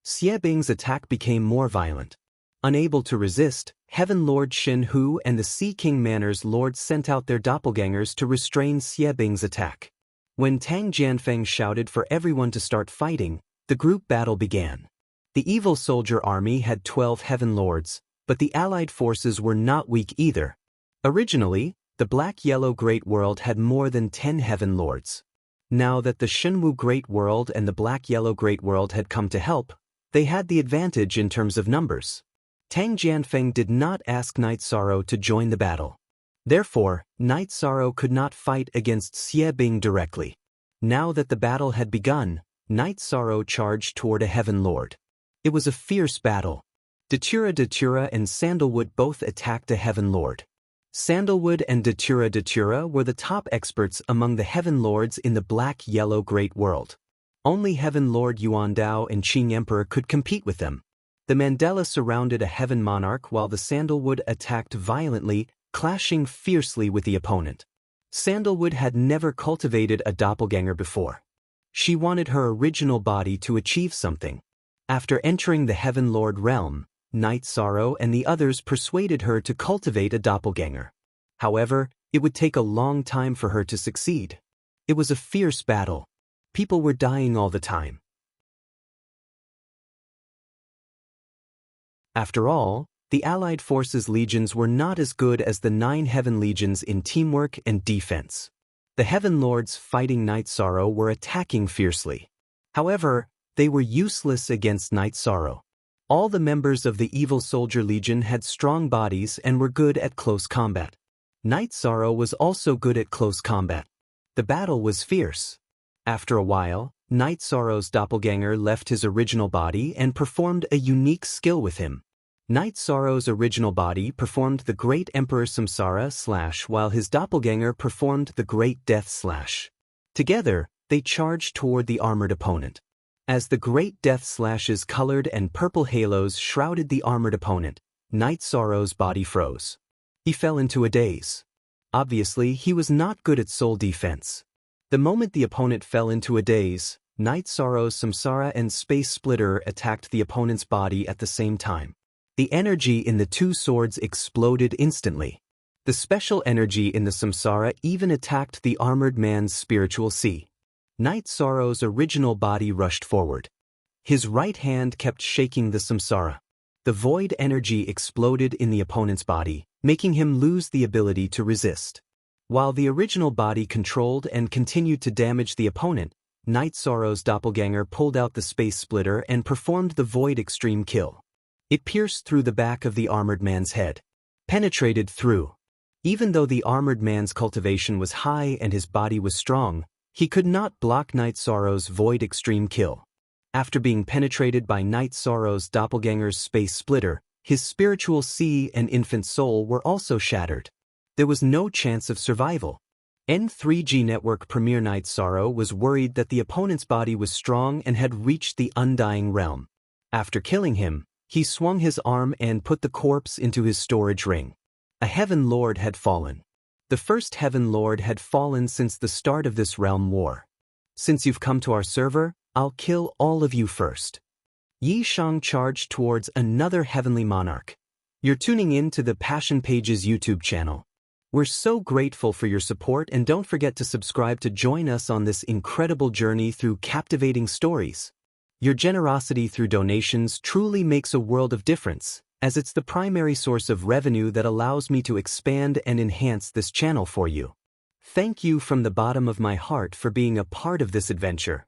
Xie Bing's attack became more violent. Unable to resist, Heaven Lord Shin Hu and the Sea King Manor's Lord sent out their doppelgangers to restrain Xie Bing's attack. When Tang Jianfeng shouted for everyone to start fighting, the group battle began. The evil soldier army had 12 Heaven Lords, but the allied forces were not weak either. Originally, the Black-Yellow Great World had more than 10 Heaven Lords. Now that the Shenwu Great World and the Black-Yellow Great World had come to help, they had the advantage in terms of numbers. Tang Jianfeng did not ask Night Sorrow to join the battle. Therefore, Night Sorrow could not fight against Xie Bing directly. Now that the battle had begun, Night Sorrow charged toward a Heaven Lord. It was a fierce battle. Datura and Sandalwood both attacked a Heaven Lord. Sandalwood and Datura were the top experts among the Heaven Lords in the Black-Yellow Great World. Only Heaven Lord Yuan Dao and Qing Emperor could compete with them. The Mandela surrounded a Heaven Monarch while the Sandalwood attacked violently, clashing fiercely with the opponent. Sandalwood had never cultivated a doppelganger before. She wanted her original body to achieve something. After entering the Heaven Lord realm, Night Sorrow and the others persuaded her to cultivate a doppelganger. However, it would take a long time for her to succeed. It was a fierce battle. People were dying all the time. After all, the Allied forces' legions were not as good as the 9 Heaven Legions in teamwork and defense. The Heaven Lords fighting Night Sorrow were attacking fiercely. However, they were useless against Night Sorrow. All the members of the Evil Soldier Legion had strong bodies and were good at close combat. Night Sorrow was also good at close combat. The battle was fierce. After a while, Night Sorrow's doppelganger left his original body and performed a unique skill with him. Night Sorrow's original body performed the Great Emperor Samsara / while his doppelganger performed the Great Death /. Together, they charged toward the armored opponent. As the Great Death/'s colored and purple halos shrouded the armored opponent, Night Sorrow's body froze. He fell into a daze. Obviously, he was not good at soul defense. The moment the opponent fell into a daze, Night Sorrow's Samsara and Space Splitter attacked the opponent's body at the same time. The energy in the two swords exploded instantly. The special energy in the Samsara even attacked the armored man's spiritual sea. Night Sorrow's original body rushed forward. His right hand kept shaking the Samsara. The void energy exploded in the opponent's body, making him lose the ability to resist. While the original body controlled and continued to damage the opponent, Night Sorrow's doppelganger pulled out the Space Splitter and performed the Void Extreme Kill. It pierced through the back of the armored man's head. Penetrated through. Even though the armored man's cultivation was high and his body was strong, he could not block Night Sorrow's Void Extreme Kill. After being penetrated by Night Sorrow's doppelganger's Space Splitter, his spiritual sea and infant soul were also shattered. There was no chance of survival. N3G Network Premier Knight Sorrow was worried that the opponent's body was strong and had reached the Undying Realm. After killing him, he swung his arm and put the corpse into his storage ring. A Heaven Lord had fallen. The first Heaven Lord had fallen since the start of this realm war. Since you've come to our server, I'll kill all of you first. Yi Shang charged towards another heavenly monarch. You're tuning in to the Passion Pages YouTube channel. We're so grateful for your support, and don't forget to subscribe to join us on this incredible journey through captivating stories. Your generosity through donations truly makes a world of difference, as it's the primary source of revenue that allows me to expand and enhance this channel for you. Thank you from the bottom of my heart for being a part of this adventure.